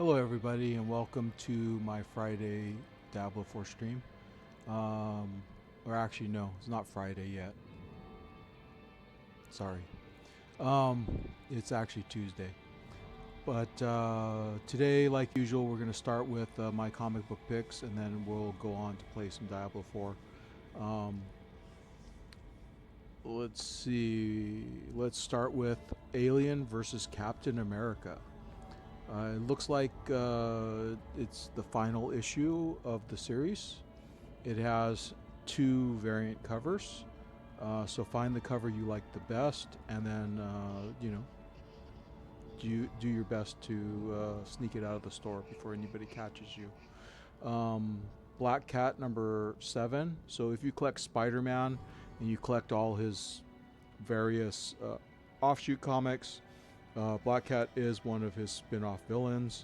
Hello everybody and welcome to my Friday Diablo 4 stream. Or actually no, it's not Friday yet. Sorry. It's actually Tuesday. But today, like usual, we're going to start with my comic book picks and then we'll go on to play some Diablo 4. Let's see. Let's start with Alien versus Captain America. It looks like it's the final issue of the series. It has two variant covers. So find the cover you like the best, and then do your best to sneak it out of the store before anybody catches you. Black Cat number 7. So if you collect Spider-Man and you collect all his various offshoot comics, Black Cat is one of his spin-off villains.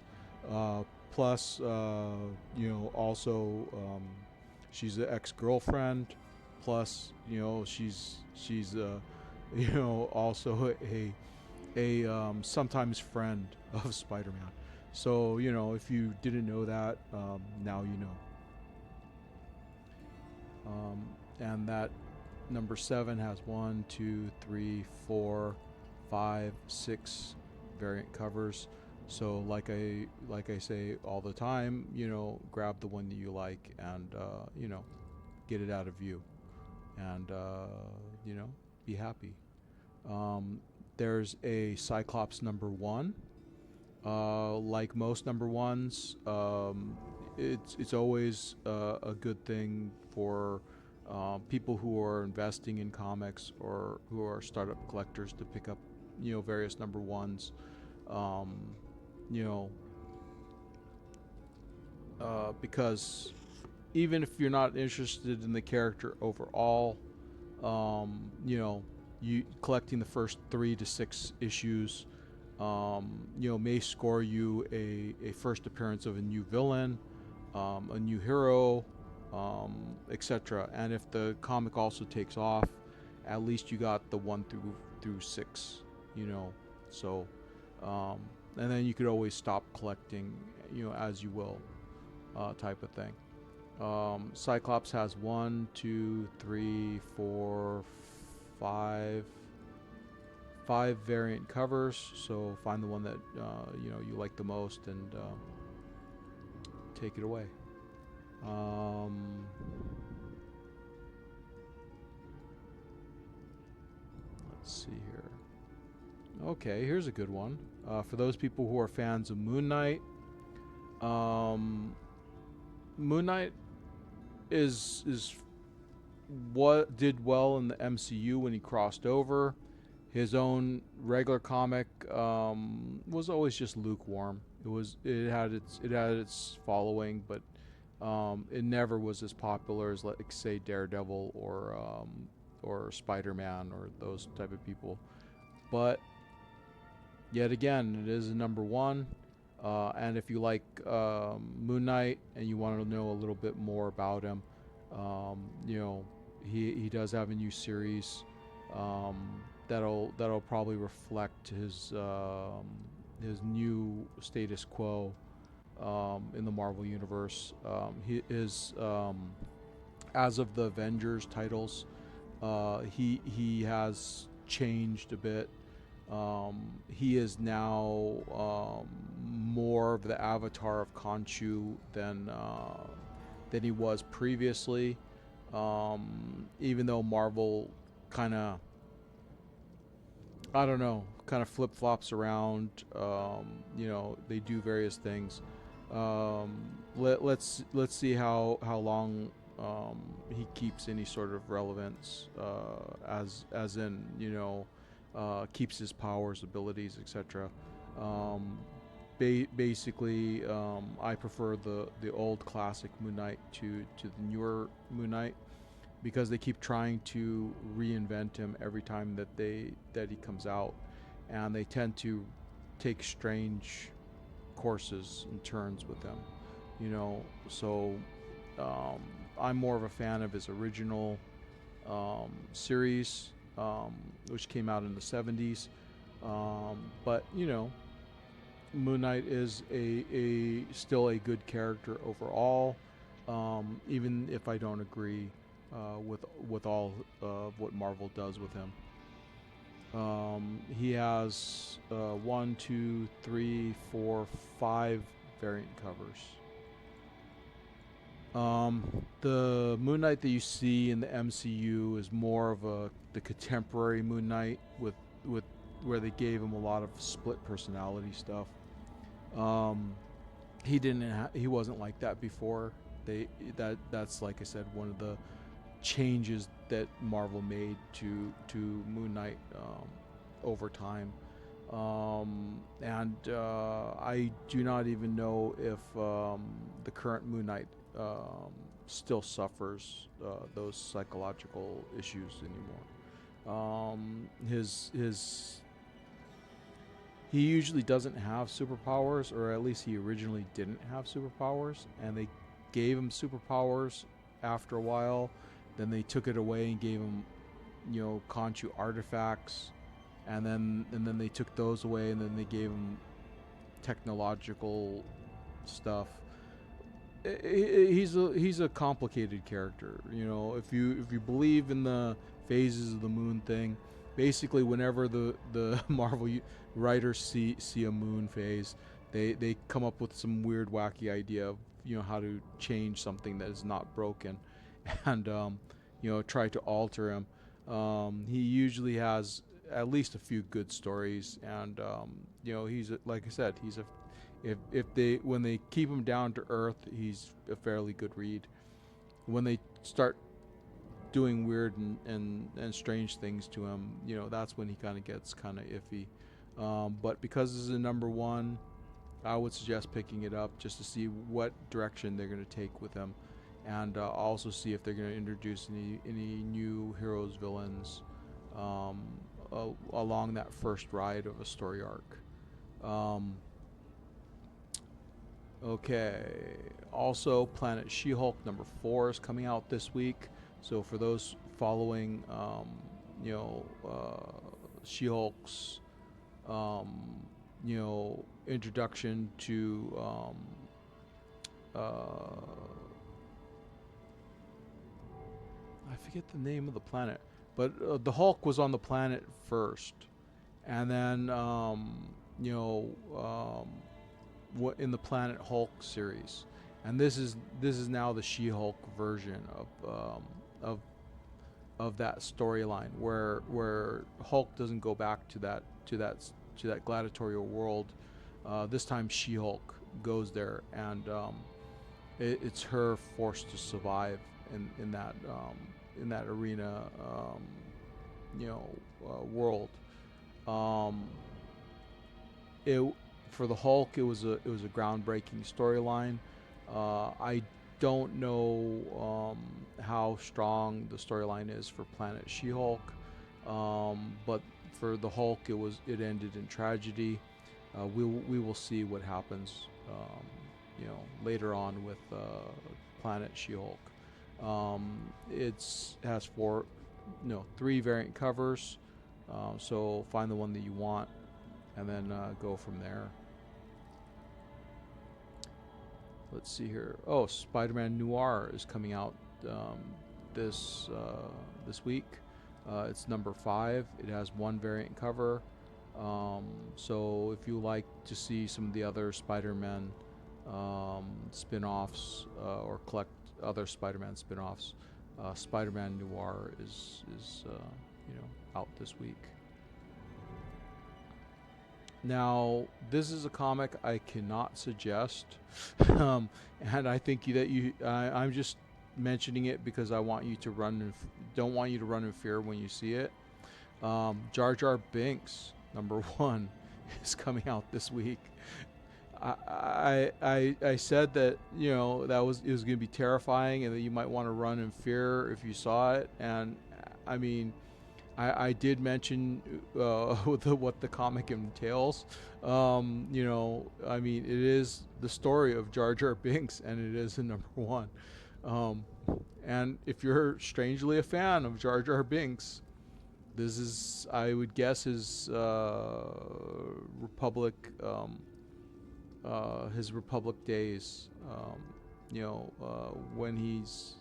Plus, also she's an ex-girlfriend. Plus, she's also a sometimes friend of Spider-Man. So if you didn't know that, now you know. And that number 7 has 1, 2, 3, 4, 5, 6 variant covers. So like I say all the time, grab the one that you like and get it out of view, and be happy. There's a Cyclops number 1. Like most number 1s, it's always a good thing for people who are investing in comics or who are startup collectors to pick up various number 1s. Because even if you're not interested in the character overall, you collecting the first 3 to 6 issues may score you a first appearance of a new villain, a new hero, etc. And if the comic also takes off, at least you got the 1 through 6, so and then you could always stop collecting as you will, type of thing. Cyclops has 1, 2, 3, 4, 5 variant covers, so find the one that you like the most and take it away. Let's see here. Okay, here's a good one. For those people who are fans of Moon Knight, Moon Knight is what did well in the MCU when he crossed over. His own regular comic was always just lukewarm. It had its following, but it never was as popular as, like, say, Daredevil or Spider-Man or those type of people. But yet again, it is a number 1. And if you like Moon Knight and you want to know a little bit more about him, he does have a new series that'll probably reflect his new status quo in the Marvel universe. He is, as of the Avengers titles, he has changed a bit. He is now more of the avatar of Khonshu than he was previously. Even though Marvel kind of, I don't know, kind of flip-flops around. They do various things. Let's see how long he keeps any sort of relevance, as in keeps his powers, abilities, etc. Basically, I prefer the old classic Moon Knight to the newer Moon Knight, because they keep trying to reinvent him every time that he comes out, and they tend to take strange courses and turns with him. So I'm more of a fan of his original series, which came out in the 70s. But Moon Knight is a still a good character overall, even if I don't agree with all of what Marvel does with him. He has 1, 2, 3, 4, 5 variant covers. The Moon Knight that you see in the MCU is more of the contemporary Moon Knight with where they gave him a lot of split personality stuff. He wasn't like that before. That's like I said, one of the changes that Marvel made to Moon Knight over time. And I do not even know if the current Moon Knight still suffers those psychological issues anymore. He usually doesn't have superpowers, or at least he originally didn't have superpowers, and they gave him superpowers after a while. Then they took it away and gave him, Khonshu artifacts, and then they took those away, and then they gave him technological stuff. He's a complicated character. If you believe in the phases of the moon thing, basically whenever the Marvel writers see a moon phase, they come up with some weird wacky idea of how to change something that is not broken, and try to alter him. He usually has at least a few good stories, and he's like I said, when they keep him down to earth, he's a fairly good read. When they start doing weird and strange things to him, that's when he kind of gets kind of iffy. But because this is a number one, I would suggest picking it up just to see what direction they're going to take with him, and also see if they're going to introduce any new heroes, villains, along that first ride of a story arc. Okay. Also, Planet She-Hulk number 4 is coming out this week. So for those following, She-Hulk's, introduction to, I forget the name of the planet, but the Hulk was on the planet first, and then, in the Planet Hulk series, and this is now the She-Hulk version of that storyline, where Hulk doesn't go back to that gladiatorial world. This time She-Hulk goes there, and it's her forced to survive in that arena, world. For the Hulk, it was a groundbreaking storyline. I don't know how strong the storyline is for Planet She-Hulk, but for the Hulk, it ended in tragedy. We will see what happens, later on with Planet She-Hulk. It has 3 variant covers, so find the one that you want, and then go from there. Let's see here. Oh, Spider-Man Noir is coming out this week. It's number 5. It has 1 variant cover. So if you like to see some of the other Spider-Man spin-offs, or collect other Spider-Man spin-offs, Spider-Man Noir is out this week. Now, this is a comic I cannot suggest, and I think I'm just mentioning it because I want you to don't want you to run in fear when you see it. Jar Jar Binks number 1 is coming out this week. I said that it was going to be terrifying, and that you might want to run in fear if you saw it, and I mean, I did mention what the comic entails. I mean, it is the story of Jar Jar Binks, and it is a number 1. And if you're strangely a fan of Jar Jar Binks, this is, I would guess, his Republic his Republic days. When he's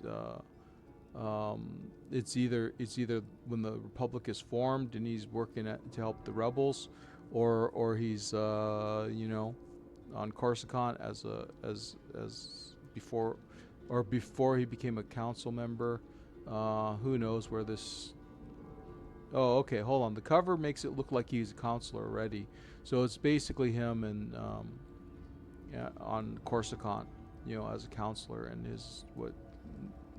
it's either when the Republic is formed and he's working to help the rebels, or he's on Coruscant as before, or before he became a council member. Who knows where this? Oh, okay. Hold on. The cover makes it look like he's a counselor already, so it's basically him and on Coruscant, as a counselor, and his what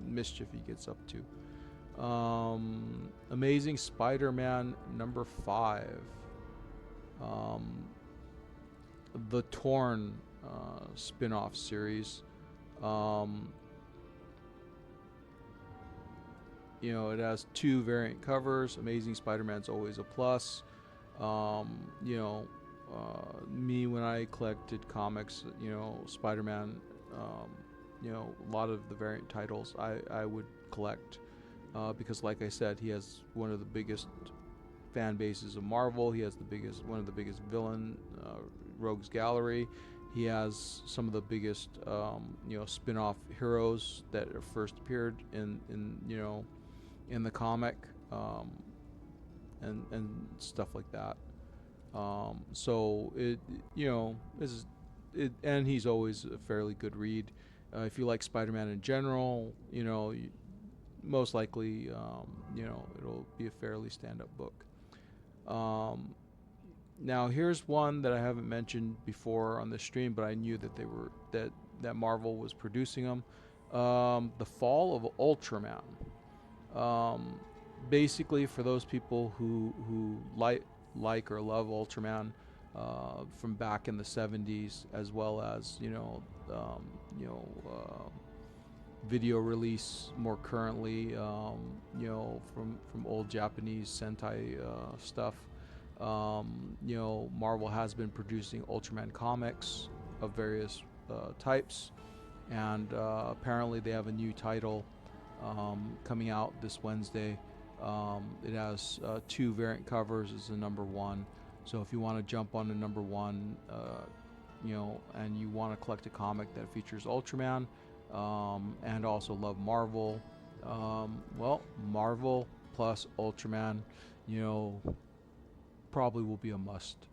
mischief he gets up to. Amazing Spider-Man number 5. The Torn spin-off series. It has 2 variant covers. Amazing Spider-Man's always a plus. Me, when I collected comics, Spider-Man, a lot of the variant titles I would collect because, like I said, he has one of the biggest fan bases of Marvel. He has one of the biggest villain rogues gallery. He has some of the biggest spin-off heroes that first appeared in the comic, and stuff like that. So and he's always a fairly good read. If you like Spider-Man in general, most likely, it'll be a fairly stand-up book. Now here's one that I haven't mentioned before on the stream, but I knew that Marvel was producing them. The Fall of Ultraman. Basically, for those people who like or love Ultraman from back in the 70s, as well as video release more currently, from old Japanese Sentai stuff. Marvel has been producing Ultraman comics of various types, and apparently they have a new title coming out this Wednesday. It has 2 variant covers as the number 1. So if you want to jump on the number 1, and you want to collect a comic that features Ultraman, and also love Marvel, Marvel plus Ultraman, probably will be a must.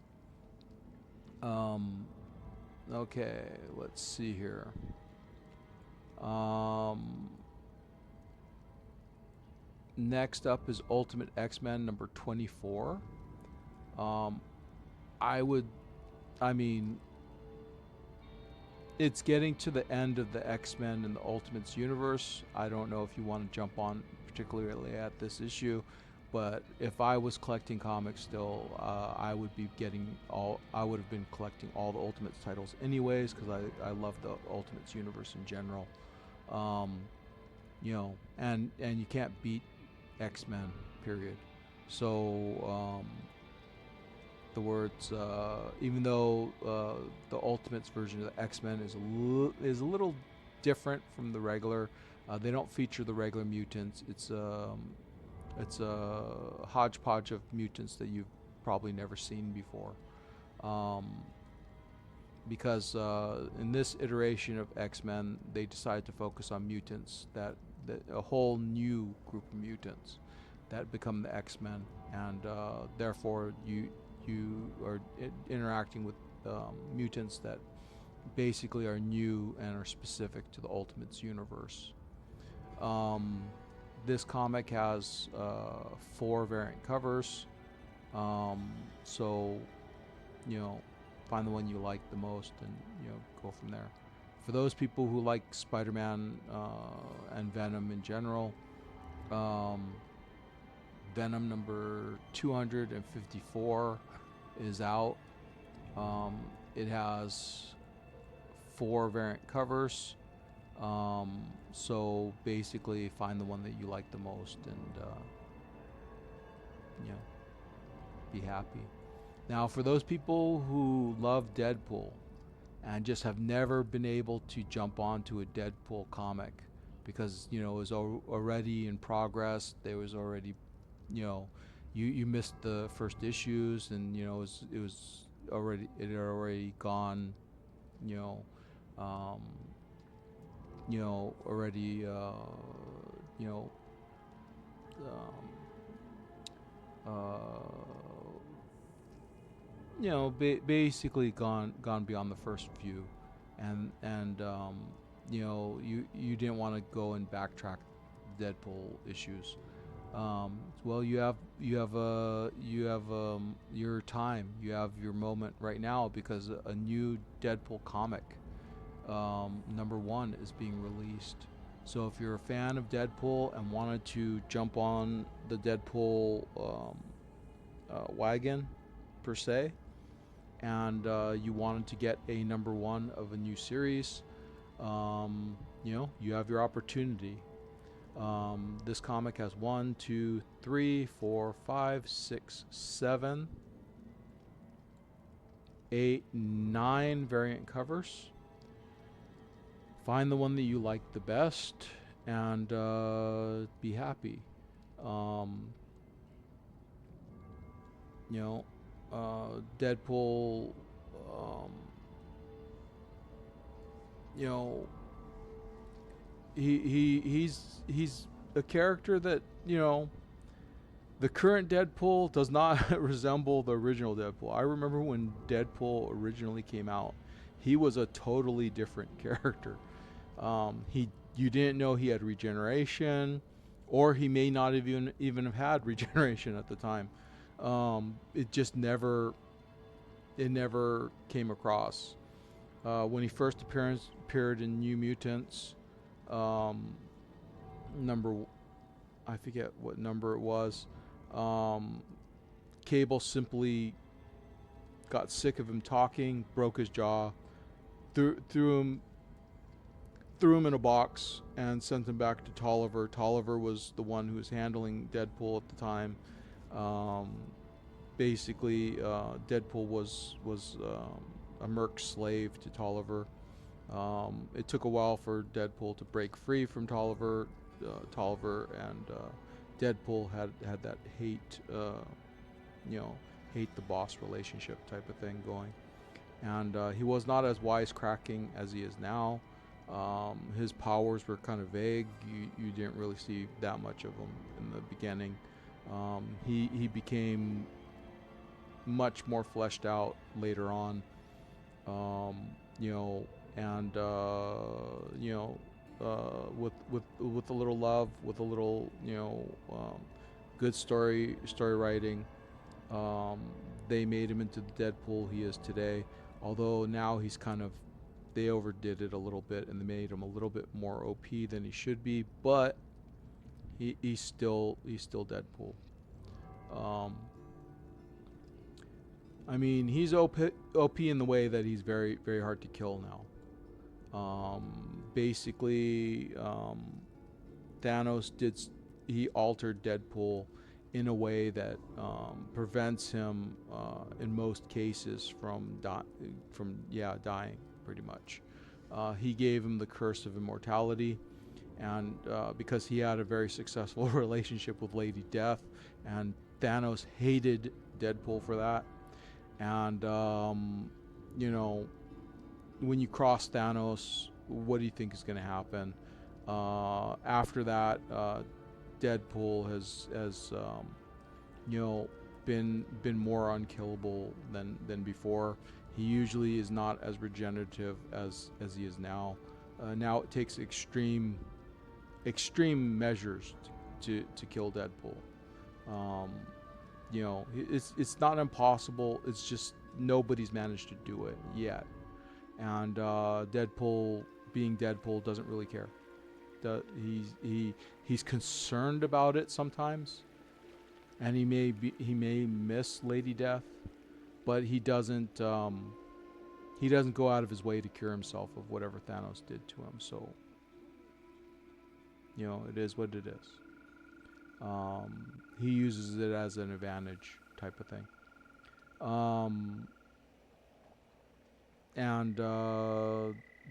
Okay, let's see here. Next up is Ultimate X-Men number 24. It's getting to the end of the X-Men and the Ultimates universe. I don't know if you want to jump on particularly at this issue, but if I was collecting comics still, I would have been collecting all the Ultimates titles anyways, because I love the Ultimates universe in general. And you can't beat X-Men, period. So the words, even though the Ultimates version of the X-Men is a little different from the regular, they don't feature the regular mutants. It's a hodgepodge of mutants that you've probably never seen before, because in this iteration of X-Men, they decided to focus on mutants, that a whole new group of mutants that become the X-Men, and therefore you are interacting with mutants that basically are new and are specific to the Ultimates universe. This comic has 4 variant covers, so find the one you like the most and go from there. For those people who like Spider-Man and Venom in general, Venom number 254 is out. It has 4 variant covers, so basically find the one that you like the most and be happy. Now, for those people who love Deadpool and just have never been able to jump onto a Deadpool comic because it was already in progress, there was already you missed the first issues, and it had already gone you know, um, already, you know, um, basically gone beyond the first few, and you didn't want to go and backtrack Deadpool issues. Well, you have your time, you have your moment right now because a new Deadpool comic, #1, is being released. So if you're a fan of Deadpool and wanted to jump on the Deadpool wagon per se, and you wanted to get a #1 of a new series, you have your opportunity. This comic has 1, 2, 3, 4, 5, 6, 7, 8, 9 variant covers. Find the one that you like the best and be happy. Deadpool, um, you know, he's a character that, the current Deadpool does not resemble the original Deadpool. I remember when Deadpool originally came out, he was a totally different character. You didn't know he had regeneration, or he may not even have had regeneration at the time. It just never came across. When he first appeared in New Mutants, number, I forget what number it was. Cable simply got sick of him talking, broke his jaw, threw him in a box, and sent him back to Tolliver. Tolliver was the one who was handling Deadpool at the time. Basically, Deadpool was a merc slave to Tolliver. It took a while for Deadpool to break free from Tolliver. Tolliver and Deadpool had that hate the boss relationship type of thing going, and he was not as wisecracking as he is now. His powers were kind of vague. You didn't really see that much of him in the beginning. He became much more fleshed out later on. And with a little love, with a little good story writing, they made him into the Deadpool he is today. Although now he's they overdid it a little bit and they made him a little bit more OP than he should be, but he's still Deadpool. I mean, he's OP in the way that he's very, very hard to kill now. Basically, Thanos he altered Deadpool in a way that prevents him, in most cases, from dying, pretty much. He gave him the curse of immortality, and because he had a very successful relationship with Lady Death, and Thanos hated Deadpool for that. And when you cross Thanos, what do you think is going to happen? After that, Deadpool has been more unkillable than before. He usually is not as regenerative as he is now. Now it takes extreme measures to kill Deadpool. It's not impossible. It's just nobody's managed to do it yet. And Deadpool, being Deadpool, doesn't really care. He's concerned about it sometimes, and he may miss Lady Death, but he doesn't go out of his way to cure himself of whatever Thanos did to him. So it is what it is. He uses it as an advantage type of thing. And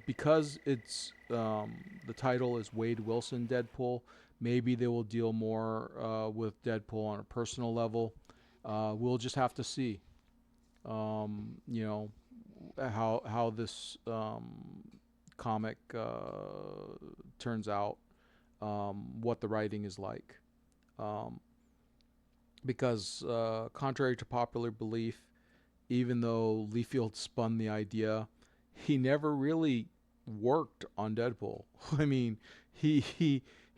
because it's the title is Wade Wilson Deadpool, maybe they will deal more with Deadpool on a personal level. We'll just have to see. how this comic turns out, what the writing is like. Um, because contrary to popular belief, even though Liefeld spun the idea, he never really worked on Deadpool. I mean, he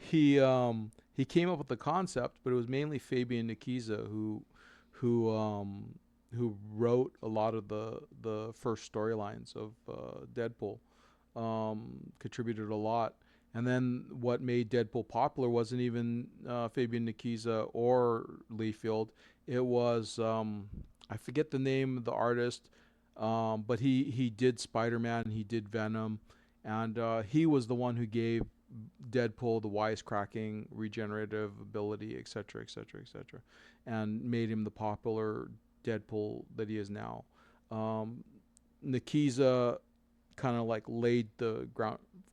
came up with the concept, but it was mainly Fabian Nicieza who who wrote a lot of the first storylines of Deadpool. Contributed a lot. And then what made Deadpool popular wasn't even Fabian Nicieza or Liefeld. It was I forget the name of the artist, but he did Spider-Man, he did Venom, and he was the one who gave Deadpool the wisecracking, regenerative ability, etc., etc., etc., and made him the popular Deadpool that he is now. Nicieza kind of like laid the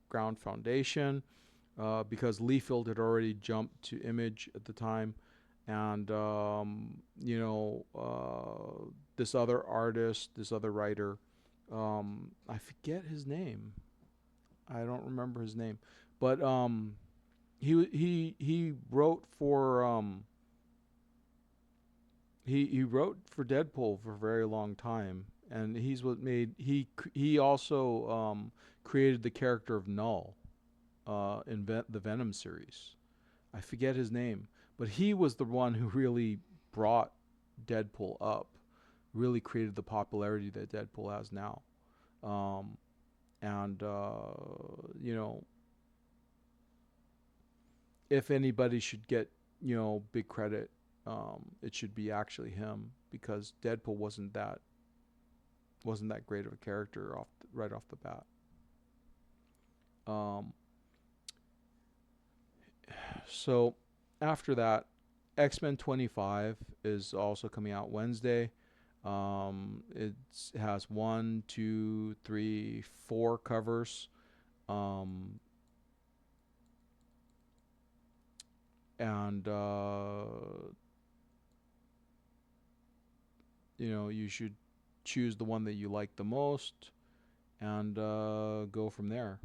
ground foundation because Liefeld had already jumped to Image at the time, and this other artist, this other writer, I forget his name. I don't remember his name, but he wrote for he wrote for Deadpool for a very long time, and he's what made he also created the character of Null in the Venom series. I forget his name, but he was the one who really brought Deadpool up, really created the popularity that Deadpool has now. Um, and if anybody should get big credit, it should be actually him, because Deadpool wasn't that great of a character right off the bat. Um, so after that, X-Men 25 is also coming out Wednesday. It has 1, 2, 3, 4 covers. And you should choose the one that you like the most and go from there.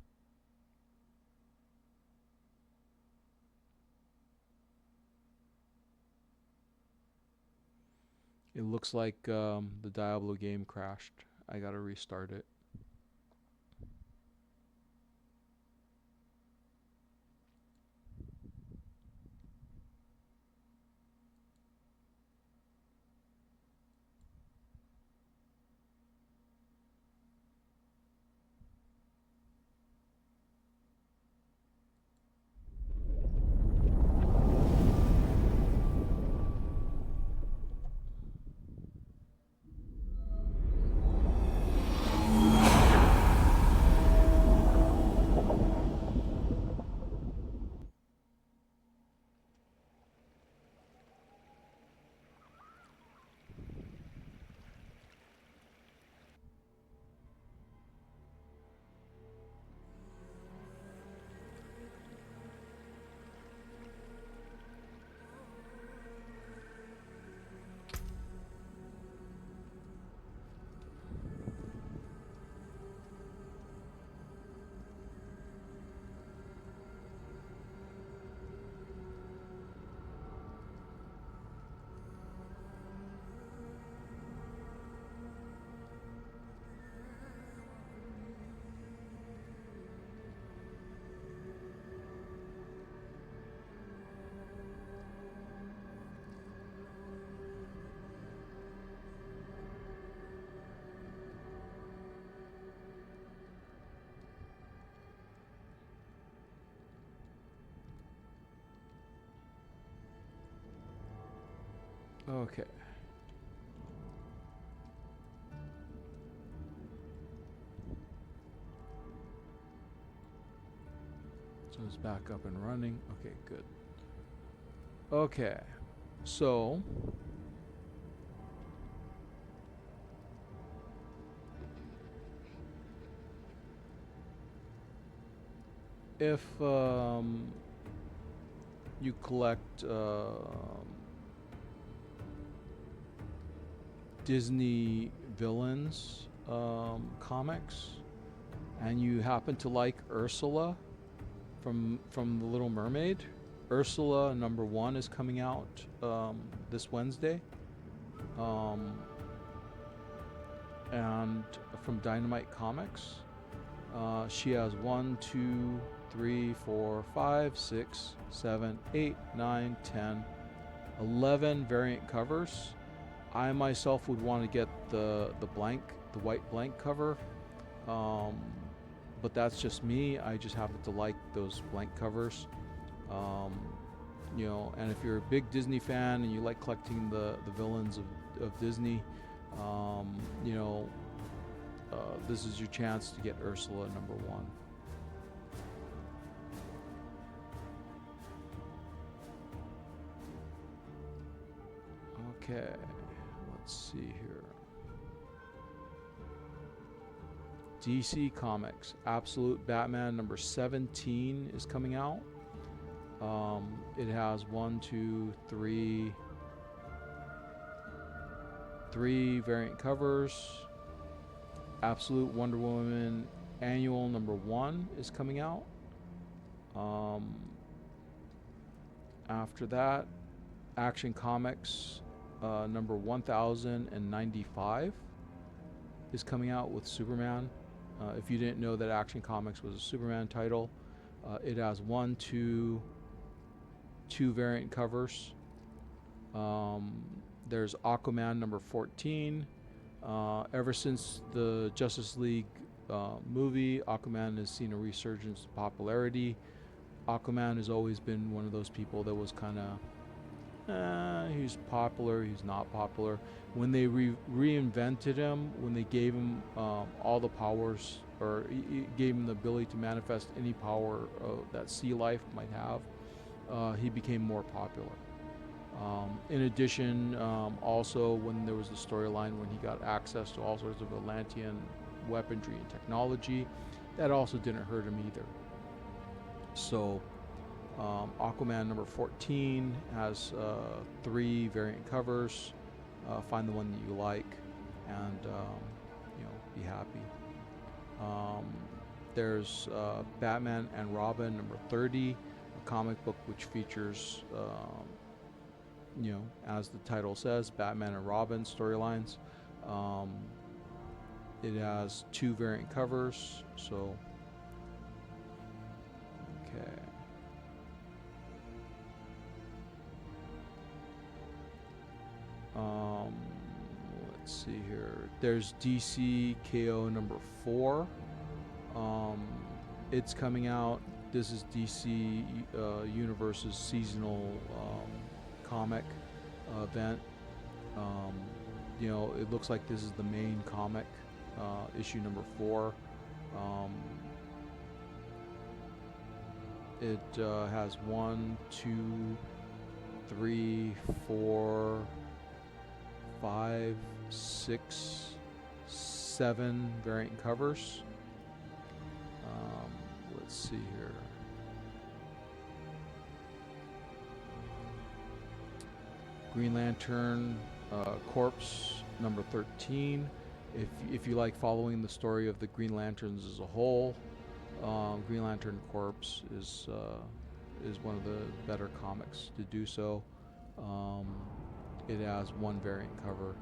It looks like the Diablo game crashed. I gotta restart it. Okay. So it's back up and running. Okay, good. Okay. So if you collect Disney villains, comics, and you happen to like Ursula from The Little Mermaid, Ursula #1 is coming out this Wednesday. And from Dynamite Comics, she has 1, 2, 3, 4, 5, 6, 7, 8, 9, 10, 11 variant covers. I myself would want to get the white blank cover, but that's just me. I just happen to like those blank covers. You know, and if you're a big Disney fan and you like collecting the villains of Disney, you know, this is your chance to get Ursula #1. Okay, let's see here. DC Comics, Absolute Batman #17 is coming out. It has 1, 2, 3 variant covers. Absolute Wonder Woman Annual #1 is coming out. After that, Action Comics number 1095 is coming out with Superman. If you didn't know that Action Comics was a Superman title, it has 1, 2 variant covers. There's Aquaman #14. Ever since the Justice League movie, Aquaman has seen a resurgence in popularity. Aquaman has always been one of those people that was kind of, he's popular, he's not popular. When they reinvented him, when they gave him all the powers, or gave him the ability to manifest any power that sea life might have, he became more popular. In addition, also when there was the storyline when he got access to all sorts of Atlantean weaponry and technology, that also didn't hurt him either. So Aquaman #14 has 3 variant covers. Find the one that you like, and you know, be happy. There's Batman and Robin #30, a comic book which features, you know, as the title says, Batman and Robin storylines. It has 2 variant covers, so okay. Let's see here. There's DC KO #4. It's coming out. This is DC Universe's seasonal comic event. You know, it looks like this is the main comic, issue #4. It has 1, 2, 3, 4, 5, 6, 7 variant covers. Let's see here. Green Lantern Corpse #13. If you like following the story of the Green Lanterns as a whole, Green Lantern Corpse is one of the better comics to do so. It has 1 variant cover.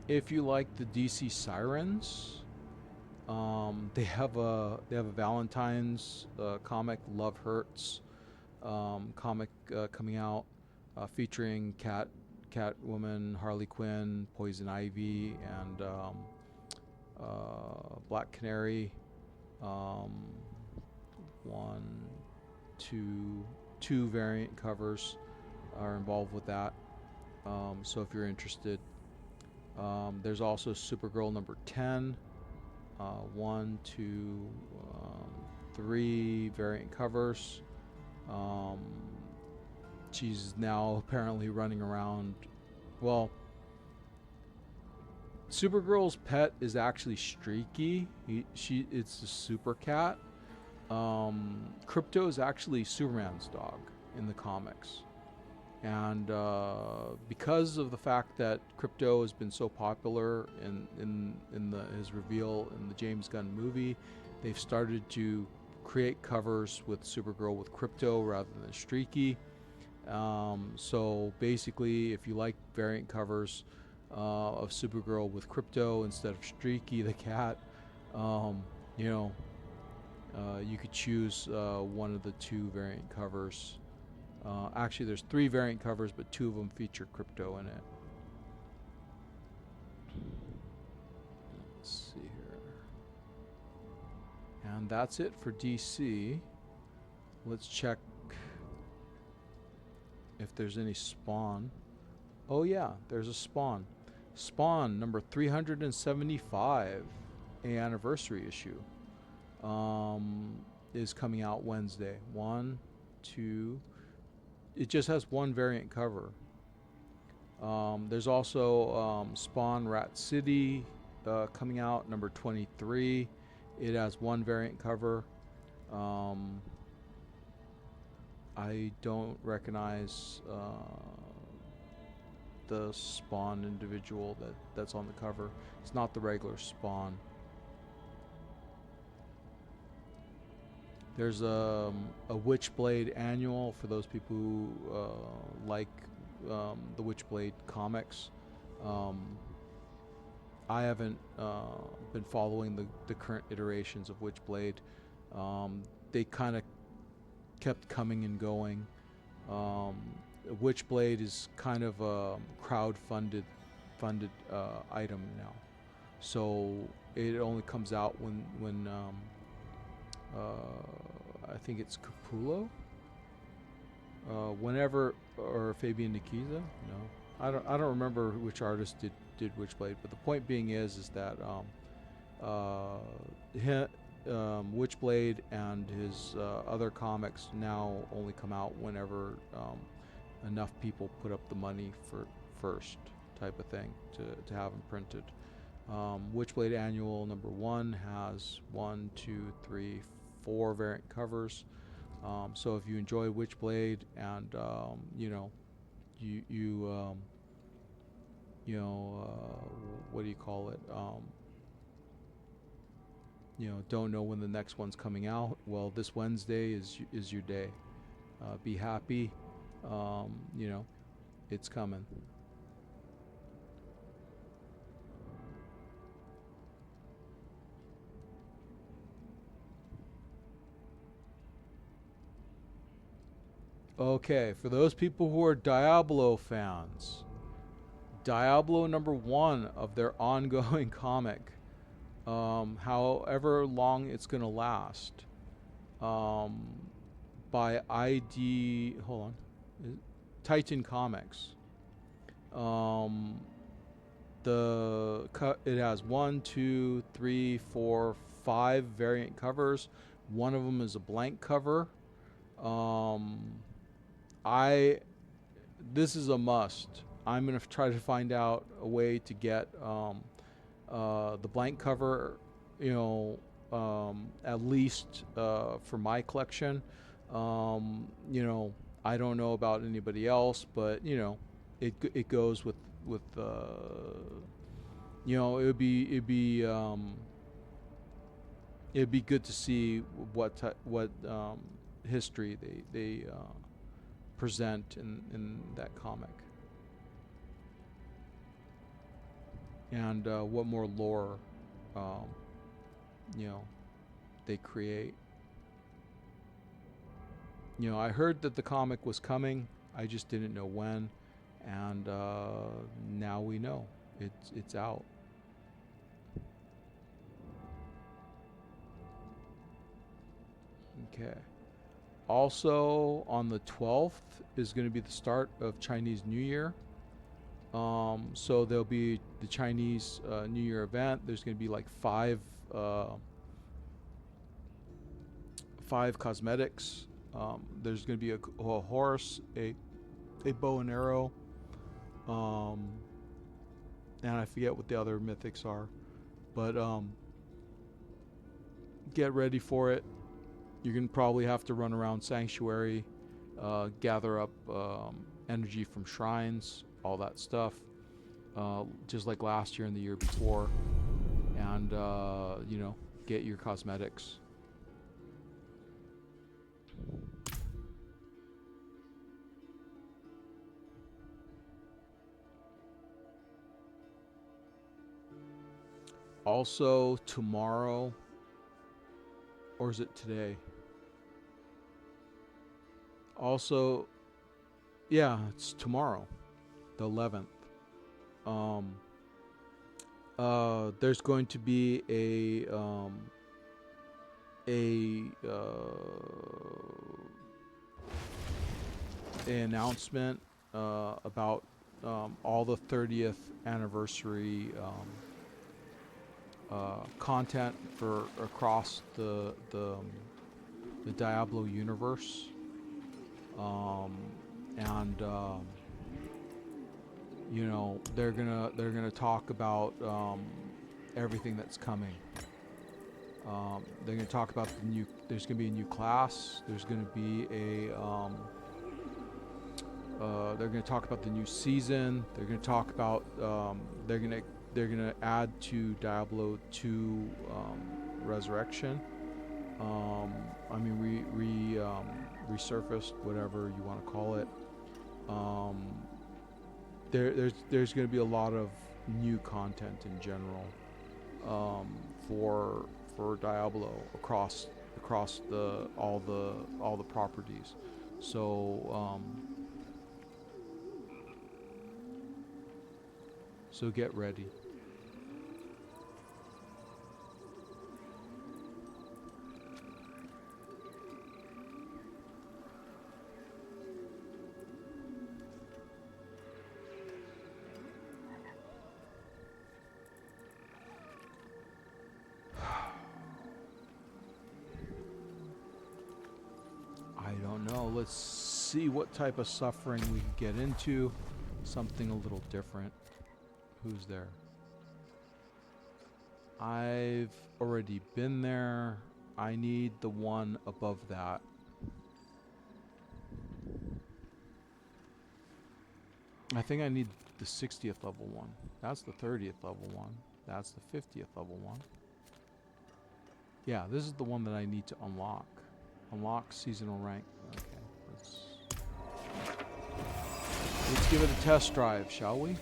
If you like the DC Sirens, they have a Valentine's comic, Love Hurts comic coming out, featuring Catwoman, Harley Quinn, Poison Ivy, and Black Canary. 1, 2 variant covers are involved with that. So if you're interested. There's also Supergirl #10. 1, 2, 3 variant covers. She's now apparently running around. Well, Supergirl's pet is actually Streaky. It's a super cat, Crypto is actually Superman's dog in the comics. And because of the fact that Crypto has been so popular in his reveal in the James Gunn movie, they've started to create covers with Supergirl with Crypto rather than Streaky. So basically, if you like variant covers of Supergirl with Crypto instead of Streaky the cat, you know, you could choose one of the two variant covers. Actually, there's 3 variant covers, but 2 of them feature Crypto in it. Let's see here. And that's it for DC. Let's check if there's any Spawn. Oh yeah, there's a Spawn. Spawn number 375, a anniversary issue, is coming out Wednesday. 1, 2. It just has 1 variant cover. There's also Spawn Rat City coming out, number 23. It has 1 variant cover. I don't recognize the Spawn individual that's on the cover. It's not the regular Spawn. There's a Witchblade annual for those people who like the Witchblade comics. I haven't been following the current iterations of Witchblade. They kind of kept coming and going. Witchblade is kind of a crowd-funded item now, so it only comes out when I think it's Capullo, whenever, or Fabian Nicieza. No, I don't remember which artist did Witchblade, but the point being is that Witchblade and his other comics now only come out whenever enough people put up the money for first, type of thing, to have them printed. Witchblade Annual number 1 has 1, 2, 3, 4 variant covers. So if you enjoy Witchblade and what do you call it? Don't know when the next one's coming out. Well, this Wednesday is your day. Be happy. It's coming. Okay, for those people who are Diablo fans, Diablo number 1 of their ongoing comic, however long it's going to last, by Titan Comics. It has 1, 2, 3, 4, 5 variant covers. One of them is a blank cover. This is a must. I'm gonna try to find out a way to get the blank cover, at least for my collection. I don't know about anybody else, but it goes with it'd be good to see what history they present in that comic, and what more lore they create. I heard that the comic was coming. I just didn't know when, and now we know it's out. Okay. Also, on the 12th is going to be the start of Chinese New Year. So there'll be the Chinese New Year event. There's going to be like 5 cosmetics. There's going to be a horse, a bow and arrow, and I forget what the other mythics are, but get ready for it. You're going to probably have to run around Sanctuary, gather up energy from shrines, all that stuff, just like last year and the year before, and, you know, get your cosmetics. Also, tomorrow, or is it today? Also, yeah, it's tomorrow, the 11th. There's going to be an announcement about all the 30th anniversary content for across the Diablo universe, and you know, they're gonna talk about everything that's coming. They're gonna talk about the new. There's gonna be a new class. There's gonna be a. They're gonna talk about the new season. They're gonna talk about. They're gonna add to Diablo 2 Resurrection. I mean, resurfaced, whatever you want to call it. There's going to be a lot of new content in general for Diablo across all the properties. So so get ready. I don't know. Let's see what type of suffering we can get into. Something a little different. Who's there? I've already been there. I need the one above that. I think I need the 60th level one. That's the 30th level one. That's the 50th level one. Yeah, this is the one that I need to unlock. Unlock seasonal rank. Okay, let's give it a test drive, shall we?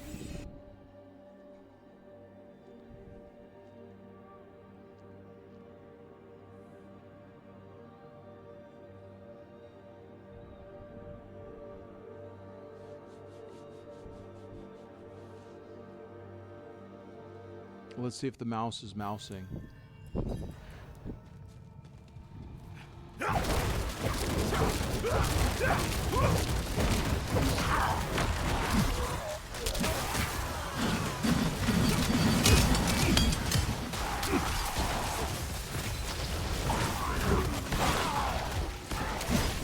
Let's see if the mouse is mousing.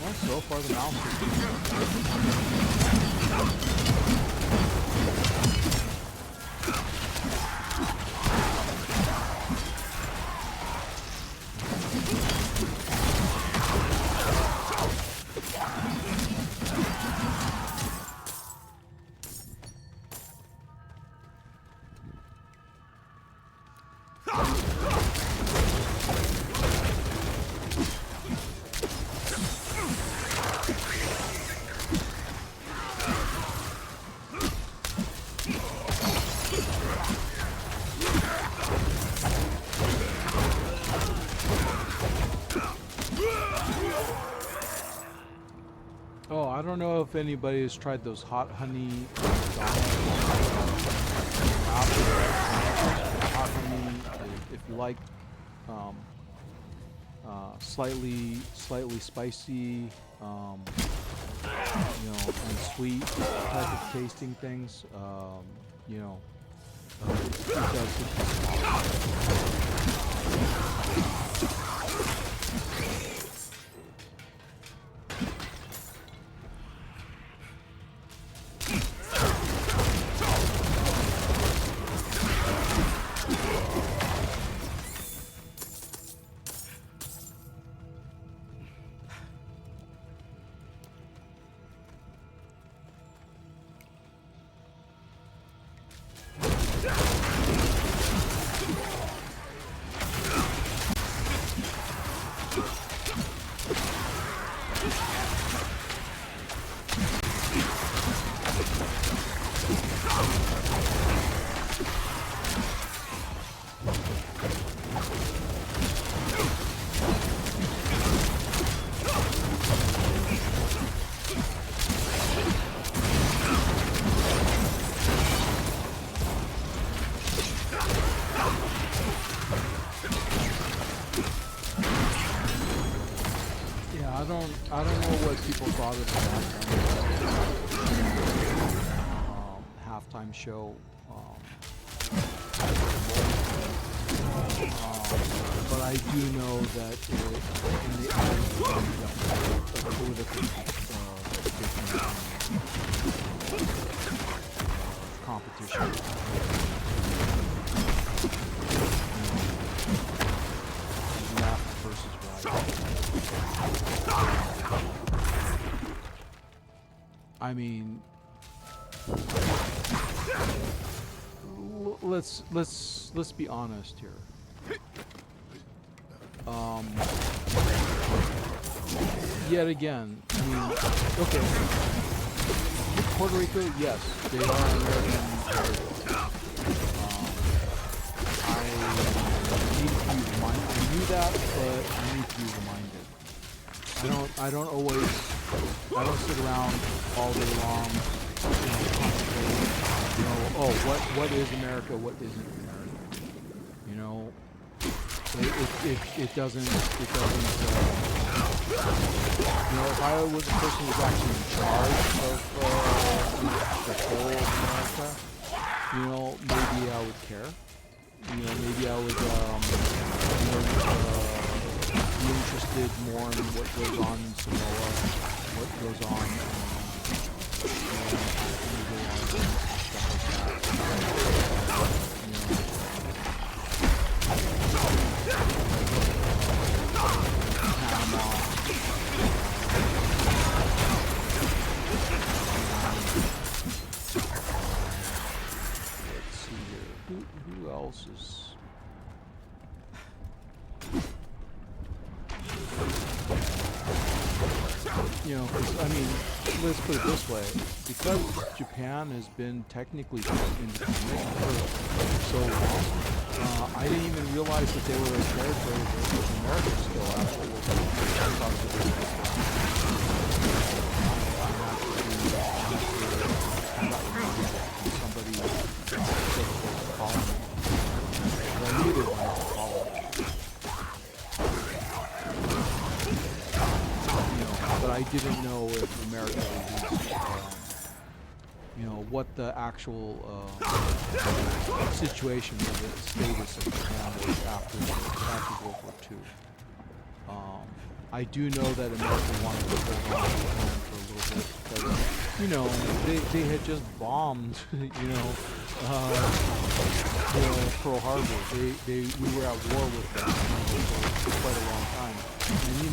Well, so far the mouse I don't know if anybody has tried those hot honey hot honey, if you like slightly spicy, you know, and sweet type of tasting things, you know, it does I don't know what people thought of the halftime show. But I do know that in the end, political competition. Left versus right. I mean, let's be honest here. Yet again, I mean, okay, Puerto Rico, yes, they are American territory. I knew that, but I need to be reminded. I don't sit around all day long, contemplating, oh, what is America, what isn't America? You know, it doesn't, if I was the person who was actually in charge of the whole America, maybe I would care. Maybe I would, be interested more in what goes on in Samoa, what goes on in New Zealand, stuff like that. Panama. Let's see here. Who else is? Because, I mean, let's put it this way. Because Japan has been technically independent for so long, I didn't even realize that they were a territory of America still after World War II. Somebody said that they were calling me. But I knew they wanted to follow me. But I didn't know if America was, what the actual situation of the status of Japan was after World War II. I do know that America wanted to hold on to Japan for a little bit because, they had just bombed, Pearl Harbor. We were at war with them for quite a long time. And you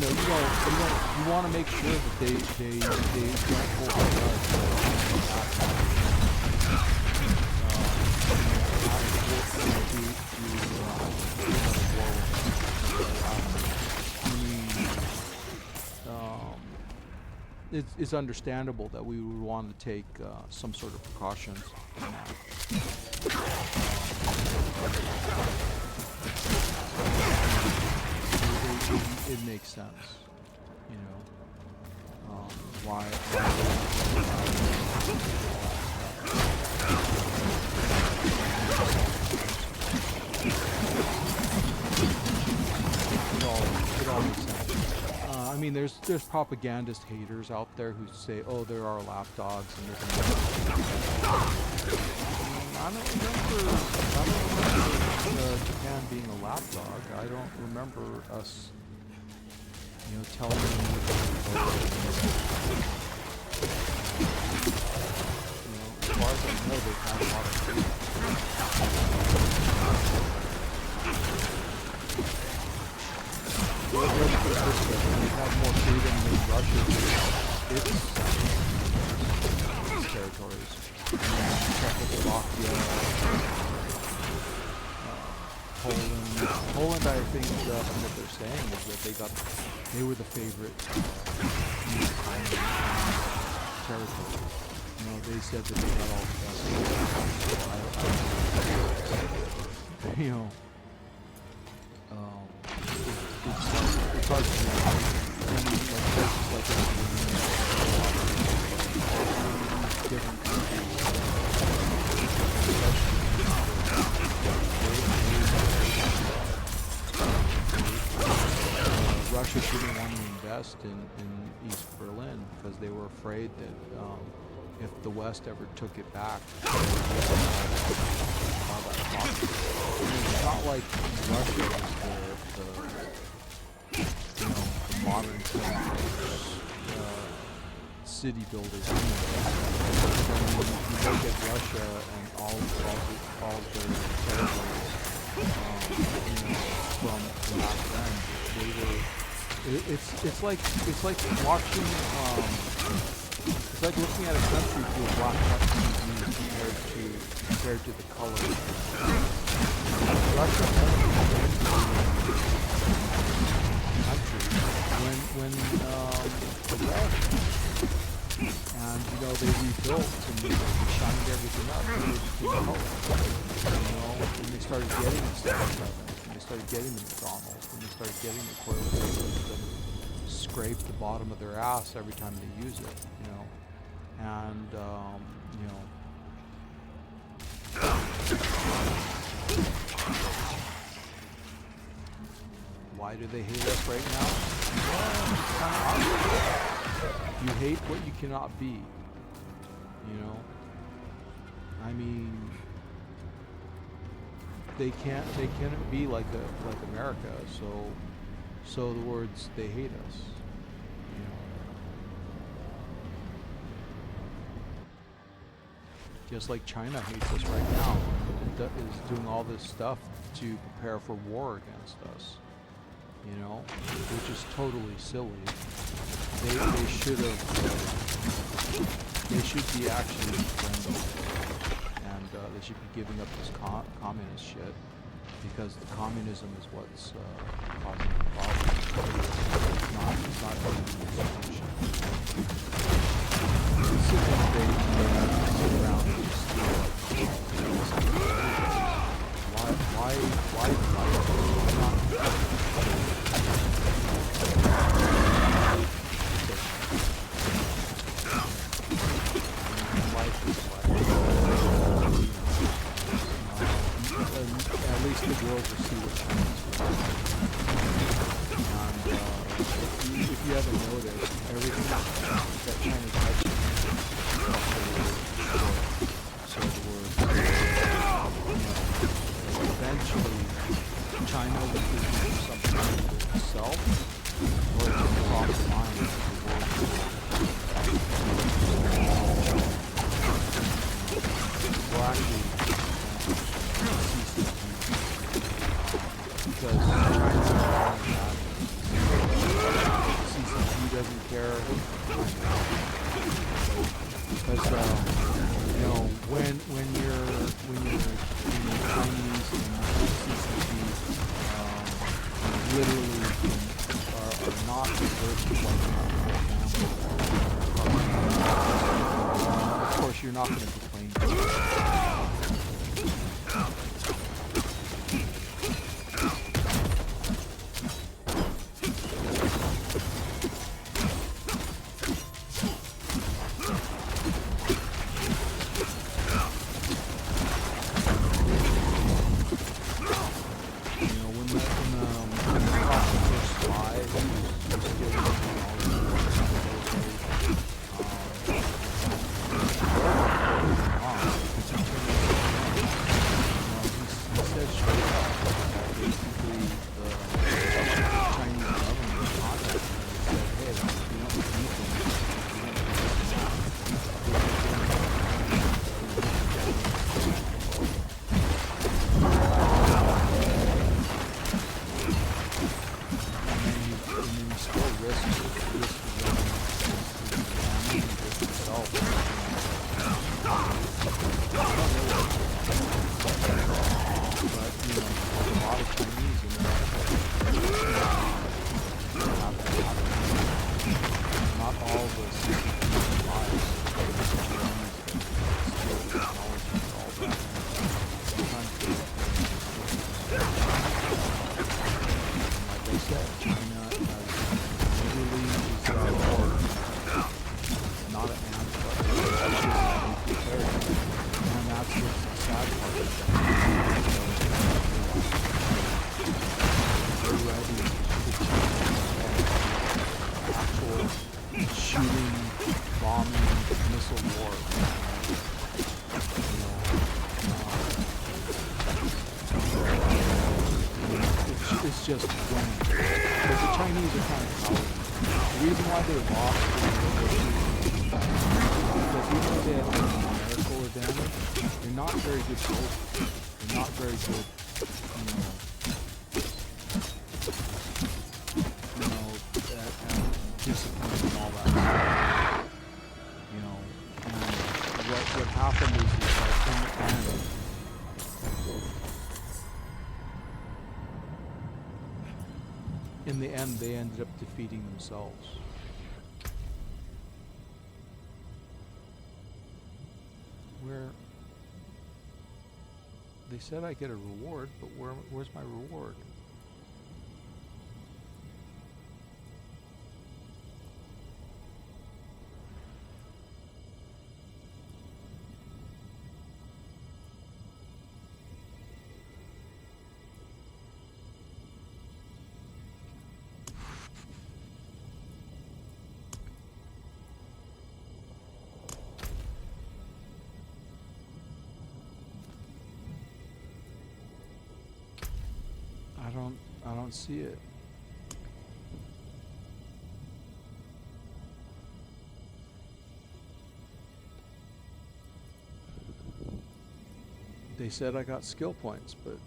want to make sure that they don't hold their guard. It's understandable that we would want to take some sort of precautions in that. It makes sense, why it all makes sense. I mean, there's propagandist haters out there who say, oh, there are lapdogs and there's I don't remember Japan being a lapdog. I don't remember us, telling them as far as I know, they've had a lot of freedom. Let's put it this way, we've had more freedom than Russia did. Its territories. Czechoslovakia, Poland, I think, from what they're saying is that they were the favorite territory. You know, they said that they got all the best. You know, it's hard to know. Like places like different countries. Russia didn't want to invest in East Berlin because they were afraid that if the West ever took it back, it's not like Russia was the modern city builders. When you look at Russia and all their territories, from back then, they were. It's like watching. It's like looking at a country through a black and white TV compared to the color. Russia only country when the wall came. And they rebuilt and they shined everything up to color. When they started getting the 7-Eleven, when they started getting the McDonald's, when they started getting the toilet paper that scrape the bottom of their ass every time they use it, and why do they hate us right now? Well, it's kind of obvious. You hate what you cannot be. I mean, they can't be like America. So the words, they hate us. Just like China hates us right now, is doing all this stuff to prepare for war against us. Which is totally silly. They should be actually friendly, and they should be giving up this communist shit, because the communism is what's causing the problem. It's not helping the solution. Sit around and just why not? Life is life. At least the world will see what China's doing. And if you haven't noticed, everything that China touches so the word, eventually China will do something to itself, or to cross the line of the world. Well, actually, because China's not that. CCP doesn't care. Because when you're Chinese and CCP literally are not diverse like of course you're not going to complain. just win. But the Chinese are kind of cowardly. The reason why they lost is because even though they have a numerical advantage, they're not very good soldiers. They're not very good, at discipline and all that stuff. And what happened is that in the end, they ended up defeating themselves. Where they said I get a reward, but where's my reward? I don't see it. They said I got skill points, but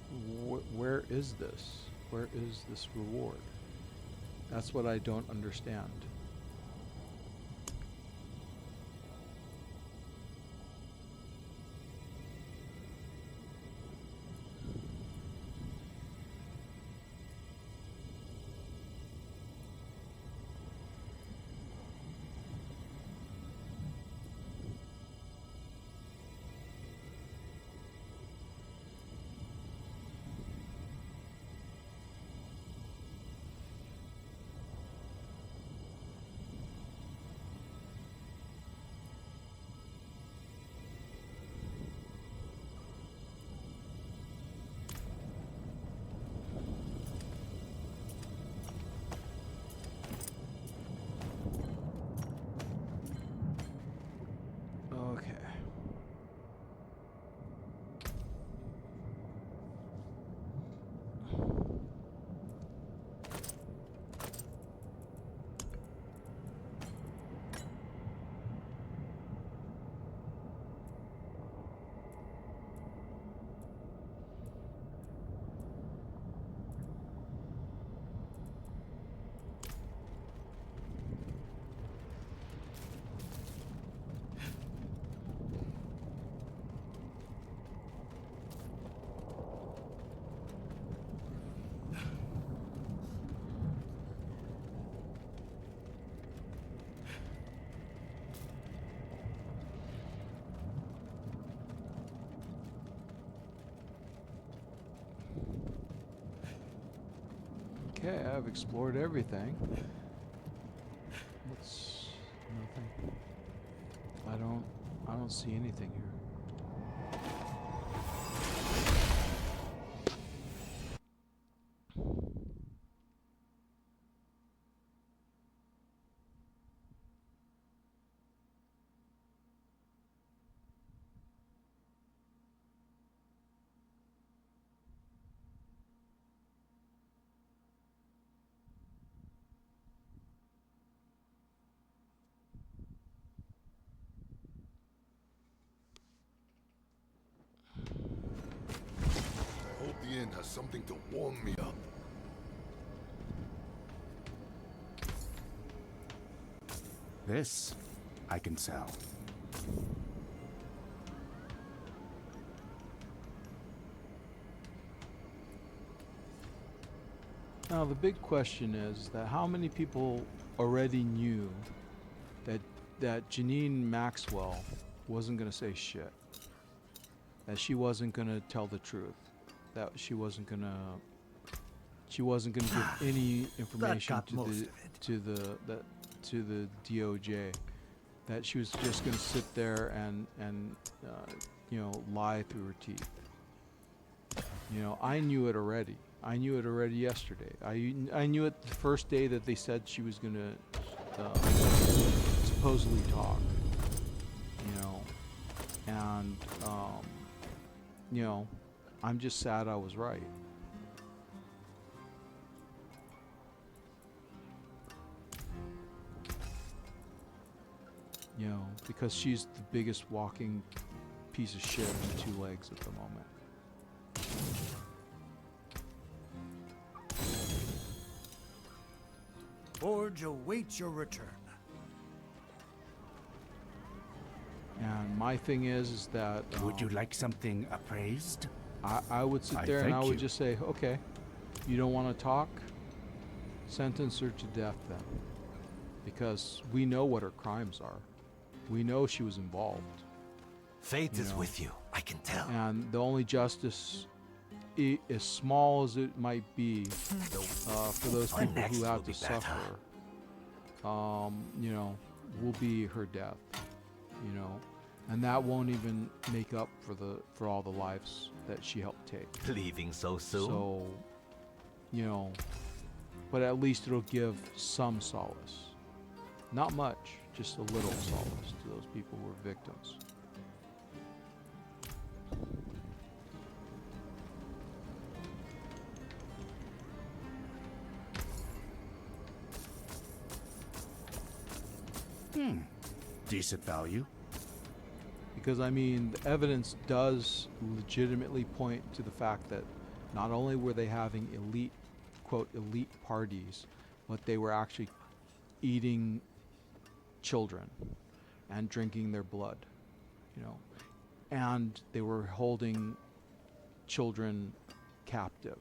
where is this? Where is this reward? That's what I don't understand. Okay, I've explored everything. What's nothing? I don't see anything here. The inn has something to warm me up. This I can sell. Now the big question is that how many people already knew that Janine Maxwell wasn't going to say shit, that she wasn't going to tell the truth, that she wasn't going to give any information to the DOJ, that she was just going to sit there and lie through her teeth. I knew it already. I knew it already yesterday. I knew it the first day that they said she was going to supposedly talk. And I'm just sad I was right. You know, because she's the biggest walking piece of shit on 2 legs at the moment. Forge awaits your return. And my thing is that Would you like something appraised? I would sit I there and I thank would you. just say, okay, you don't want to talk? Sentence her to death then. Because we know what her crimes are. We know she was involved. Fate You is know. with you, I can tell. And the only justice, as small as it might be, for those Our people next who will have be to better. suffer, you know, will be her death. You know, and that won't even make up for all the lives that she helped take. Leaving so soon? So, you know, but at least it'll give some solace. Not much, just a little solace to those people who were victims. Decent value. Because, I mean, the evidence does legitimately point to the fact that not only were they having elite, quote, elite parties, but they were actually eating children and drinking their blood, you know, and they were holding children captive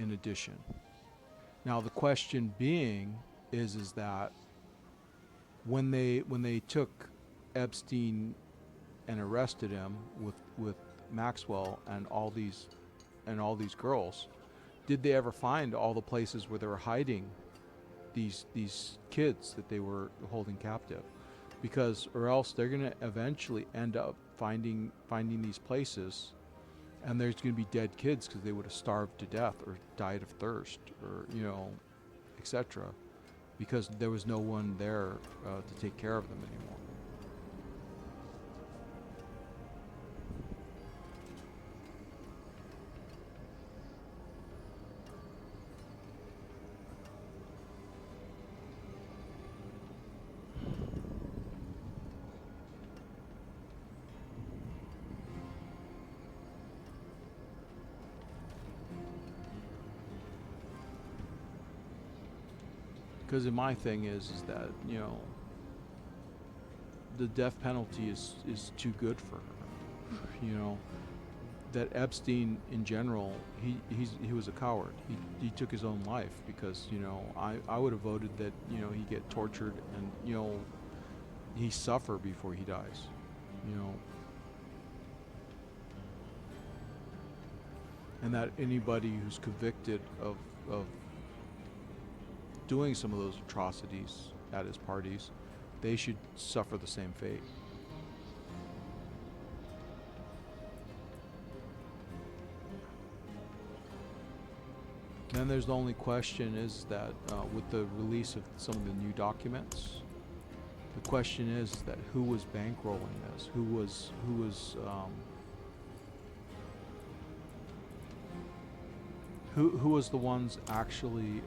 in addition. Now, the question being is that when they took Epstein and arrested him with Maxwell and all these girls, did they ever find all the places where they were hiding these kids that they were holding captive? Because or else they're gonna eventually end up finding these places, and there's gonna be dead kids because they would have starved to death or died of thirst or, you know, etc. Because there was no one there to take care of them anymore. Because my thing is that, you know, the death penalty is too good for her. You know, that Epstein in general, he was a coward. He took his own life because, you know, I would have voted that, you know, he get tortured and, you know, he suffer before he dies. You know, and that anybody who's convicted of doing some of those atrocities at his parties, they should suffer the same fate. Then there's the only question is that with the release of some of the new documents, the question is that who was bankrolling this? Who was the ones actually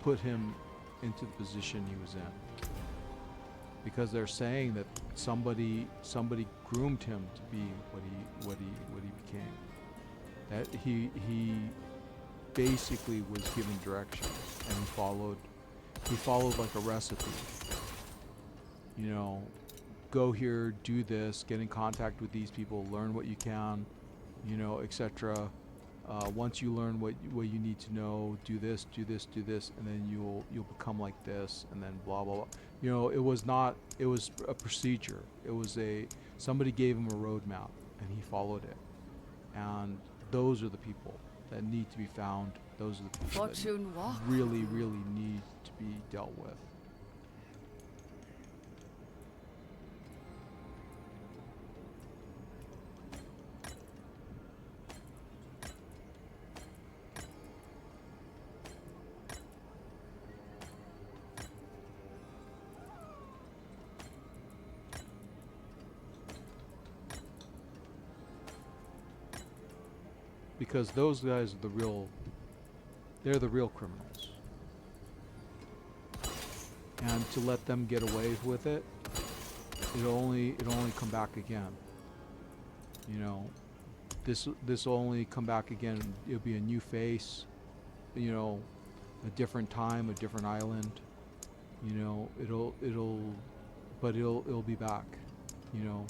put him into the position he was in? Because they're saying that somebody groomed him to be what he became. That he basically was given direction and he followed like a recipe. You know, go here, do this, get in contact with these people, learn what you can, you know, etc. Once you learn what you need to know, do this, and then you'll become like this, and then blah blah blah. You know, it was a procedure. It was somebody gave him a roadmap, and he followed it. And those are the people that need to be found. Those are the people Fortune walk. that really need to be dealt with. Because those guys are they're the real criminals. and to let them get away with it, it'll only come back again. You know, this will only come back again. It'll be a new face, you know, a different time, a different island. You know, it'll be back. You know.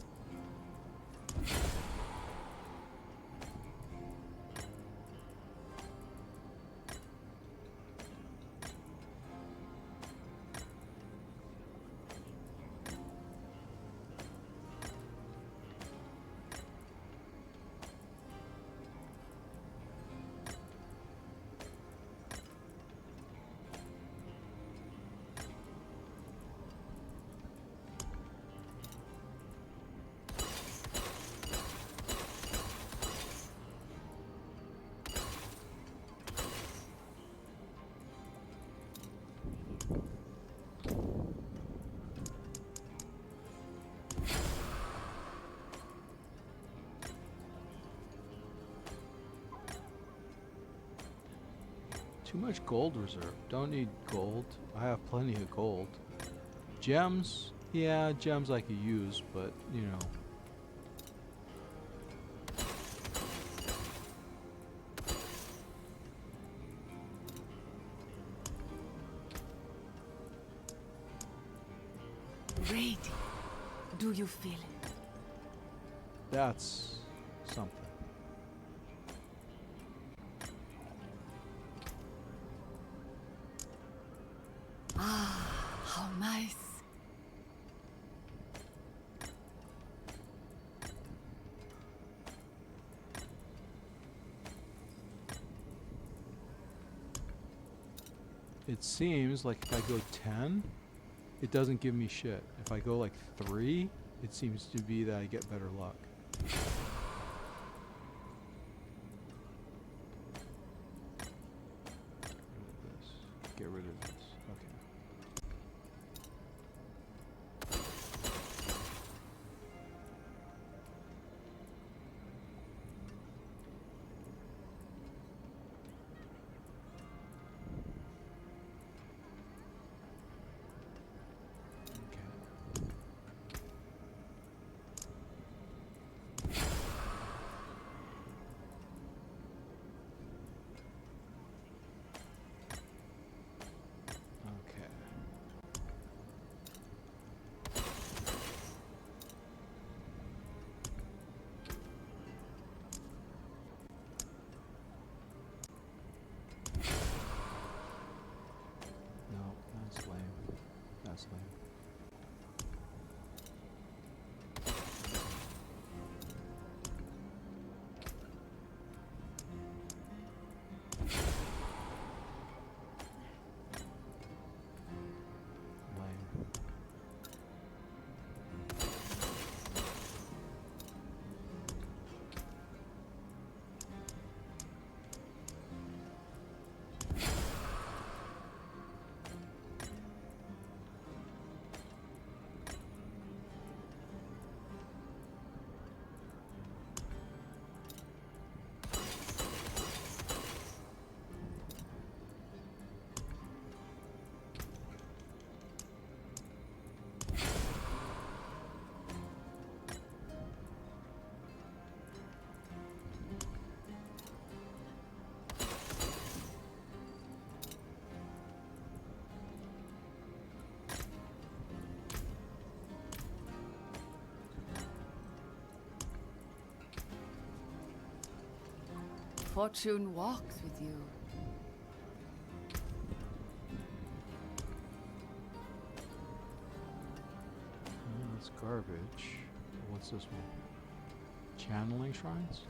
Too much gold reserve. Don't need gold. I have plenty of gold. Gems? Yeah, gems I could use, but, you know. Radiant. Do you feel it? That's something. How nice. It seems like if I go 10, it doesn't give me shit. If I go like 3, it seems to be that I get better luck. Get rid of this. Okay. Fortune walks with you. That's garbage. What's this one? Channeling shrines?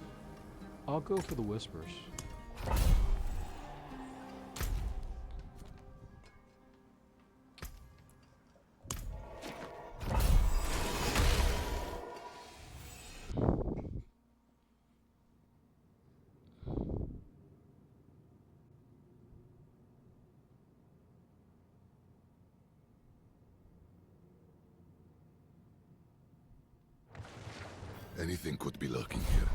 I'll go for the whispers. Anything could be lurking here.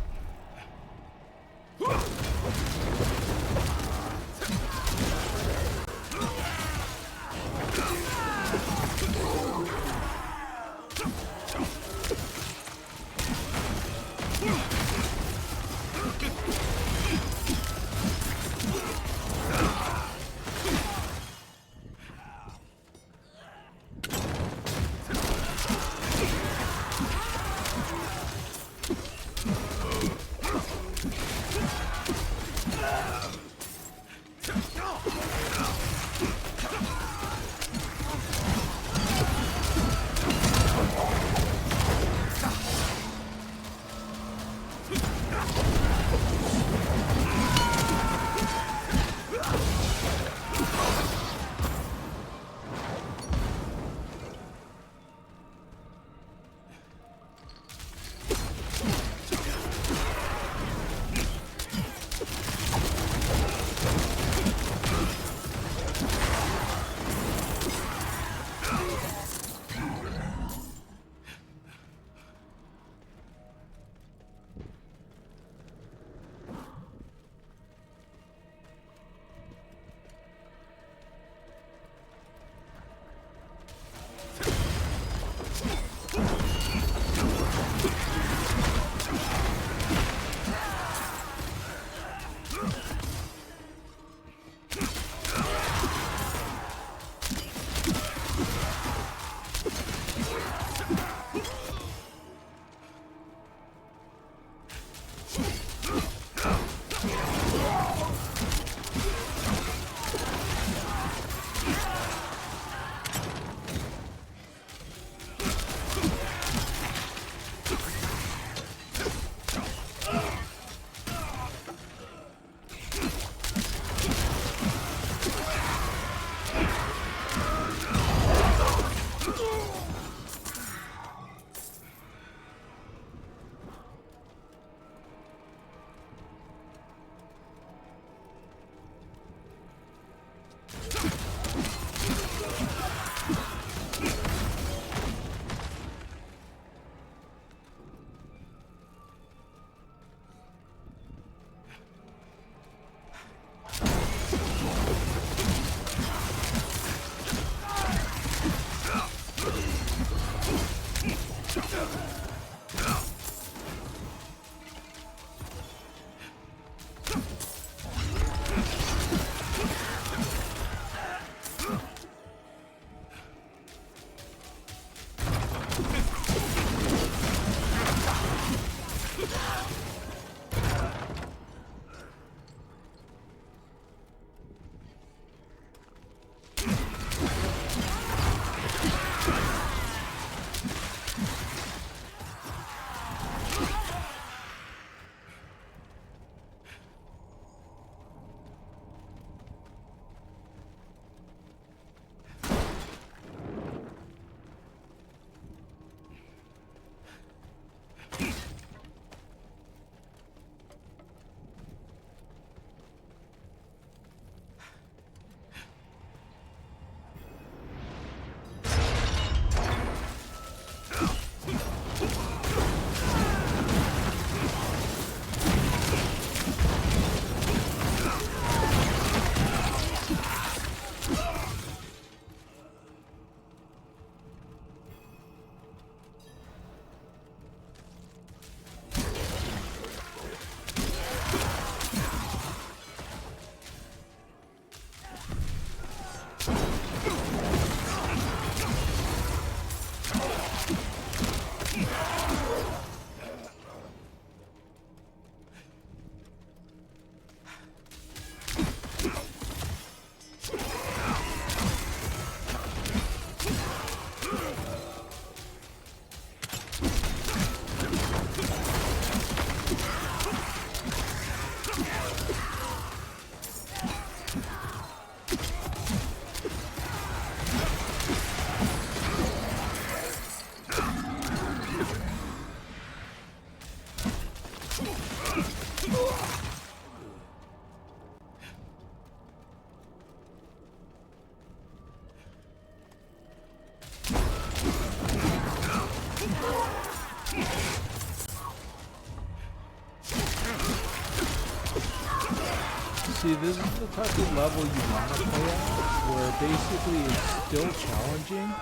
See, this is the type of level you want to play at, where basically it's still challenging,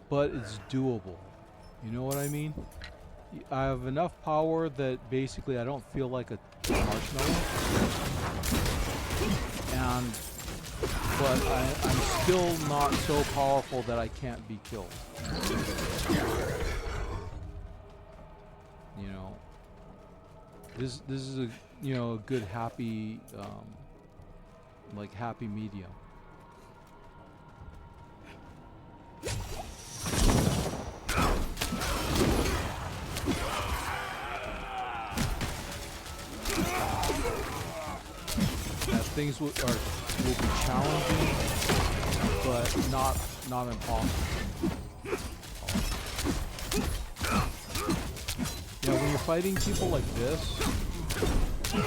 but it's doable. You know what I mean? I have enough power that basically I don't feel like a marshmallow. But I'm still not so powerful that I can't be killed. You know, this is a a good happy like happy medium. Things will be challenging, but not impossible. Yeah, when you're fighting people like this, you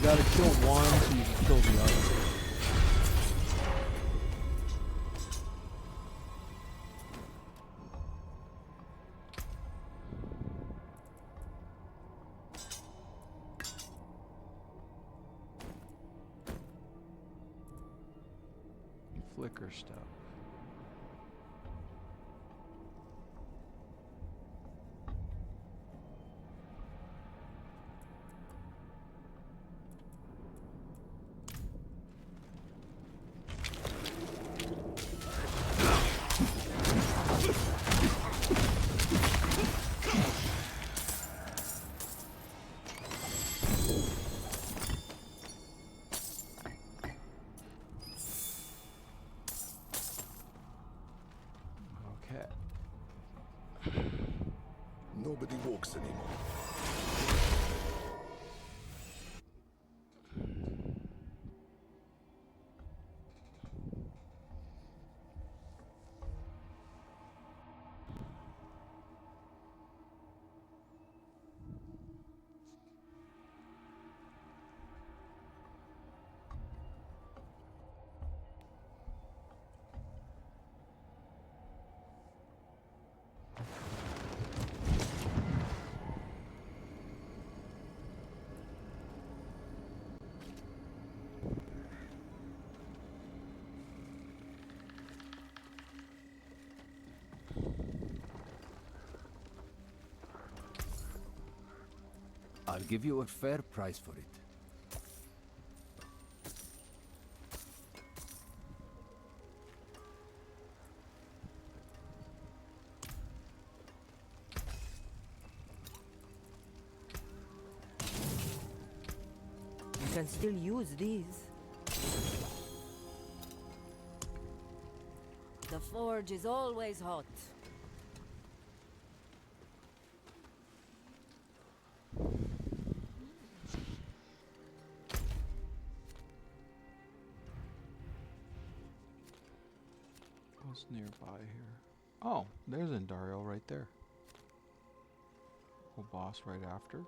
gotta kill one so you can kill the other. Flicker stuff. Nobody walks anymore. I'll give you a fair price for it. You can still use these. The forge is always hot. What's nearby here? Oh, there's Ancestrial right there. Whole boss right after.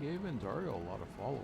Gave Ancestrial a lot of followers.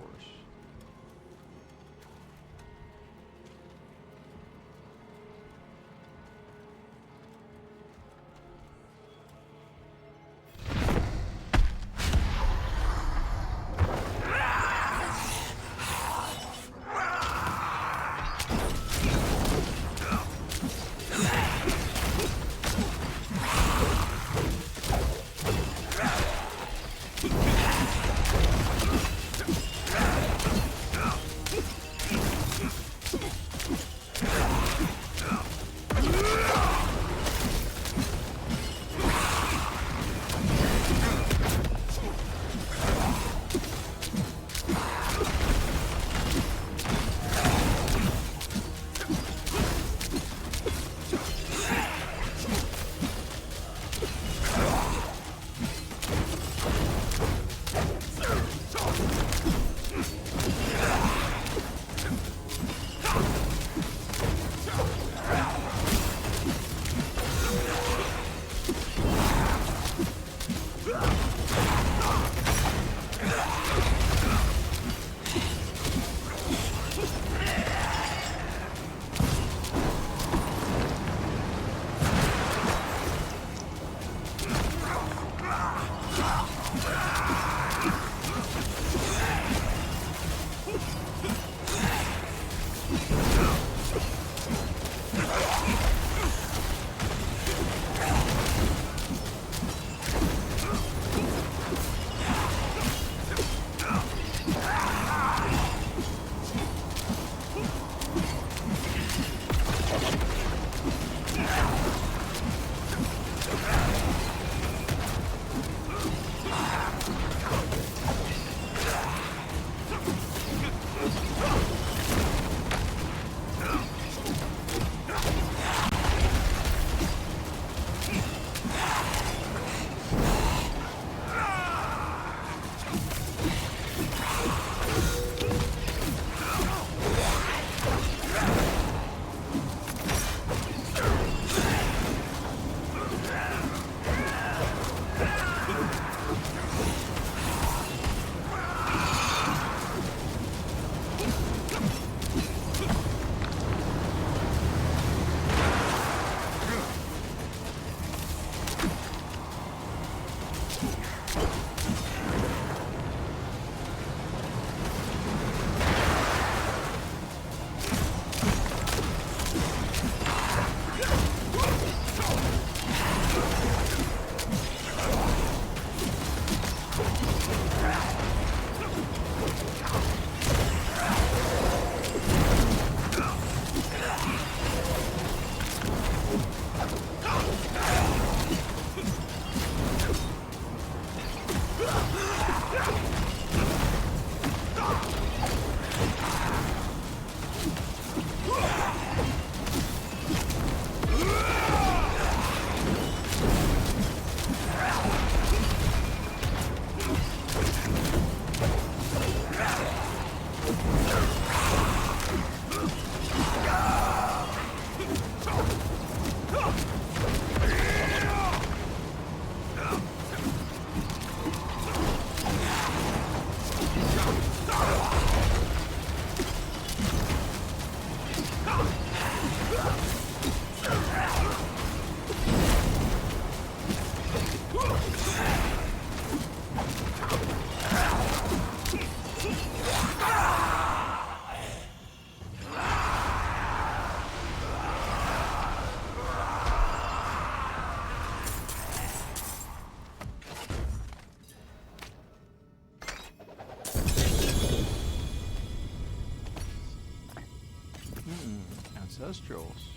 Ancestrals.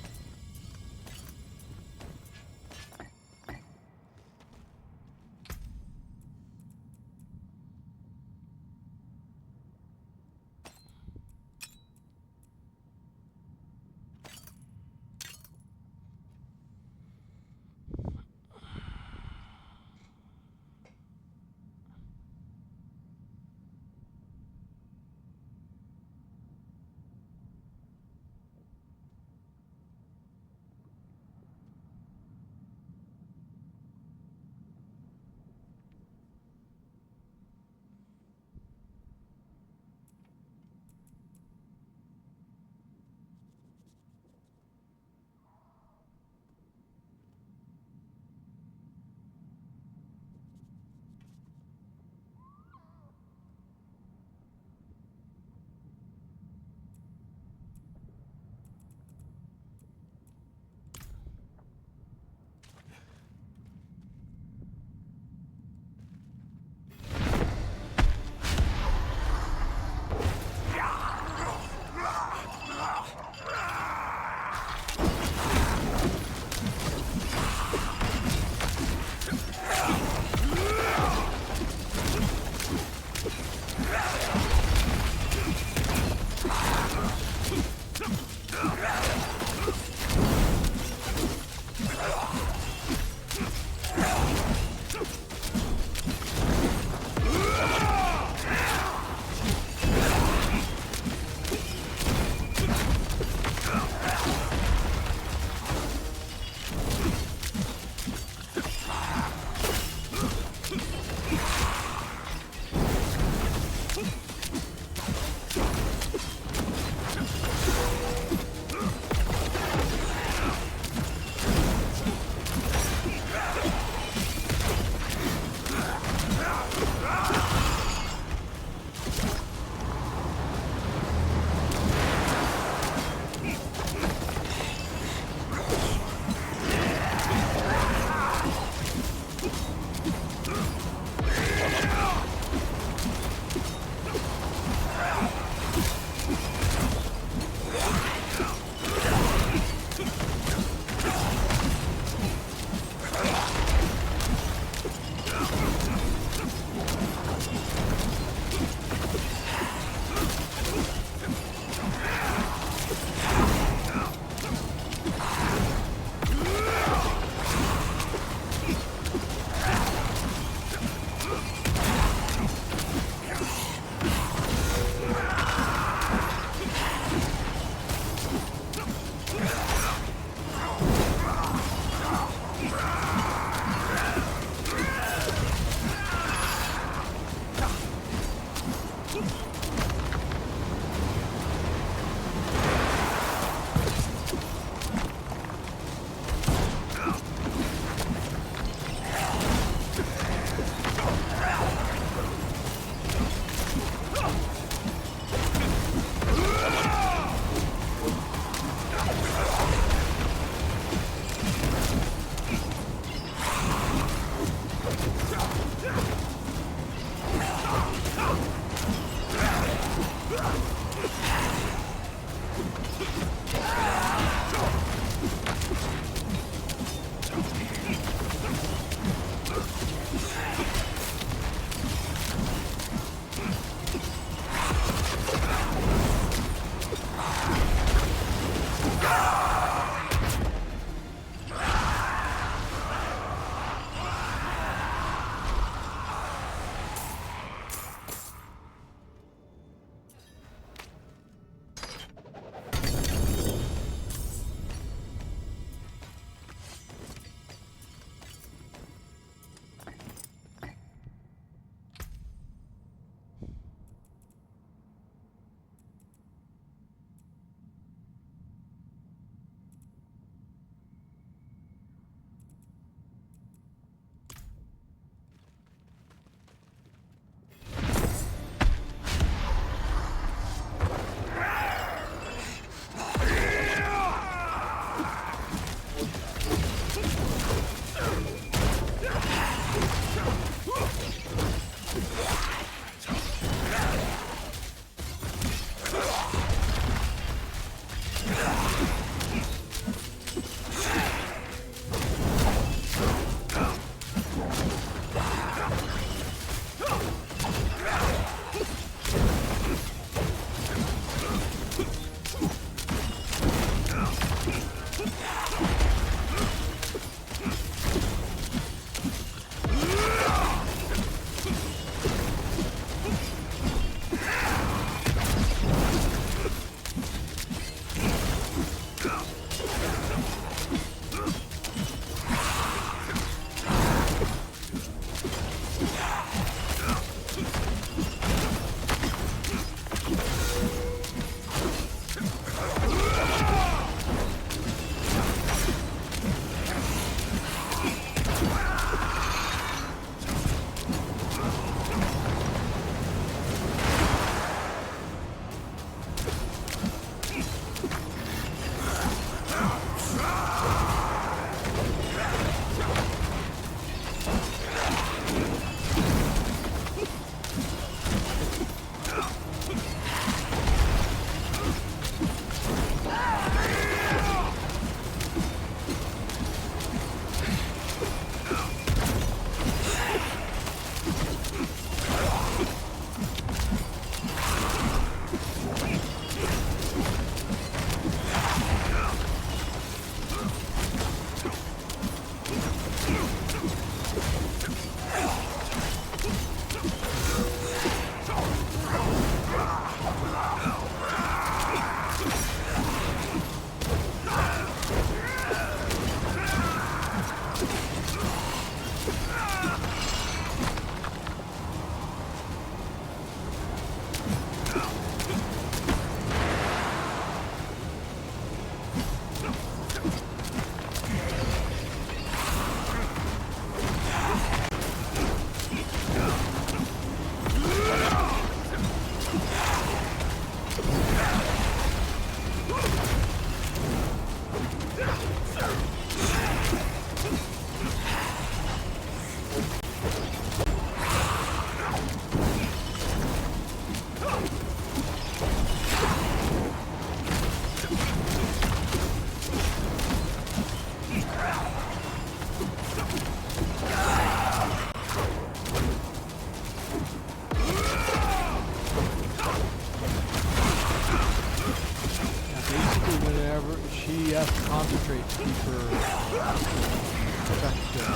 effective.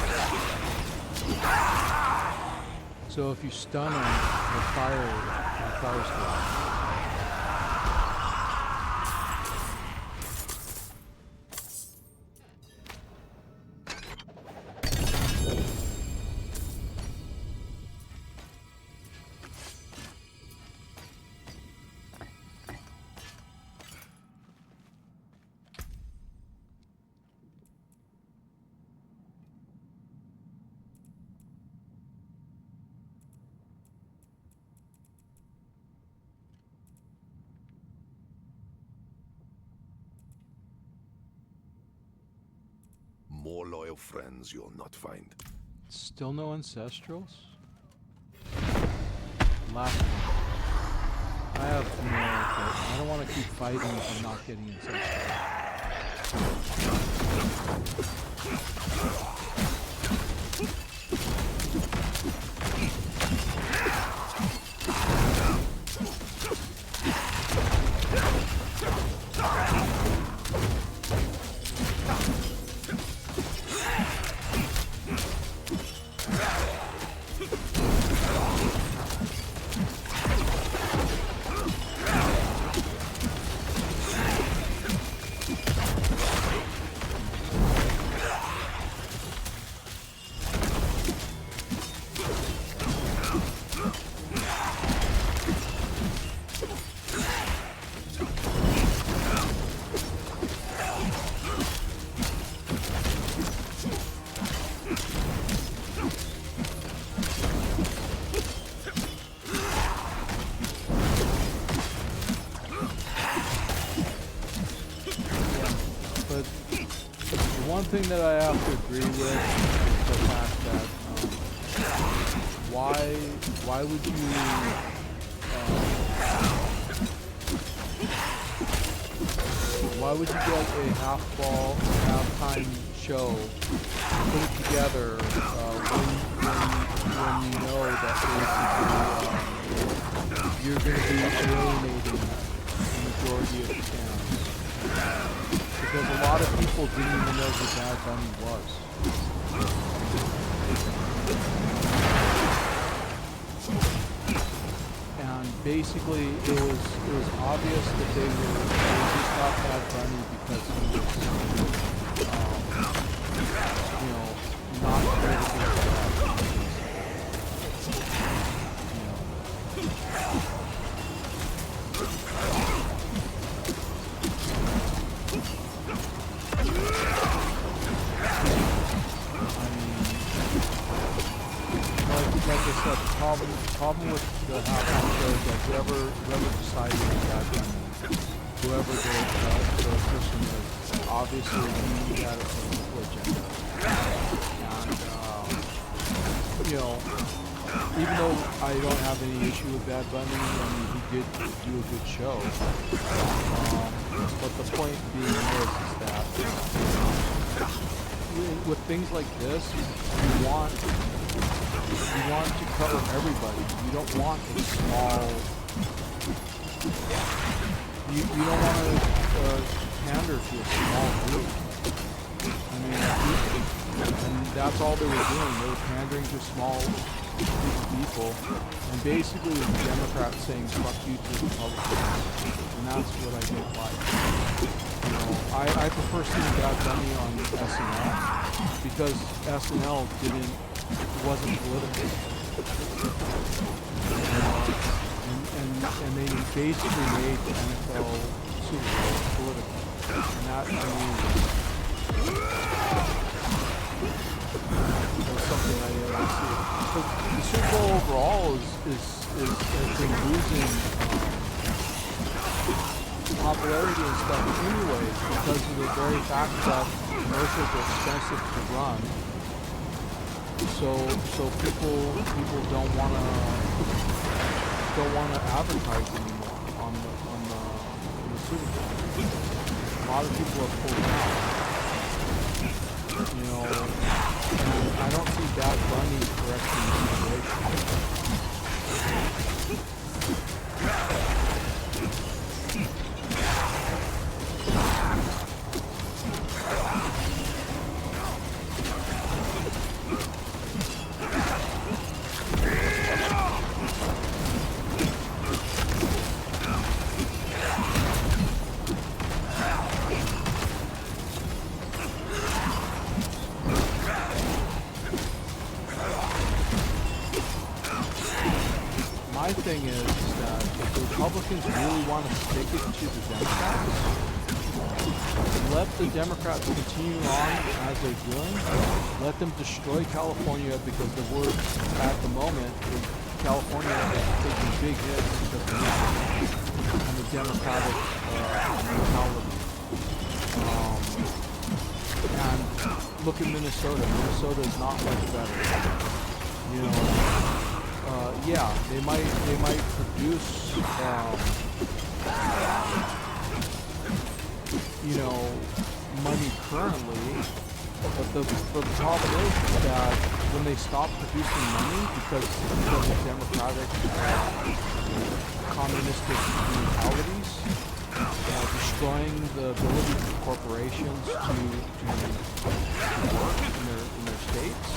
So if you stun him, the fire's gone. More loyal friends you'll not find. Still no Ancestrals? Last one. I have more, but I don't want to keep fighting if I'm not getting Ancestrals. One thing that I have to agree with is the fact that why would you get a half-time show, put it together when you know that basically you're going to be alienating the majority of the fans? Because a lot of people didn't even know who Bad Bunny was. And basically, it was obvious that they just got Bad Bunny because he was, not critical of like I said, the problem with the half-time show is that whoever decided that, whoever the person is, obviously he had a political agenda. And, even though I don't have any issue with Bad Bunny, I mean, he did do a good show. But the point being is that with things like this, you want to cover everybody. You don't want a small. You don't want to pander to a small group. I mean, and that's all they were doing. They were pandering to small group of people, and basically the Democrats saying "fuck you" to the Republicans, and that's what I don't like. I prefer seeing Bad Bunny on SNL because SNL wasn't political. And they basically made the NFL Super Bowl political. And that, I mean, was something I didn't see. But the Super Bowl overall has been losing popularity and stuff anyways because of the very fact that commercials are expensive to run. So people don't want to advertise anymore on the Super Bowl. A lot of people are pulling out. And I don't see Bad Bunny correcting the situation. my thing is that if the Republicans really want to stick it to the Democrats, let the Democrats continue on as they're doing. Let them destroy California, because the word at the moment is California is taking big hits because of the Democratic mentality. And look at Minnesota. Minnesota is not much better. You know, yeah, they might produce, you know, money currently, but the problem is that when they stop producing money because of democratic, communistic mentalities, destroying the ability for corporations to work in their states.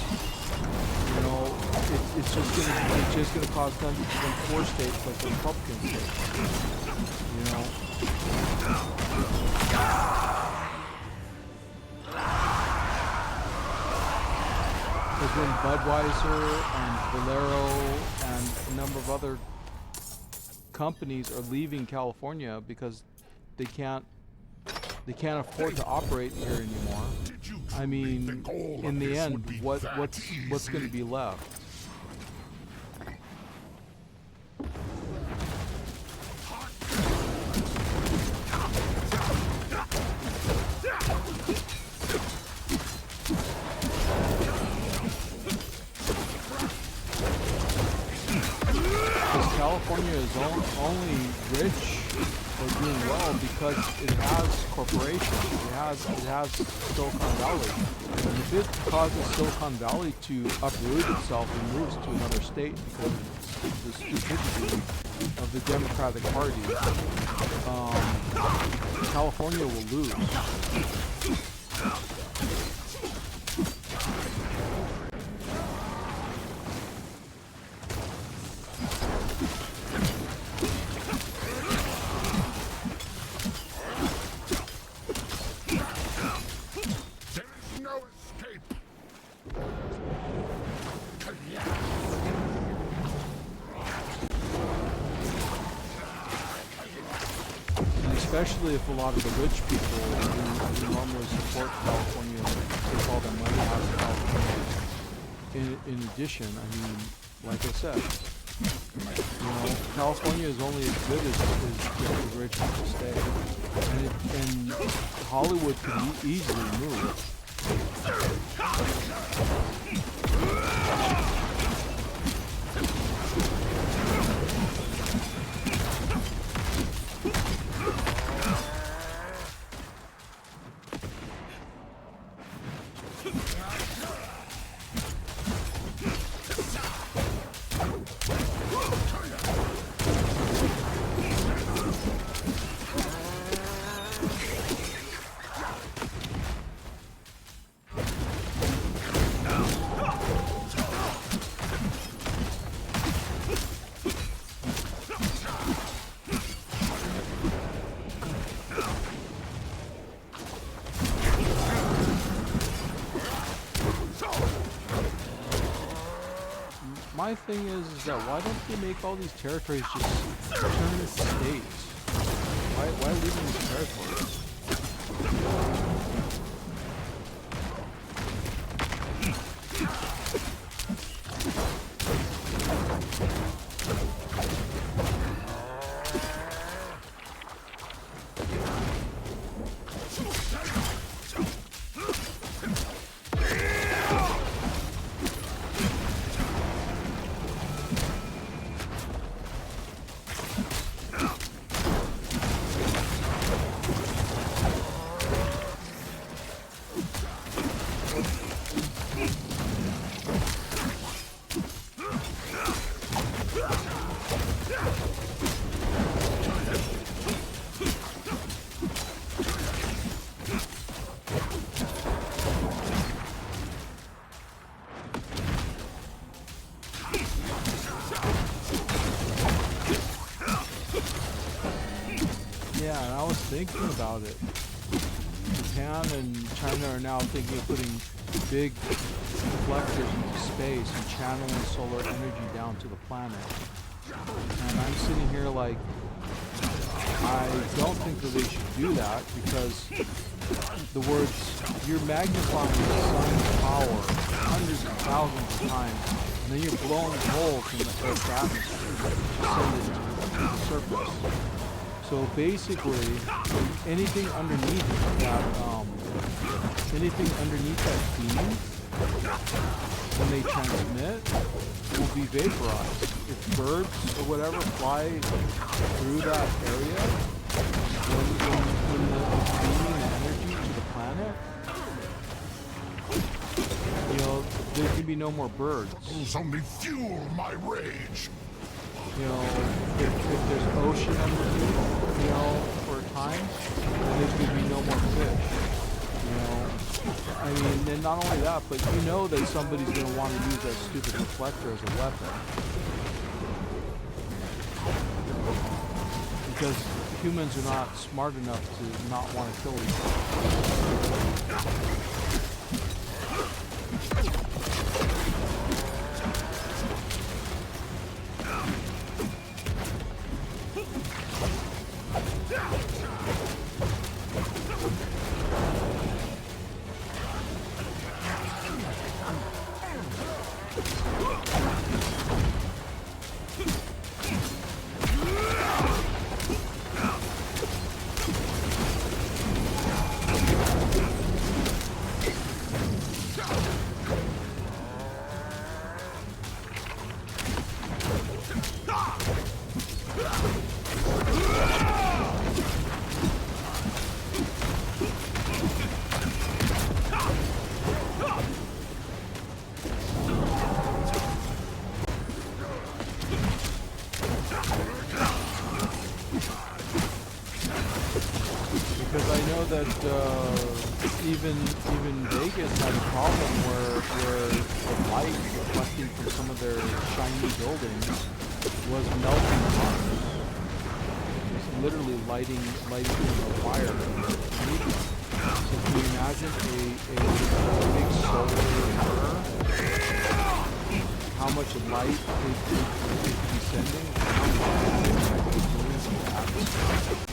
You know, it's just gonna cause them to become poor states like the Republican states. You know. Because when Budweiser and Valero and a number of other companies are leaving California because they can't afford to operate here anymore. I mean, in the end, what's going to be left? Because California is only rich or doing well because it has corporations. It has Silicon Valley. And if it causes Silicon Valley to uproot itself and moves to another state because of the stupidity of the Democratic Party, California will lose. Especially if a lot of the rich people who normally support California, they call them money house of California. In addition, I mean, like I said, you know, California is only as good as the rich people stay, and Hollywood could easily move. My thing is that why don't they make all these territories just turn into states? Why leave them as territories? Yeah, and I was thinking about it. Japan and China are now thinking of putting big reflectors into space and channeling solar energy down to the planet. And I'm sitting here like, I don't think that they should do that because the words, you're magnifying the sun's power hundreds of thousands of times, and then you're blowing holes in the Earth's atmosphere to send it to the surface. So basically, anything underneath that beam, when they transmit, will be vaporized. If birds or whatever fly through that area, when it's beaming the energy to the planet, you know, there can be no more birds. Those only fuel my rage. You know, if there's ocean underneath, you know, for a time, then there could be no more fish. You know, I mean, and not only that, but you know that somebody's going to want to use that stupid reflector as a weapon. Because humans are not smart enough to not want to kill each other. Even Vegas had a problem where the light reflecting from some of their shiny buildings was melting hot. It was literally lighting the fire. So can you imagine a big solar mirror? How much light it could be sending? How much it could be doing to the atmosphere?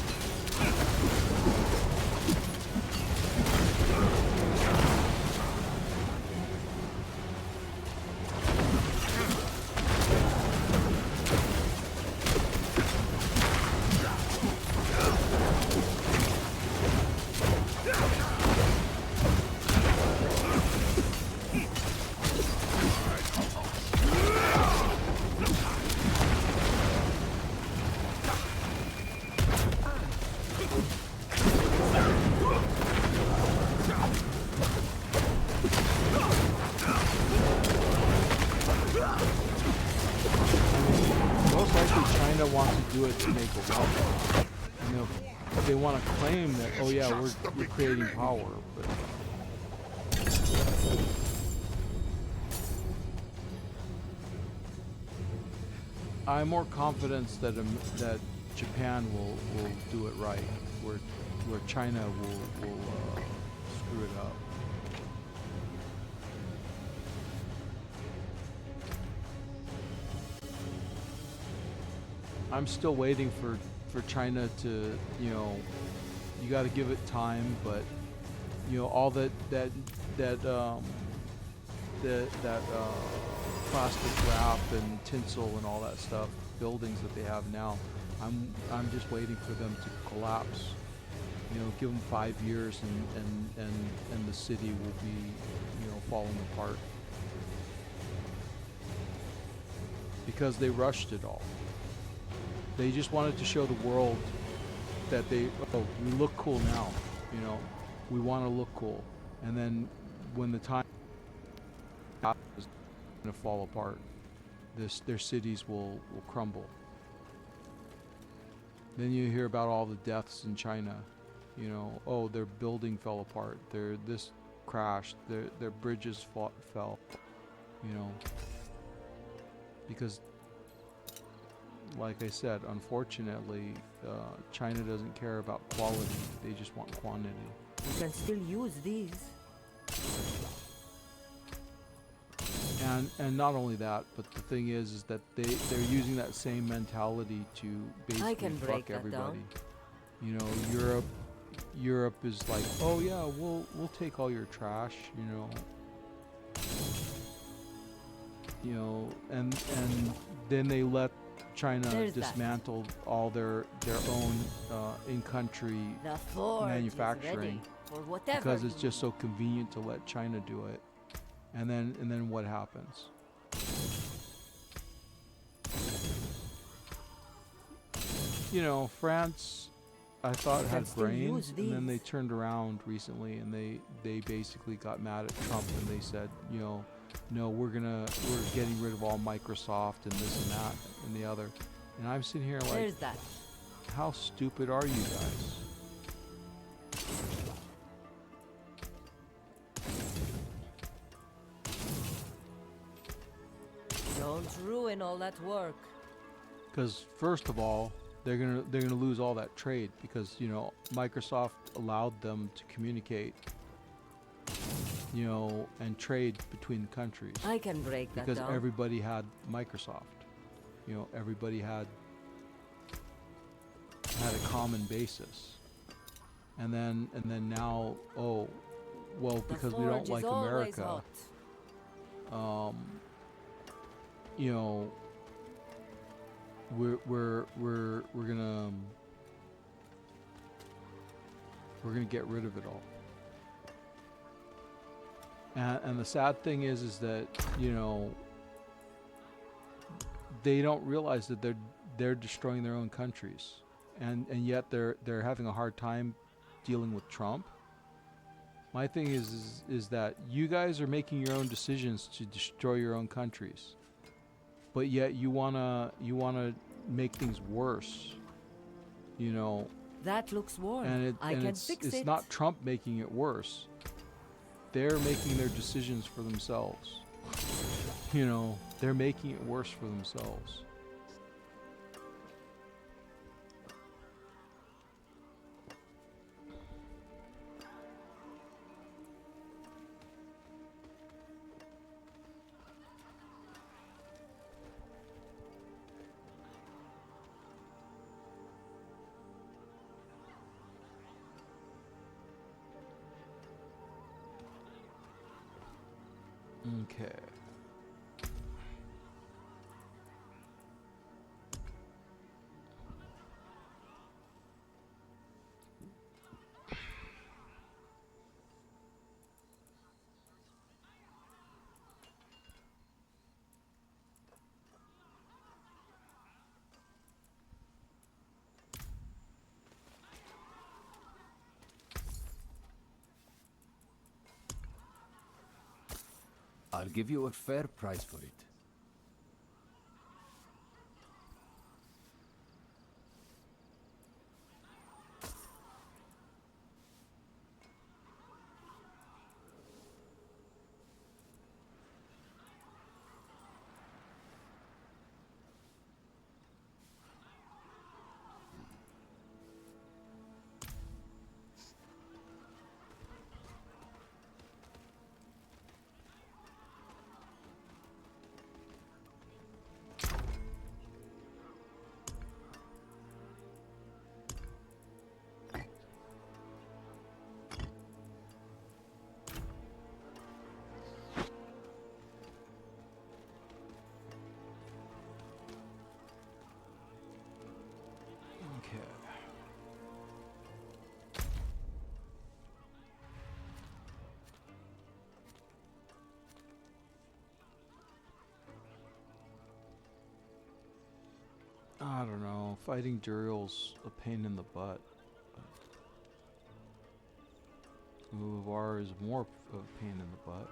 Do it to make a weapon. You know, they want to claim that, oh yeah, we're creating power, but I'm more confident that that Japan will do it right, where China will screw it up. I'm still waiting for China to, you know, you got to give it time, but you know, all that plastic wrap and tinsel and all that stuff, buildings that they have now, I'm just waiting for them to collapse. You know, give them 5 years and the city will be, you know, falling apart because they rushed it all. They just wanted to show the world that we look cool now, you know, we want to look cool. And then when the time is going to fall apart, their cities will crumble. Then you hear about all the deaths in China, you know, oh, their building fell apart, this crashed, their bridges fell, you know, because like I said, unfortunately, China doesn't care about quality. They just want quantity. You can still use these. And not only that, but the thing is that they're using that same mentality to basically can fuck break that everybody. down. You know, Europe is like, oh yeah, we'll take all your trash, you know, and then they let China There's that. dismantle all their own in-country The forge manufacturing is ready for whatever because it's you just so convenient to let China do it. And then what happens? You know, France, I thought You had can still grain, use and then they these. turned around recently and they basically got mad at Trump and they said, you know, no, we're getting rid of all Microsoft and this and that and the other. And I'm sitting here like, There's that. how stupid are you guys? Don't ruin all that work. Because first of all, they're gonna lose all that trade because, you know, Microsoft allowed them to communicate, you know, and trade between countries I can break that because down. everybody had Microsoft. You know, everybody had a common basis. And then now, oh, well, The because we don't forge like is always America, hot. you know, we're gonna get rid of it all. And the sad thing is that, you know, they don't realize that they're destroying their own countries, and yet they're having a hard time dealing with Trump. My thing is that you guys are making your own decisions to destroy your own countries, but yet you wanna make things worse, you know. That looks warm. And I can it's fix it. not Trump making it worse. They're making their decisions for themselves. You know, they're making it worse for themselves. Okay. I'll give you a fair price for it. Okay. I don't know. Fighting Duriel's a pain in the butt. Uvar is more of a pain in the butt.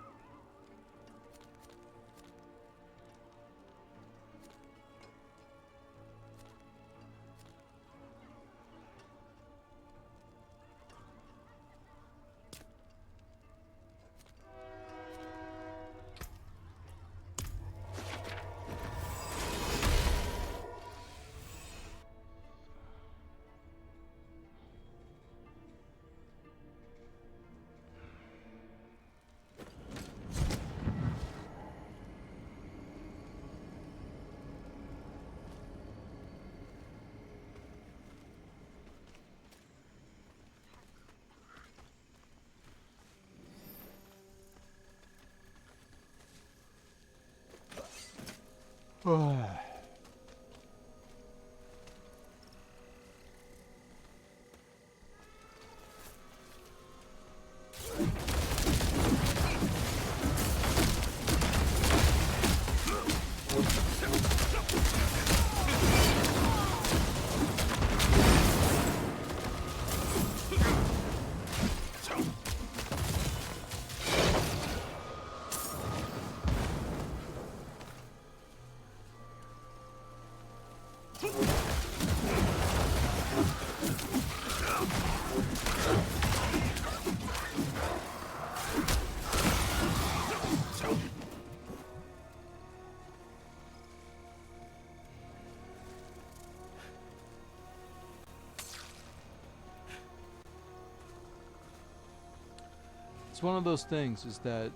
It's one of those things is that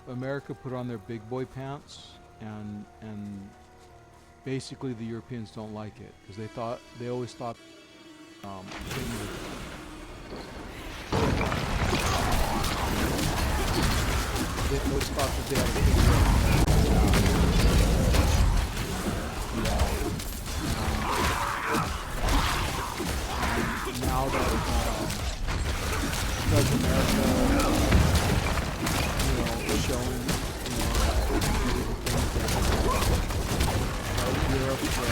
America put on their big boy pants, and basically the Europeans don't like it because they always thought they always thought that they had a king. Now that because America, is showing, Europe does. They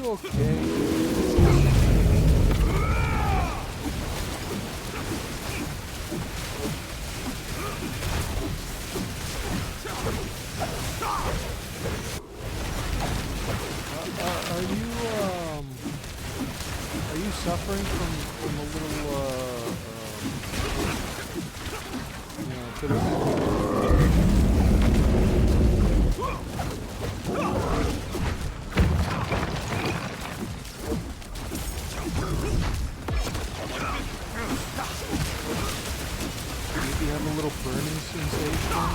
Okay. Are you suffering from a little bit of maybe you have a little burning sensation, right?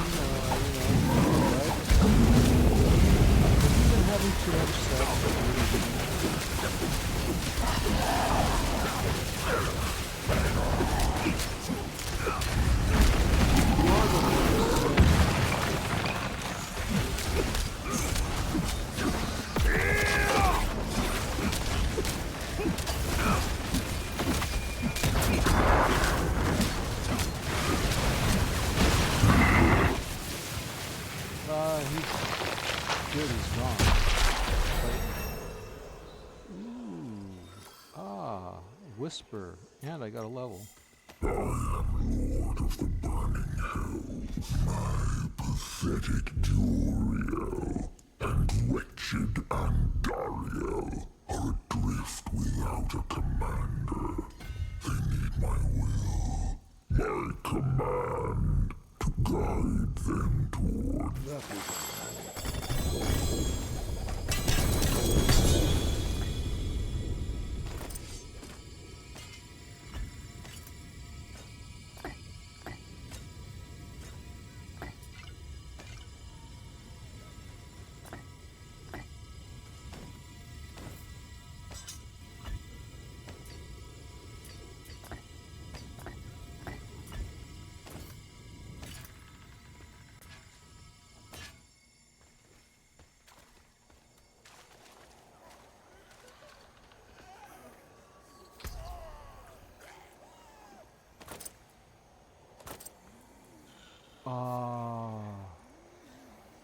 Have you been having too much he's good, he's gone. Ooh. Ah, whisper. And I got a level. I am Lord of the Burning Hell. My pathetic Duriel and wretched Andariel are adrift without a commander. They need my will, my command, to guide them toward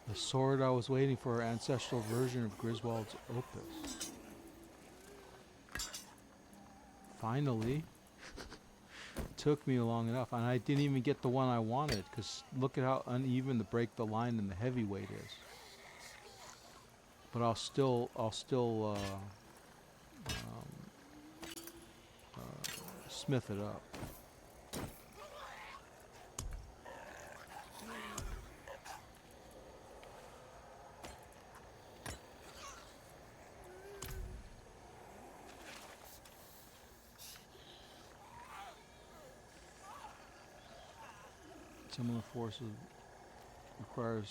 The sword I was waiting for, ancestral version of Griswold's opus. Finally. Took me long enough, and I didn't even get the one I wanted, because look at how uneven the break the line and the heavyweight is. But I'll still smith it up. Similar forces requires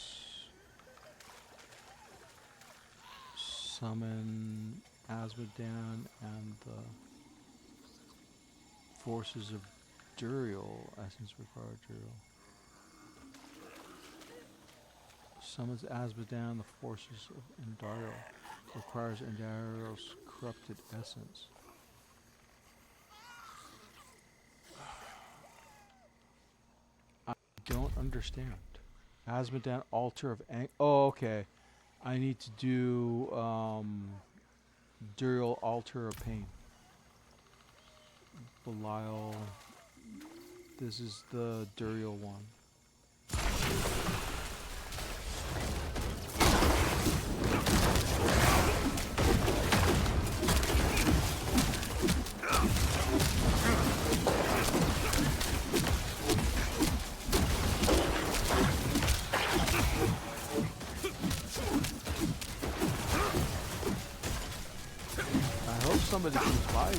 summon Azmodan and the forces of Duriel. Essence required Duriel. Summons Azmodan, the forces of Andariel. Requires Andariel's corrupted essence. Don't understand. Azmodan, altar of oh, okay. I need to do Duriel, altar of pain. Belial. This is the Duriel one. Somebody comes by.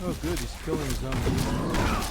Oh, good. He's killing his own demons.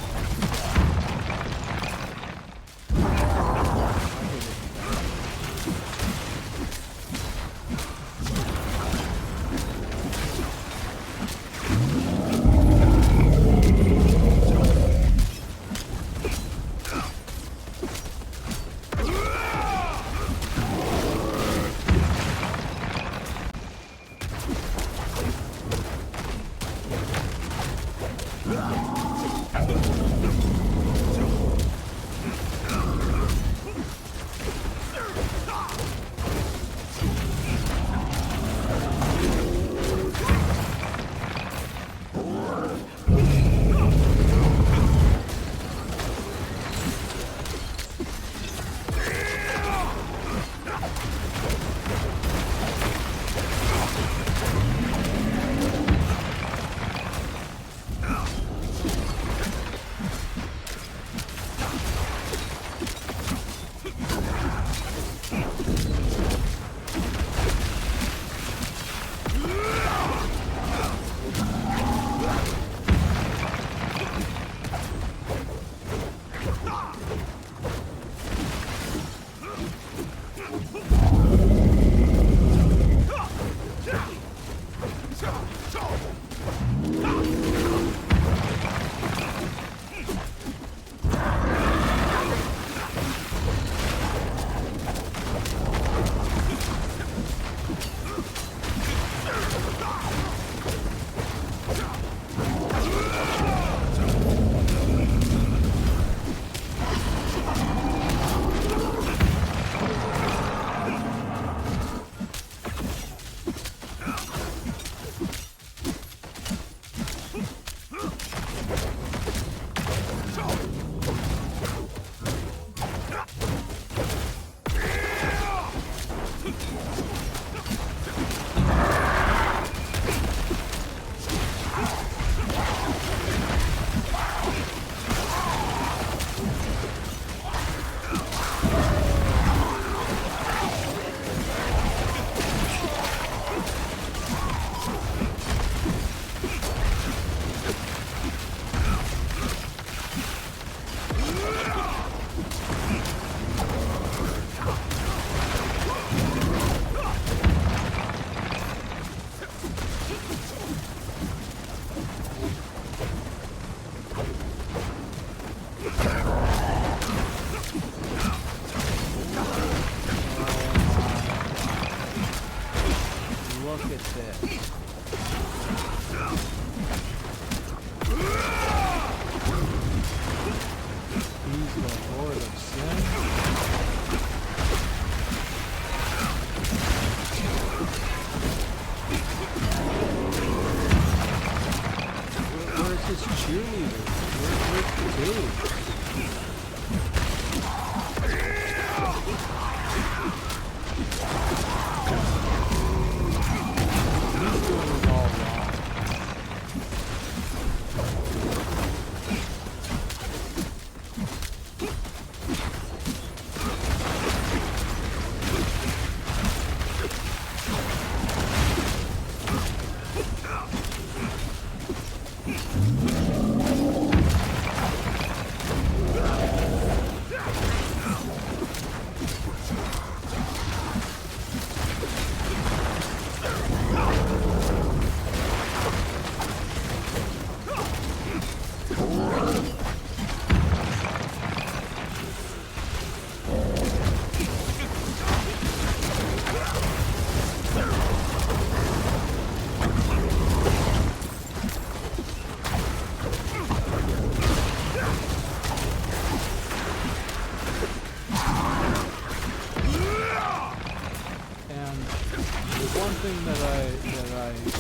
thing that I do have, is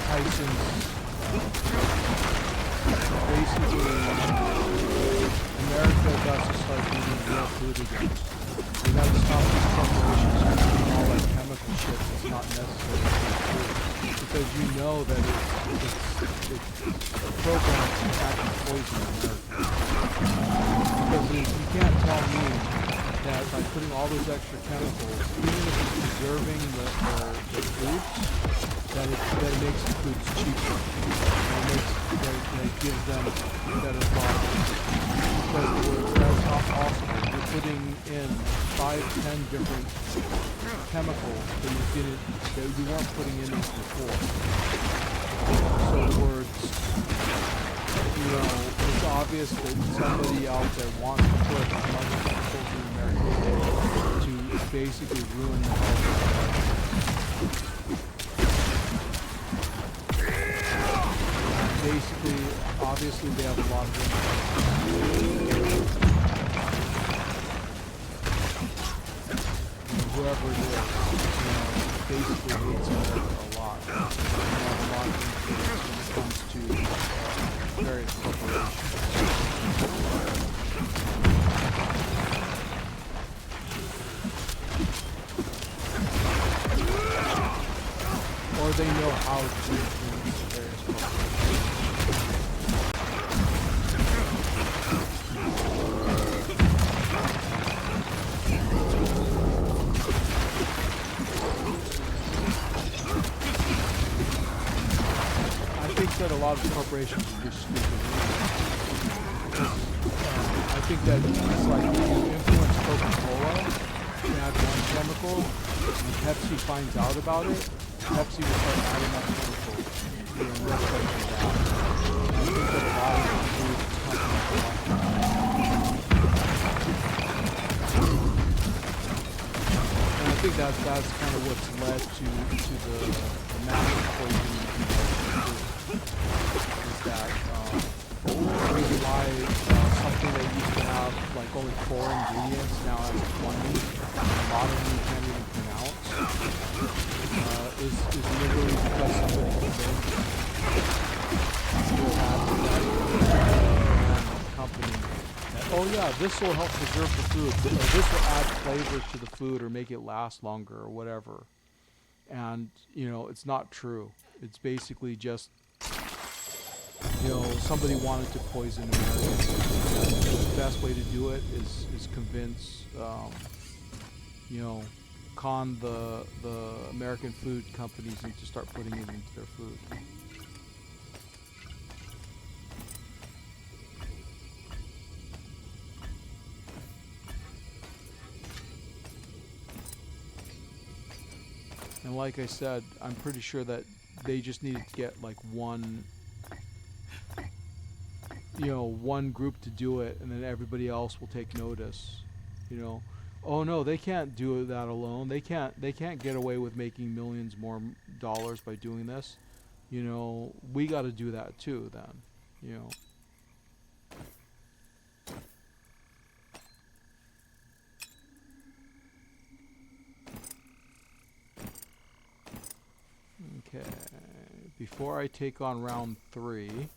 Tyson's food again. We gotta stop these corporations from doing all that chemical shit that's not necessary for food. Because you know that it's programmed to actually poison Americans. Because you can't tell me that by putting all those extra chemicals, even if it's preserving the foods, that it makes the foods cheaper. And that it gives them better products. Because that's not possible. You're putting in 5-10 different chemicals that you weren't putting in before. So in other words, it's obvious that somebody out there wants to put as much chemicals in American food to basically ruin the health of Americans. Basically, obviously, they have a lot of influence. Whoever it is, basically hates America a lot. They have a lot of influence when it comes to various corporations. Or they know how to influence various corporations. I think that a lot of corporations are just stupid. I think that it's like if you influence Coca-Cola and add one chemical, and Pepsi finds out about it, Pepsi will start adding that chemical. And that's like that. I think that a lot of food companies are like that. And I think that's kind of what's led to the massive poisoning of food. Is that the reason why something that used to have like only 4 ingredients now has 20, and a lot of them you can't even pronounce, is literally because somebody convinced that company that, oh yeah, this will help preserve the food, or this will add flavor to the food or make it last longer or whatever. And it's not true. It's basically just somebody wanted to poison Americans. And the best way to do it is convince, con the American food companies into start putting it into their food. And like I said, I'm pretty sure that they just needed to get like one group to do it, and then everybody else will take notice. Oh no, they can't do that alone. They can't get away with making millions more dollars by doing this. We got to do that too then. Okay, before I take on round 3,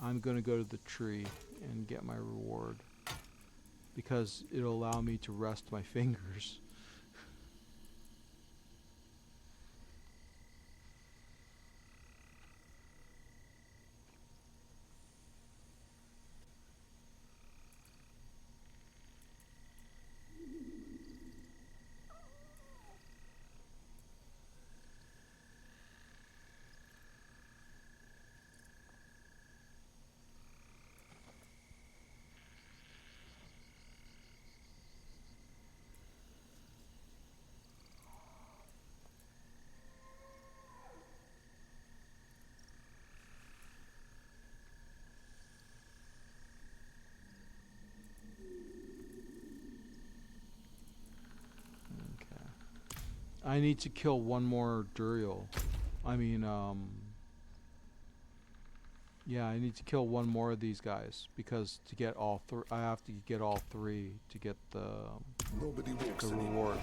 I'm going to go to the tree and get my reward, because it'll allow me to rest my fingers. I need to kill one more Duriel. Yeah, I need to kill one more of these guys, because to get all 3, I have to get all 3 to get the reward.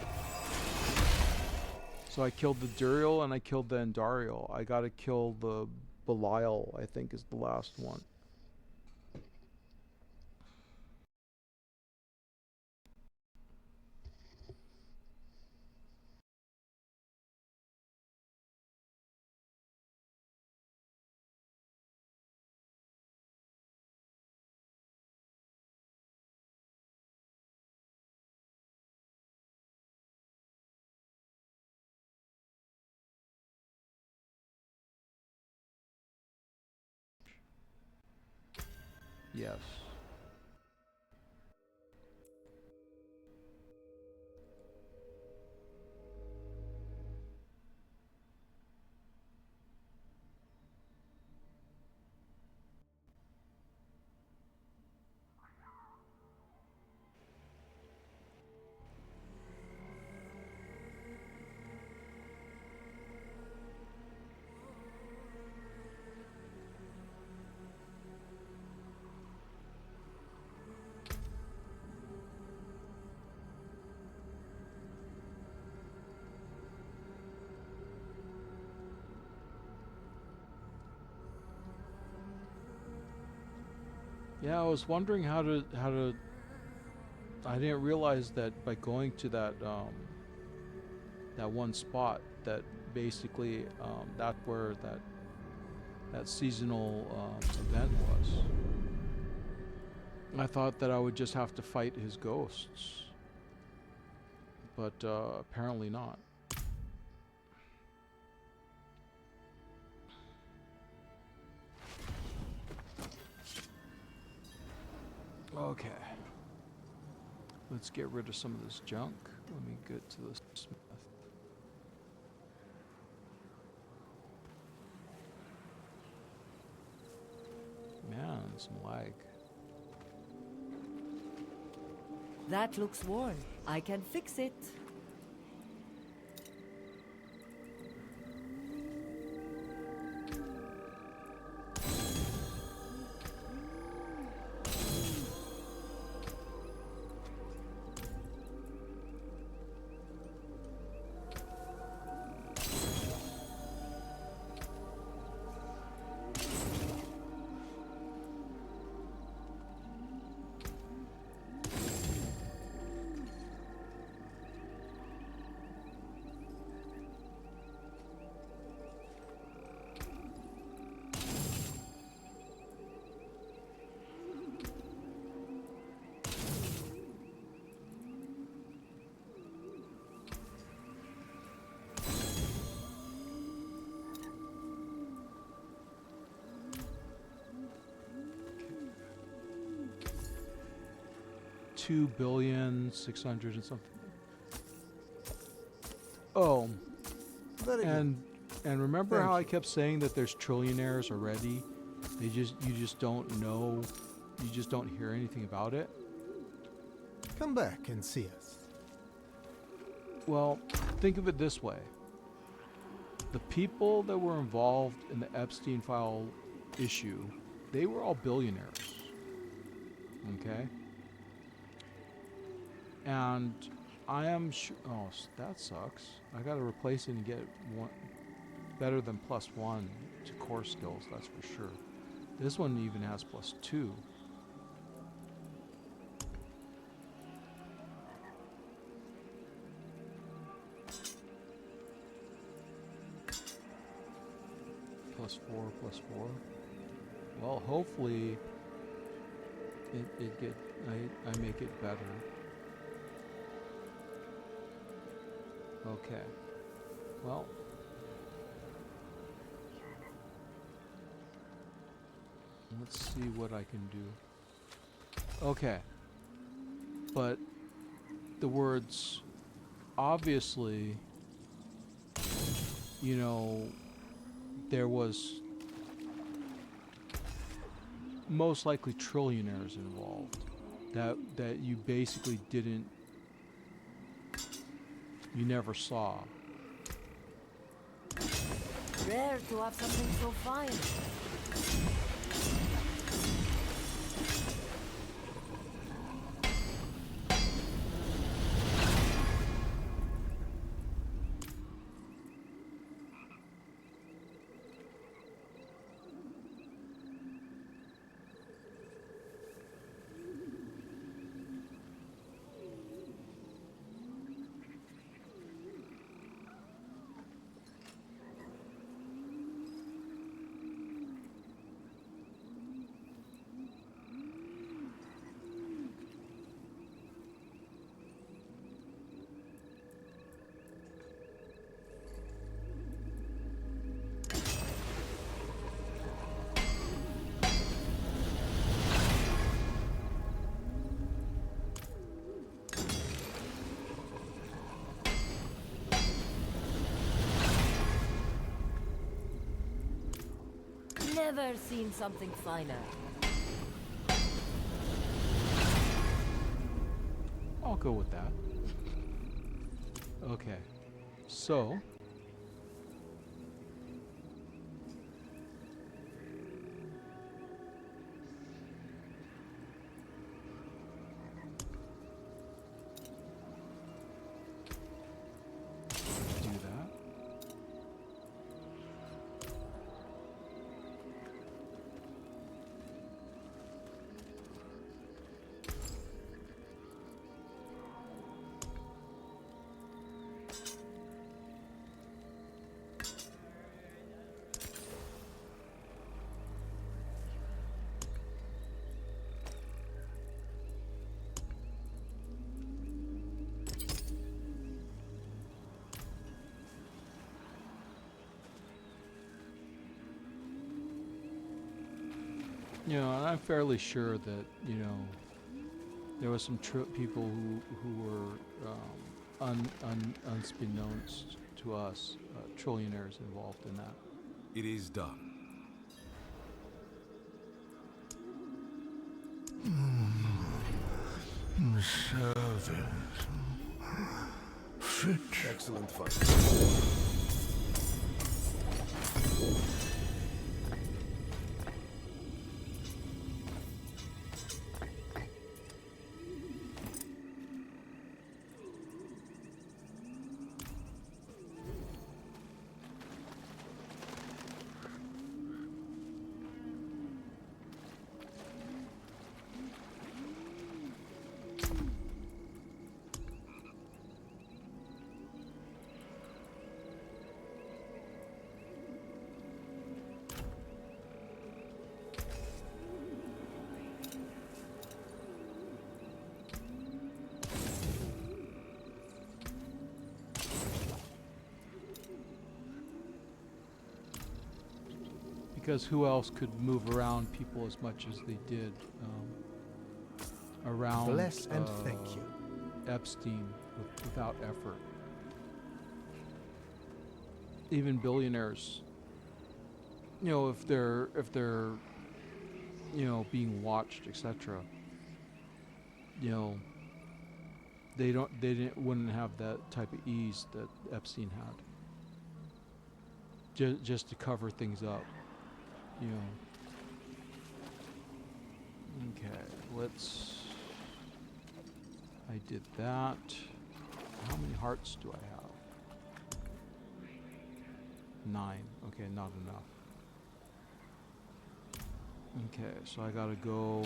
So I killed the Duriel and I killed the Andariel. I gotta kill the Belial, I think is the last one. Yes. Yeah, I was wondering how to. I didn't realize that by going to that that one spot, that basically that's where that seasonal event was. I thought that I would just have to fight his ghosts, but apparently not. Okay. Let's get rid of some of this junk. Let me get to the smith. Man, some lag. That looks worn. I can fix it. $2,600,000,000 and something. Oh, and remember how I kept saying that there's trillionaires already? You just don't know, you just don't hear anything about it. Come back and see us. Well, think of it this way. The people that were involved in the Epstein file issue, they were all billionaires. Okay? And I am sure. Oh, that sucks. I gotta replace it and get one better than +1 to core skills, that's for sure. This one even has +2. +4, +4. Well, hopefully I make it better. Okay. Well. Let's see what I can do. Okay. But the words, obviously, you know, there was most likely trillionaires involved that you basically didn't, you never saw. Rare to have something so fine. never seen something finer. I'll go with that. Okay. So. Do that. You know, and I'm fairly sure that, you know, there was some people who were unbeknownst to us, trillionaires involved in that. It is done. Servant. Fit. Excellent fight. Because who else could move around people as much as they did around Bless and thank you. Epstein without effort? Even billionaires, you know, if they're you know, being watched, etc. You know, wouldn't have that type of ease that Epstein had. Just to cover things up. You know. Okay, I did that. How many hearts do I have? 9. Okay, not enough. Okay, so I gotta go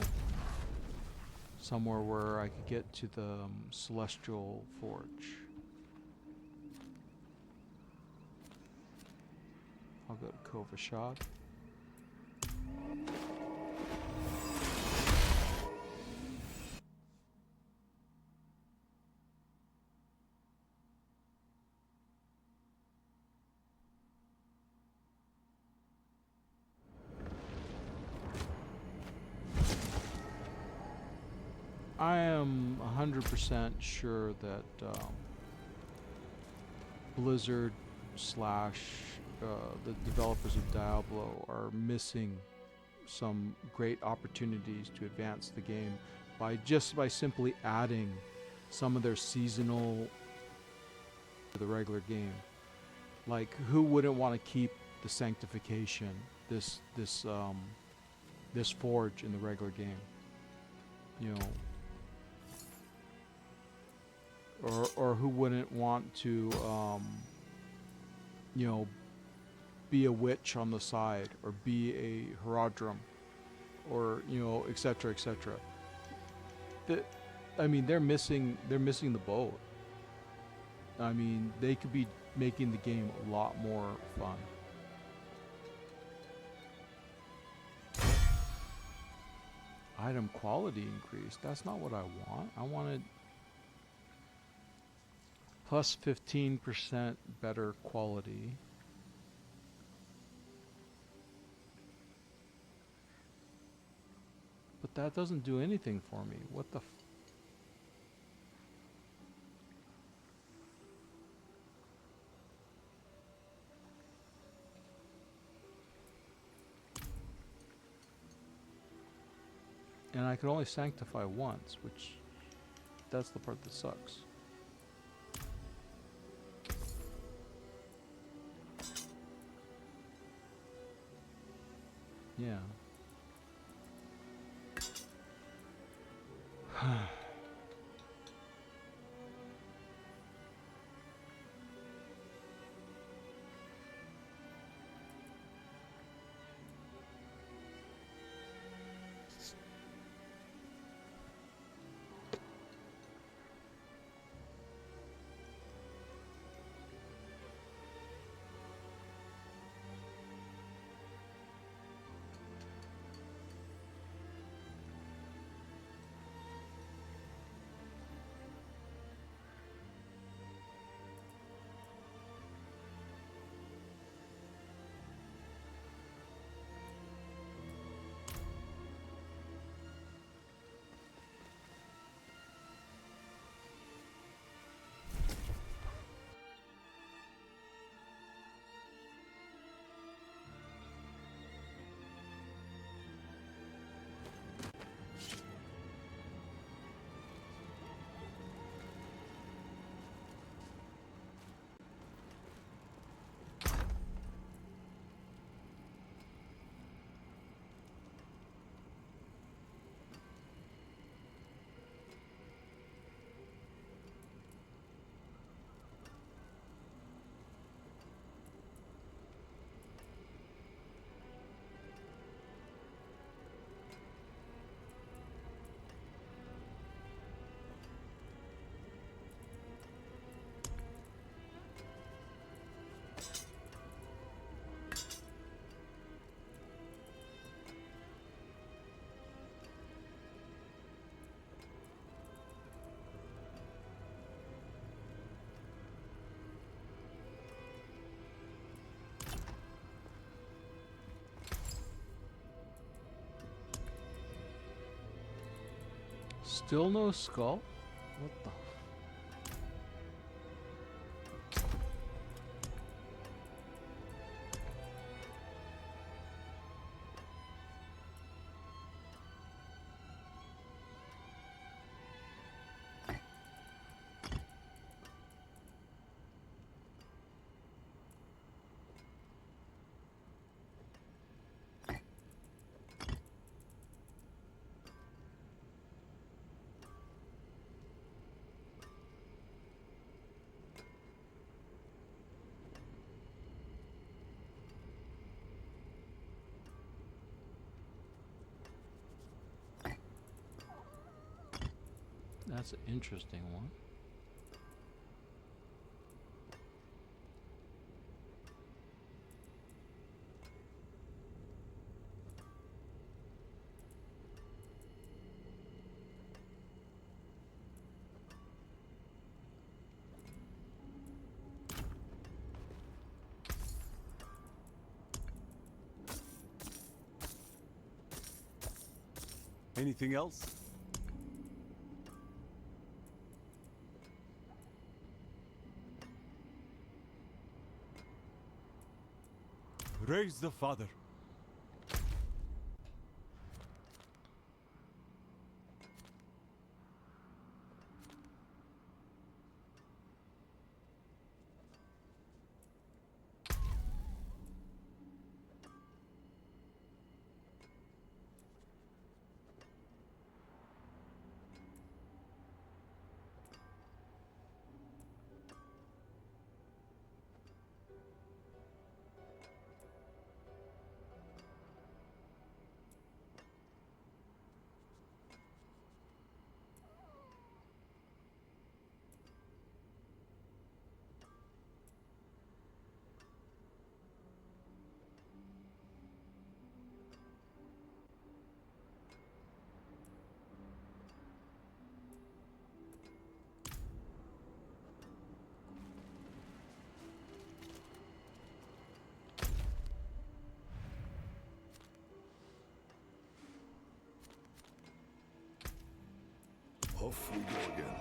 somewhere where I could get to the Celestial Forge. I'll go to Kovashad. I am 100% sure that Blizzard / the developers of Diablo are missing some great opportunities to advance the game by simply adding some of their seasonal to the regular game. Like, who wouldn't want to keep the sanctification, this forge in the regular game? You know. Or who wouldn't want to, you know, be a witch on the side, or be a Herodrum, or, you know, etc., etc. I mean, they're missing the boat. I mean, they could be making the game a lot more fun. Item quality increase. That's not what I want. I wanted plus 15% better quality. But that doesn't do anything for me. What the And I could only sanctify once, which that's the part that sucks. Yeah. Still no skull? What the? That's an interesting one. Anything else? Raise the father. Off we go again.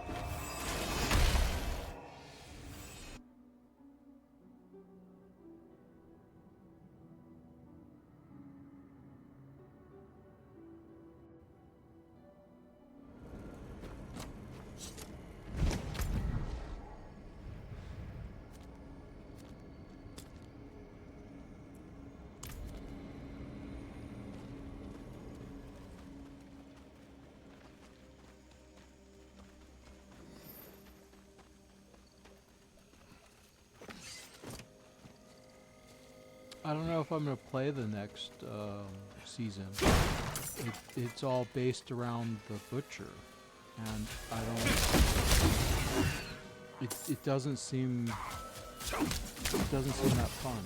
don't know if I'm gonna play the next season. It's all based around the butcher, and I don't. It doesn't seem. It doesn't seem that fun.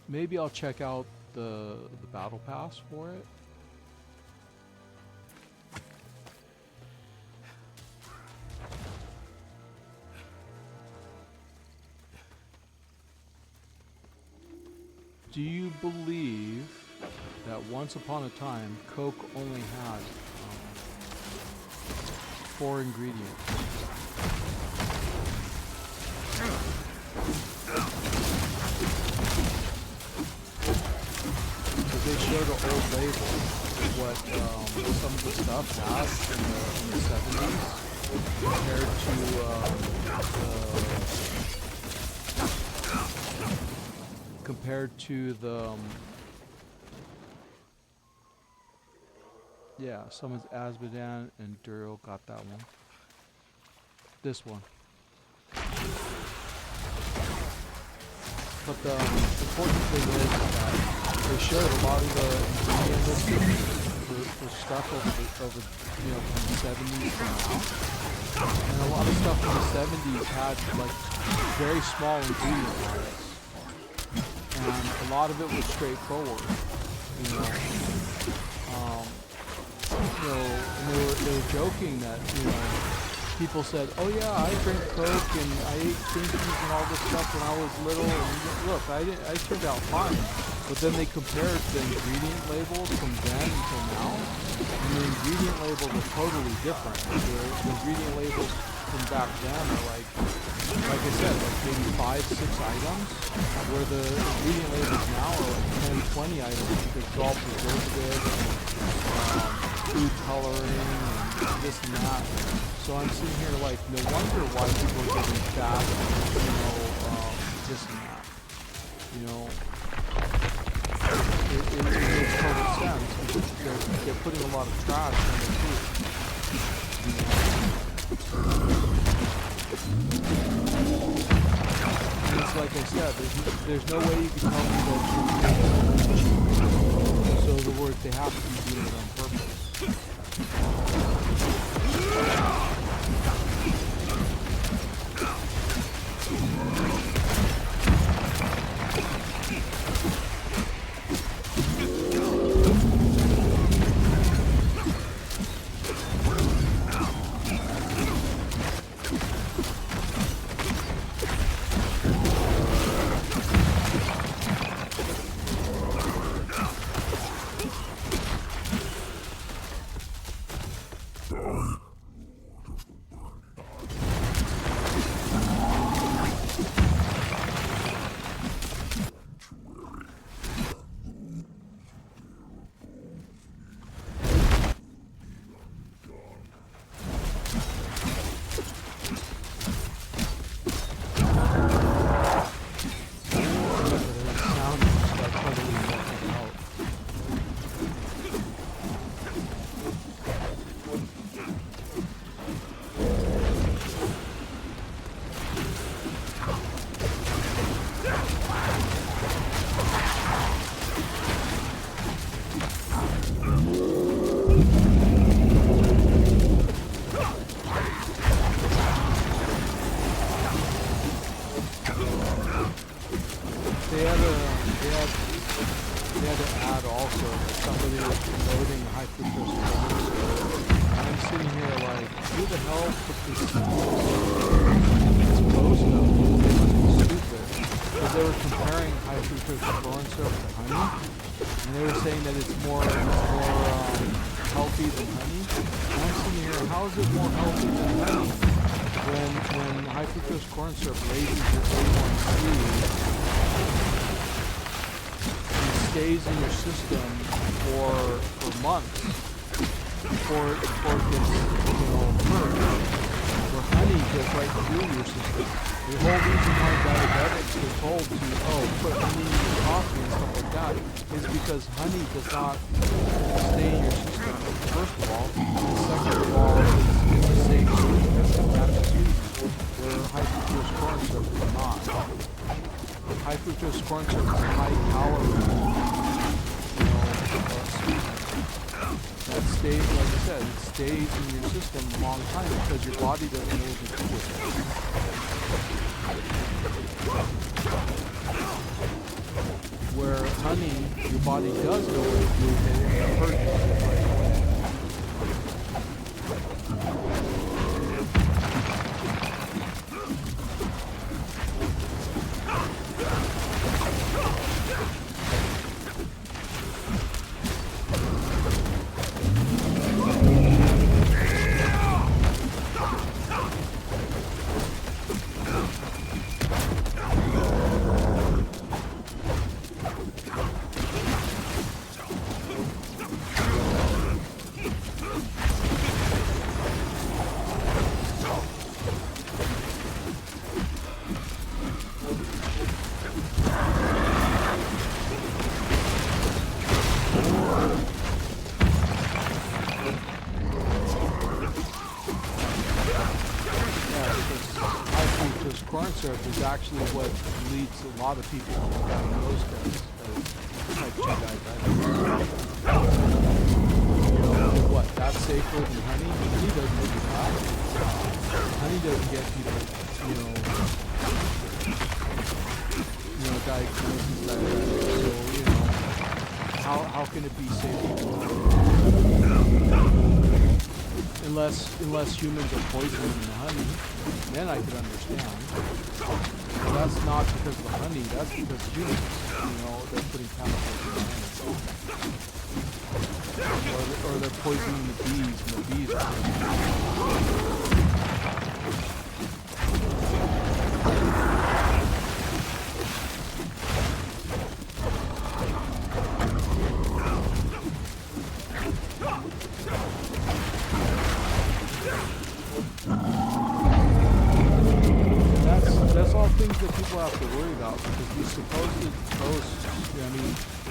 Maybe I'll check out the battle pass for it. Do you believe that once upon a time, Coke only had 4 ingredients? Because they showed an old label of what some of the stuff has in the 70s compared to the yeah, someone's Asmodan and Duriel got that one. This one. But the important thing is that they showed a lot of the ingredient listing for stuff over from the 70s to now. And a lot of stuff in the 70s had like very small ingredient lists. And a lot of it was straightforward, and they were joking that, people said, oh yeah, I drank Coke and I ate Twinkies and all this stuff when I was little, and look, I turned out fine. But then they compared the ingredient labels from then until now, and the ingredient labels are totally different. The ingredient labels from back then are like I said, like maybe 5-6 items, where the ingredient labels now are like 10-20 items because it's all preservatives and food coloring and this and that. So I'm sitting here like, no wonder why people are getting fat, this and that. It makes total sense because they're putting a lot of trash in the food. And it's like I said, there's no way you can tell me that it's cheap. So the word, they have to be doing it on purpose. They had to add also that somebody was promoting high fructose corn syrup. And I'm sitting here like, who the hell put this post up? It's stupid. Because they were comparing high fructose corn syrup to honey, and they were saying that it's more healthy than honey. And I'm sitting here, how is it more healthy than honey? When high fructose corn syrup raises your A1C, stays in your system for months before it gets hurt. Where honey goes right through your system. The whole reason why diabetics are told to, put honey in your coffee and stuff like that is because honey does not stay in your system, first of all. And second of all, it's a safe system that's used, where high fructose corn syrup is not. High fructose corn syrup is a high calorie, sweetener. That stays, like I said, it stays in your system a long time because your body doesn't know what to do with it. Where honey, your body does know what to do with it, and it purges it right away. Is actually what leads a lot of people to be diagnosed as type 2 diabetes. What? That's safer than honey? Honey doesn't make you die. Honey doesn't get people, diagnosed as diabetic. So, how can it be safer? Unless humans are poisoning the honey, then I could understand. But that's not because of the honey, that's because humans, they're putting chemicals in the honey. Or they're poisoning the bees, and the bees are things that people have to worry about, because these supposed ghosts,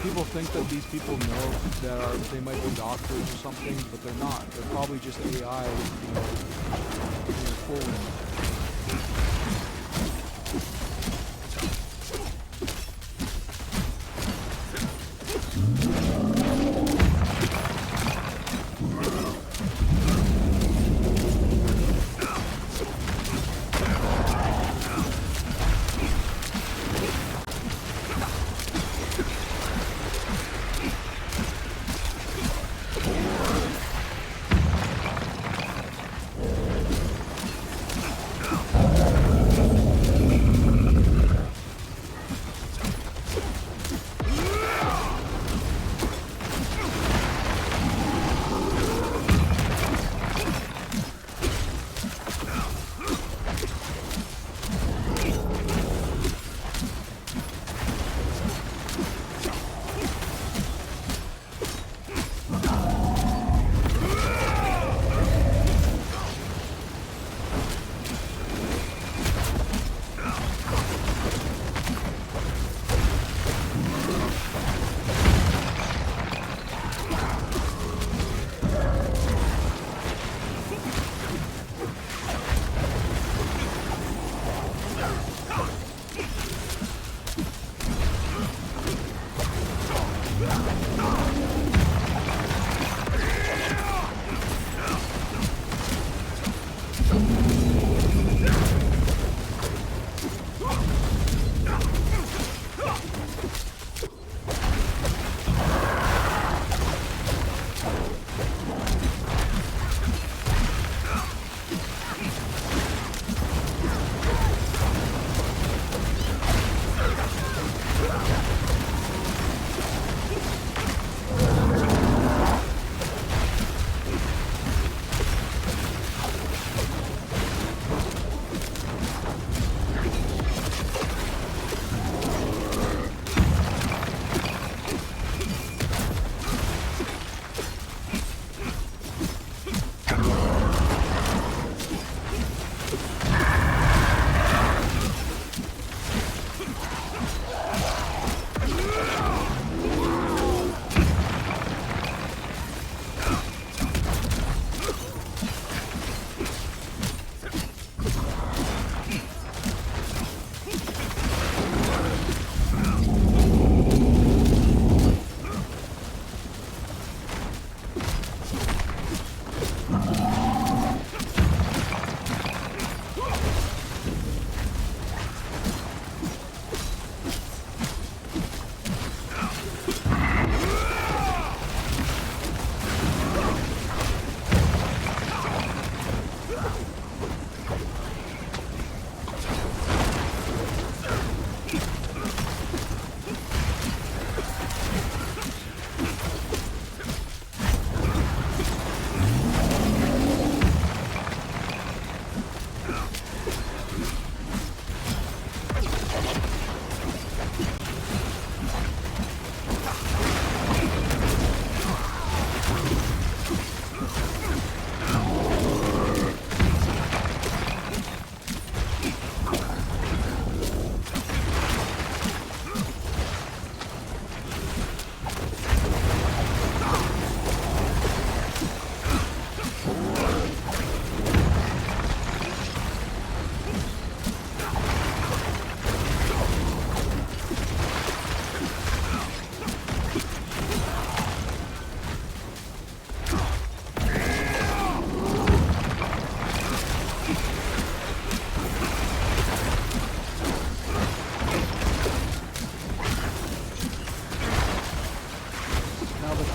people think that these people know that they might be doctors or something, but they're not. They're probably just AI, fooling.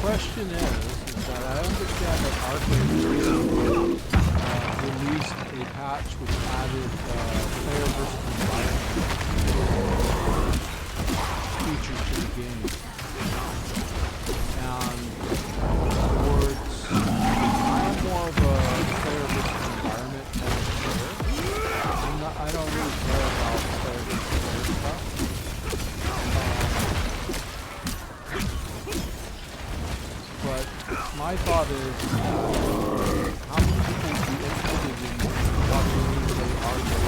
question is that I understand that Arcade released a patch which added player versus environment feature to the game. And towards, I'm more of a player versus environment kind of player. I don't really care about player versus player stuff. But my thought is, how many people would be interested in watching me play arcade?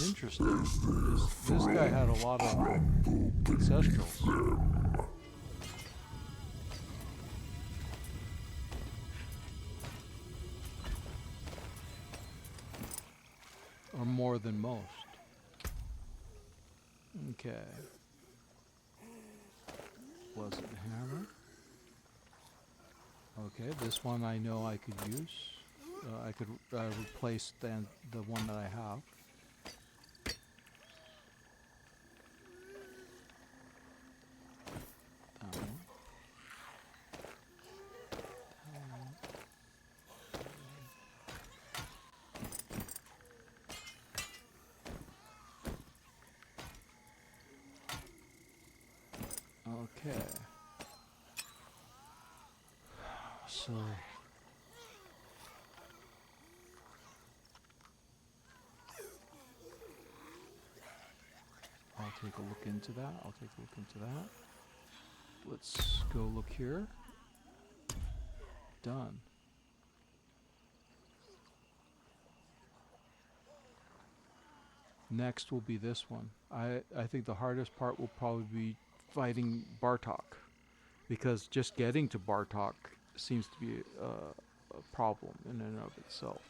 Interesting. This guy had a lot of Ancestrals. Or more than most. Okay. Blessed hammer. Okay, this one I know I could use. I could replace the one that I have. Okay. So I'll take a look into that. Let's go look here. Done. Next will be this one. I think the hardest part will probably be fighting Bartok, because just getting to Bartok seems to be a problem in and of itself.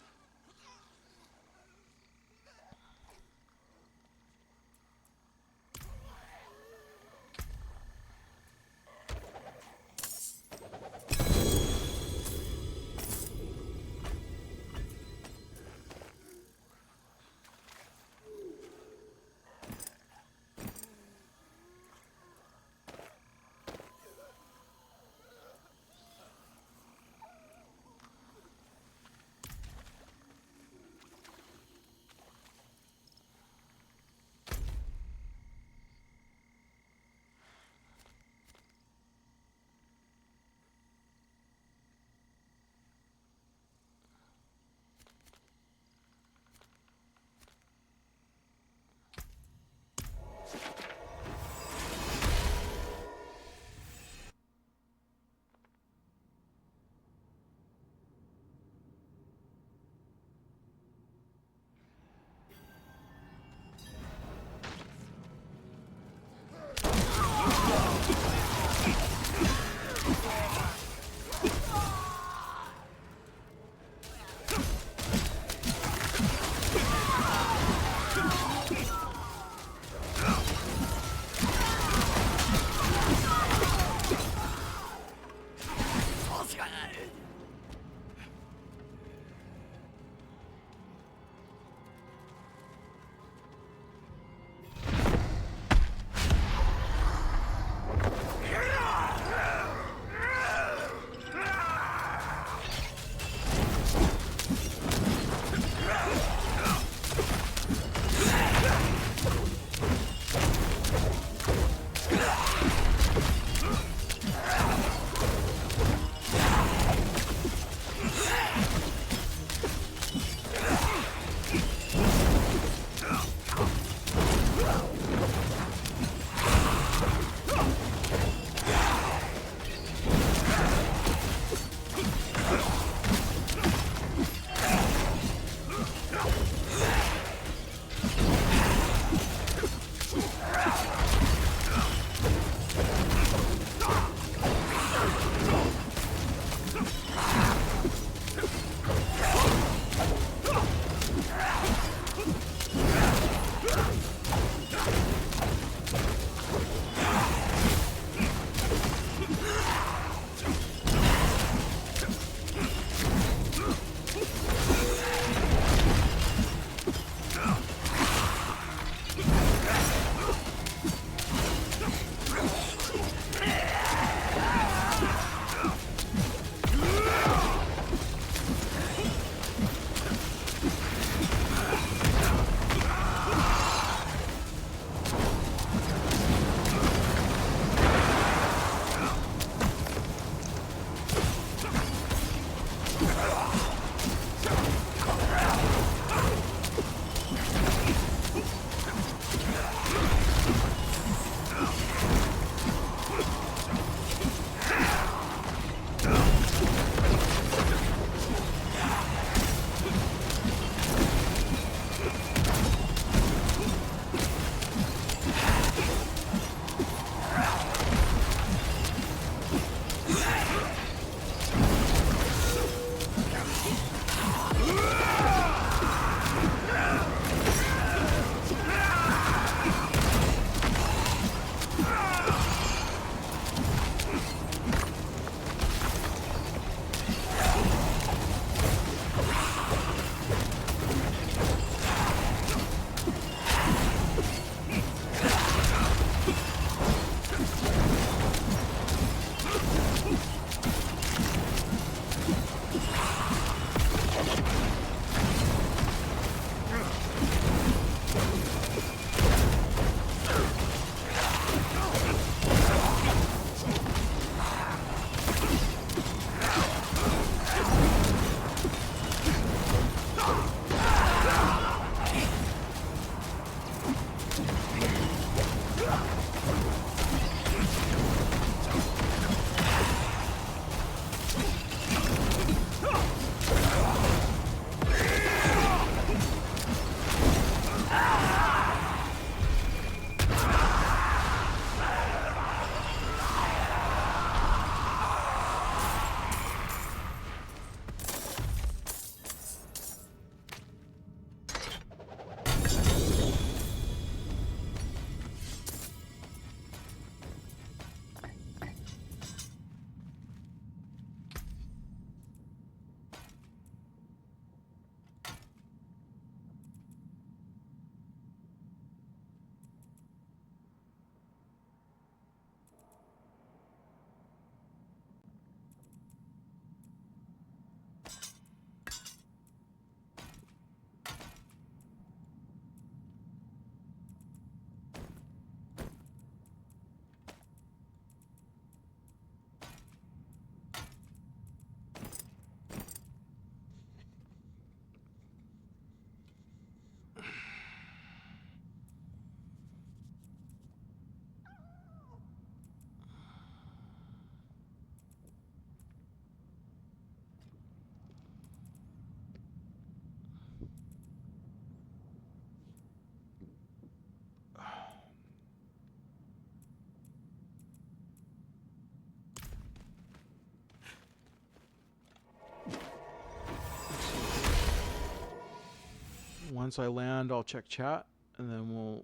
Once I land, I'll check chat, and then we'll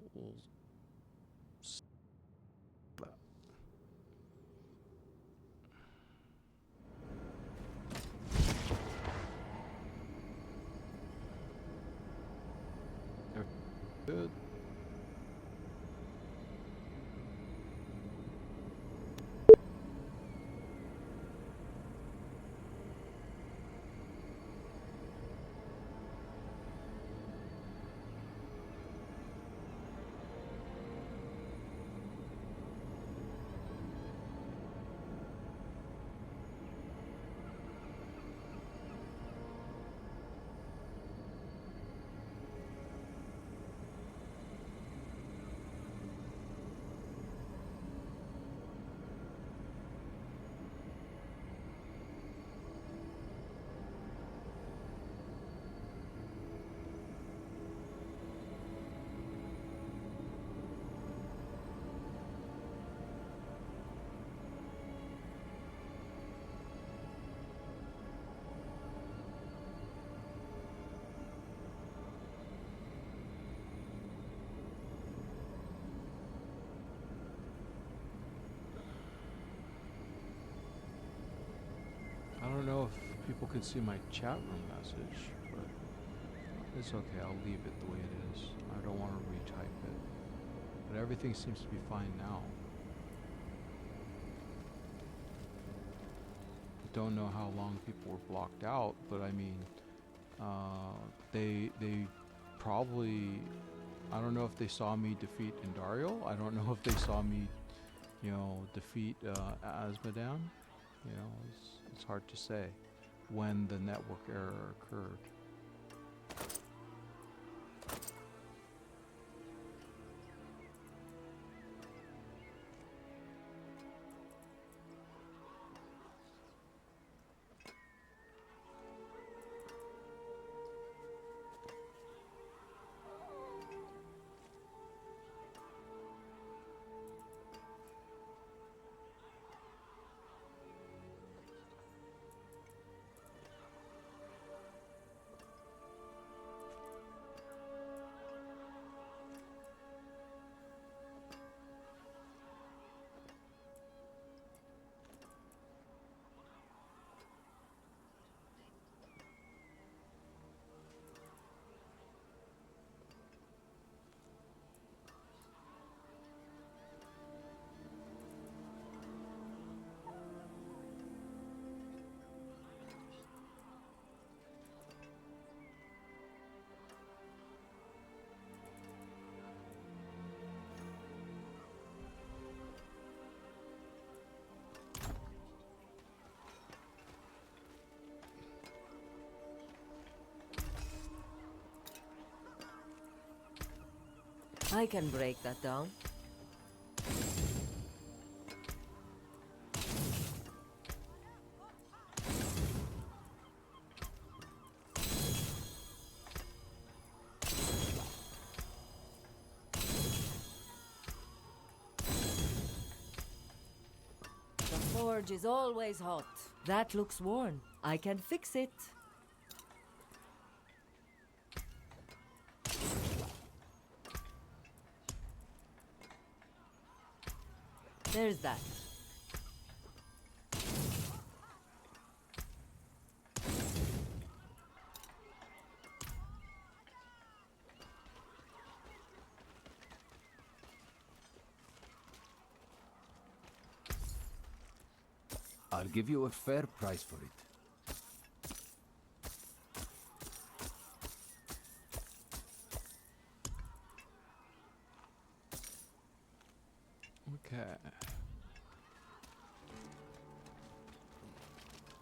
good. I don't know if people can see my chat room message, but it's okay. I'll leave it the way it is. I don't want to retype it. But everything seems to be fine now. I don't know how long people were blocked out, but I mean, they probably, I don't know if they saw me defeat Indariel. I don't know if they saw me, defeat Asmodan. It's hard to say when the network error occurred. I can break that down. The forge is always hot. That looks worn. I can fix it. There's that. I'll give you a fair price for it. Okay.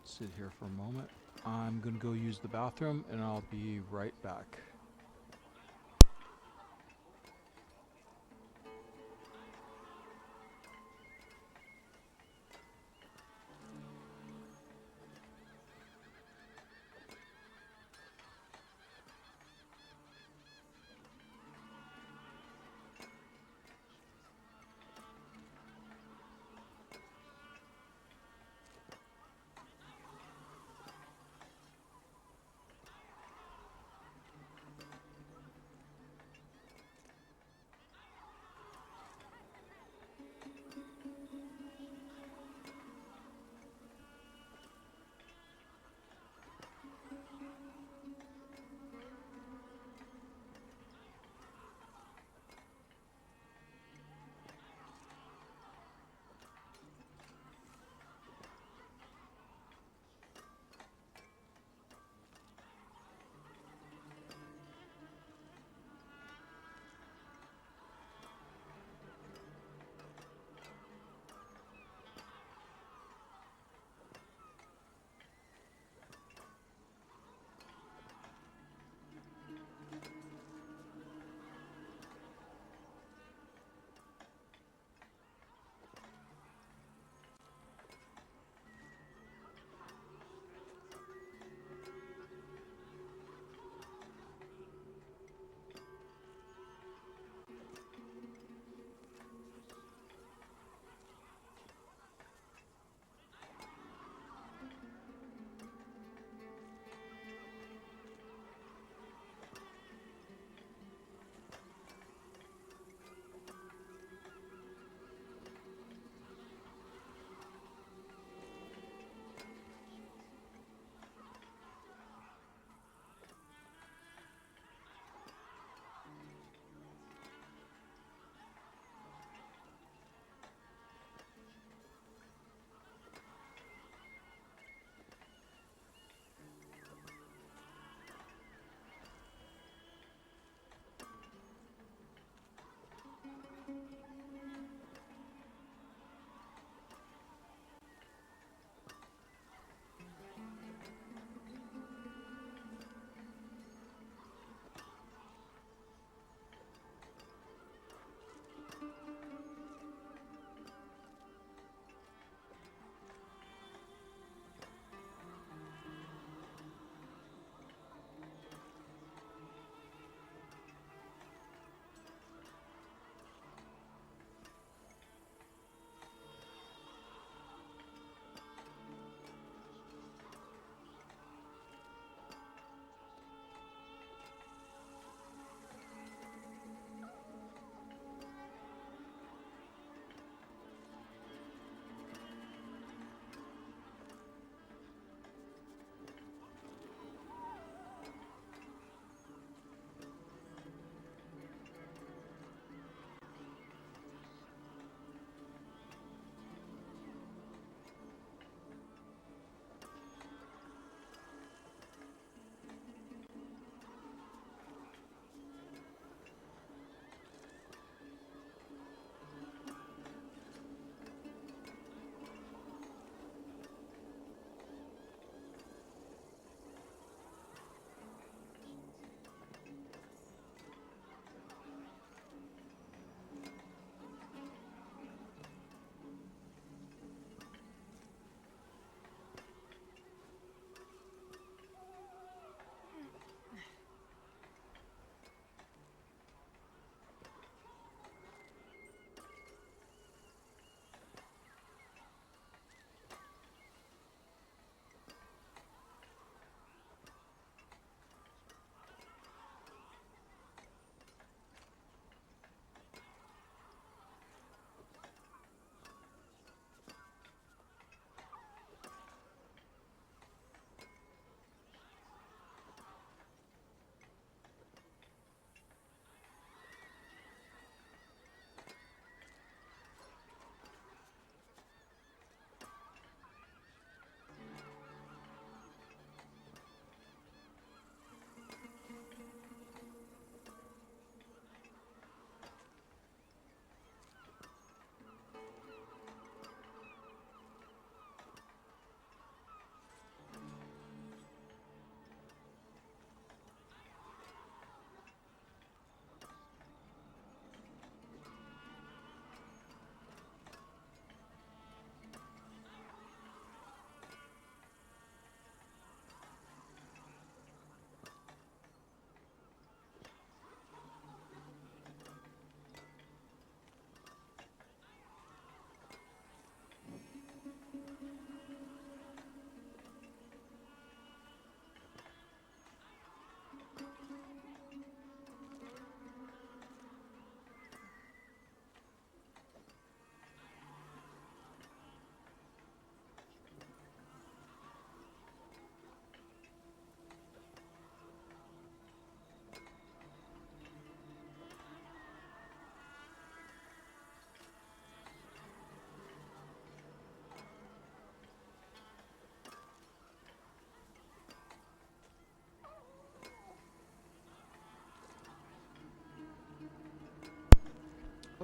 Sit here for a moment. I'm gonna go use the bathroom and I'll be right back.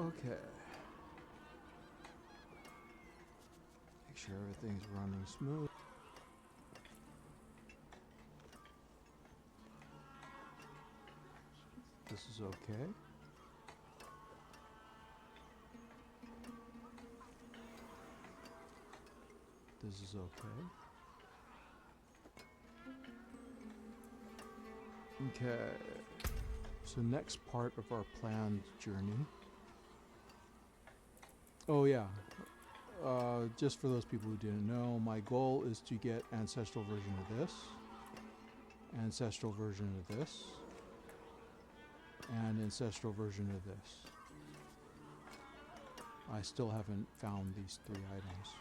Okay. Make sure everything's running smooth. This is okay. This is okay. Okay. So next part of our planned journey. Oh yeah. Just for those people who didn't know, my goal is to get ancestral version of this, ancestral version of this, and ancestral version of this. I still haven't found these 3 items.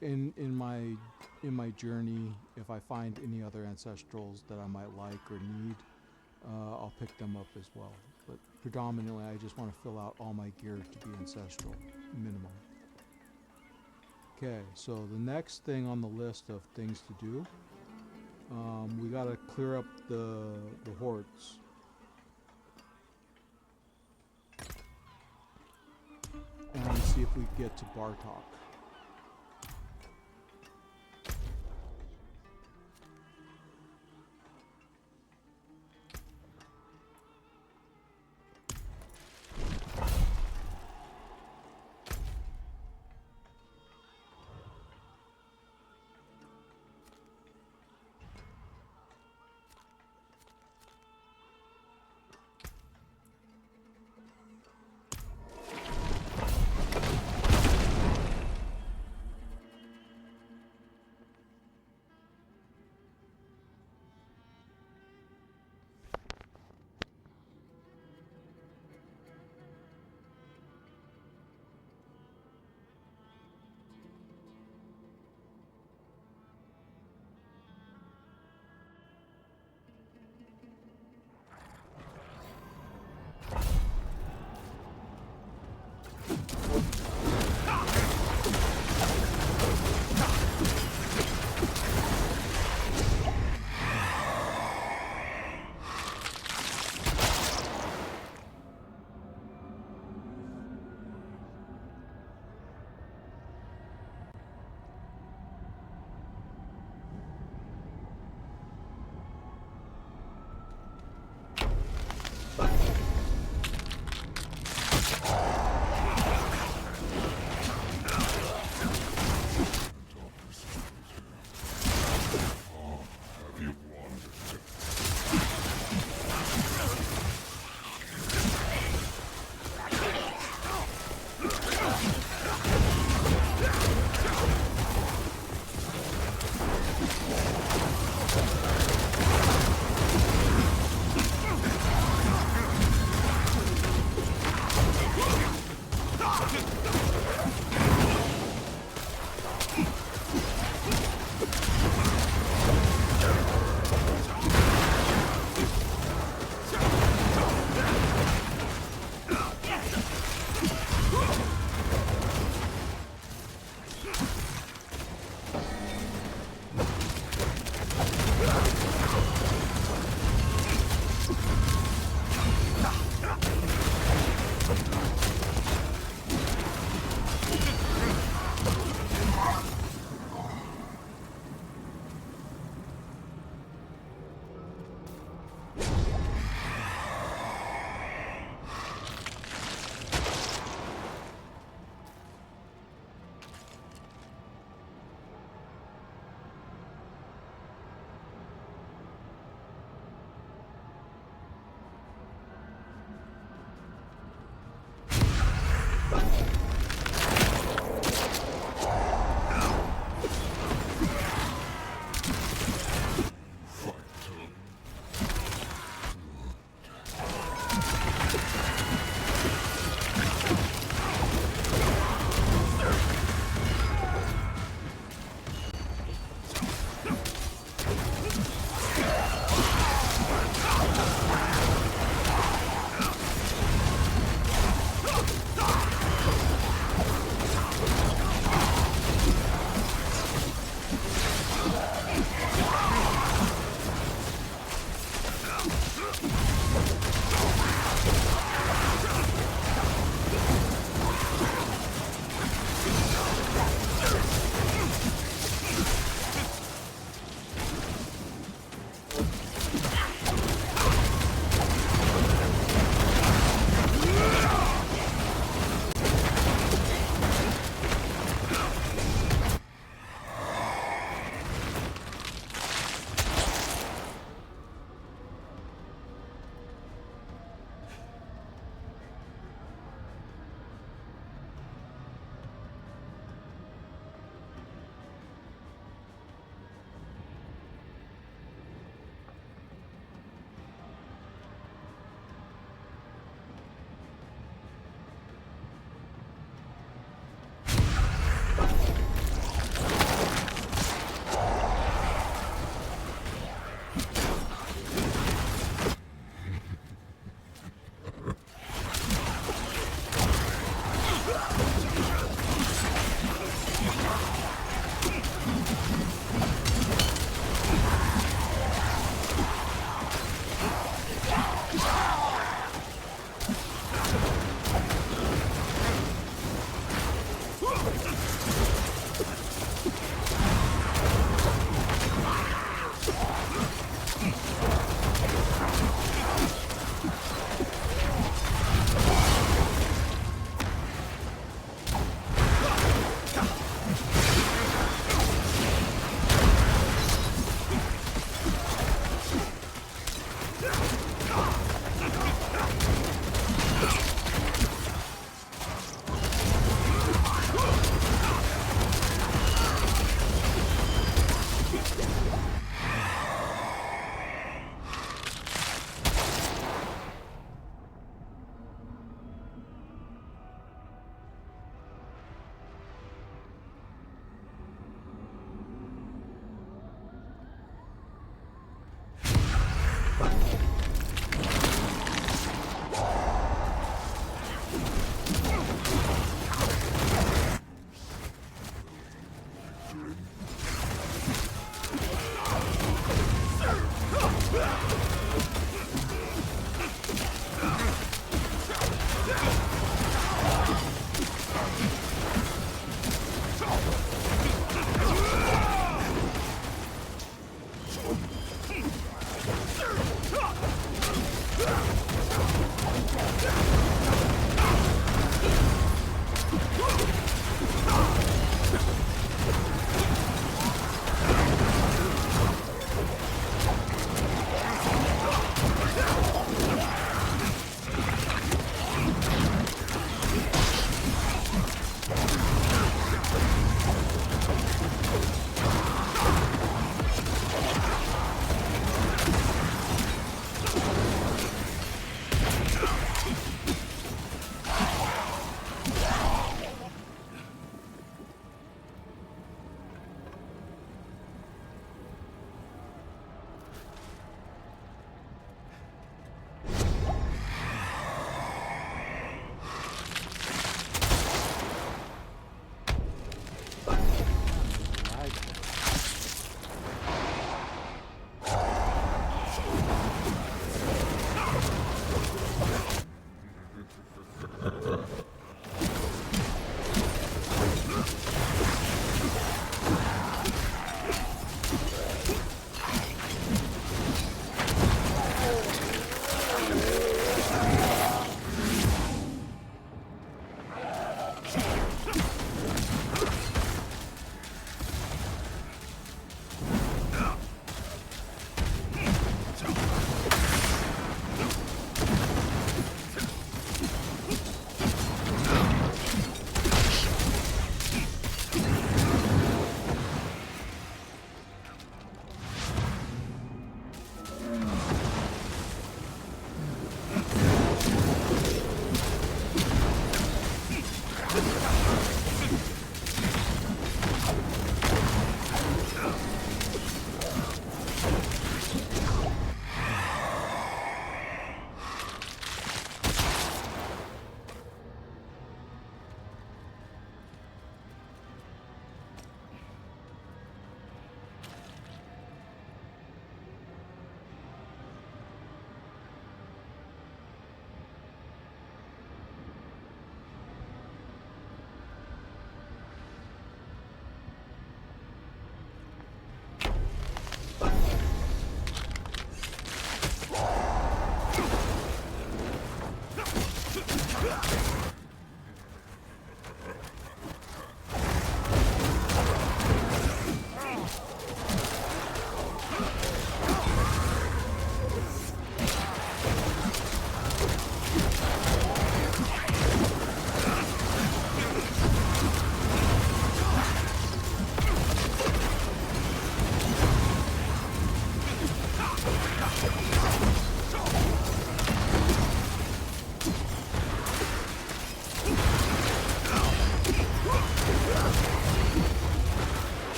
And in my journey, if I find any other ancestrals that I might like or need, I'll pick them up as well. But predominantly, I just want to fill out all my gear to be ancestral, minimum. Okay, so the next thing on the list of things to do, we gotta clear up the hordes. And see if we get to Bartok.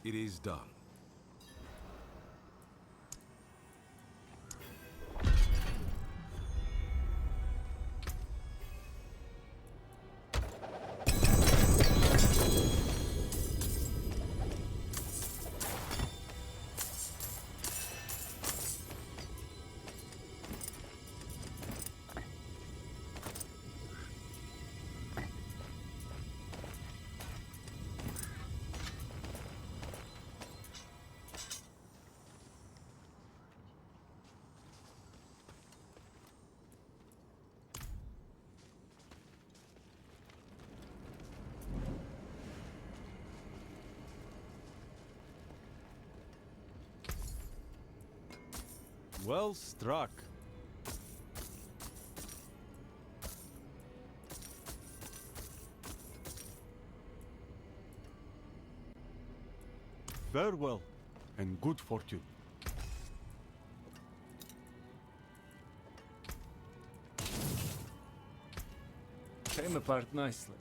It is done. Well struck. Farewell, and good fortune. Came apart nicely.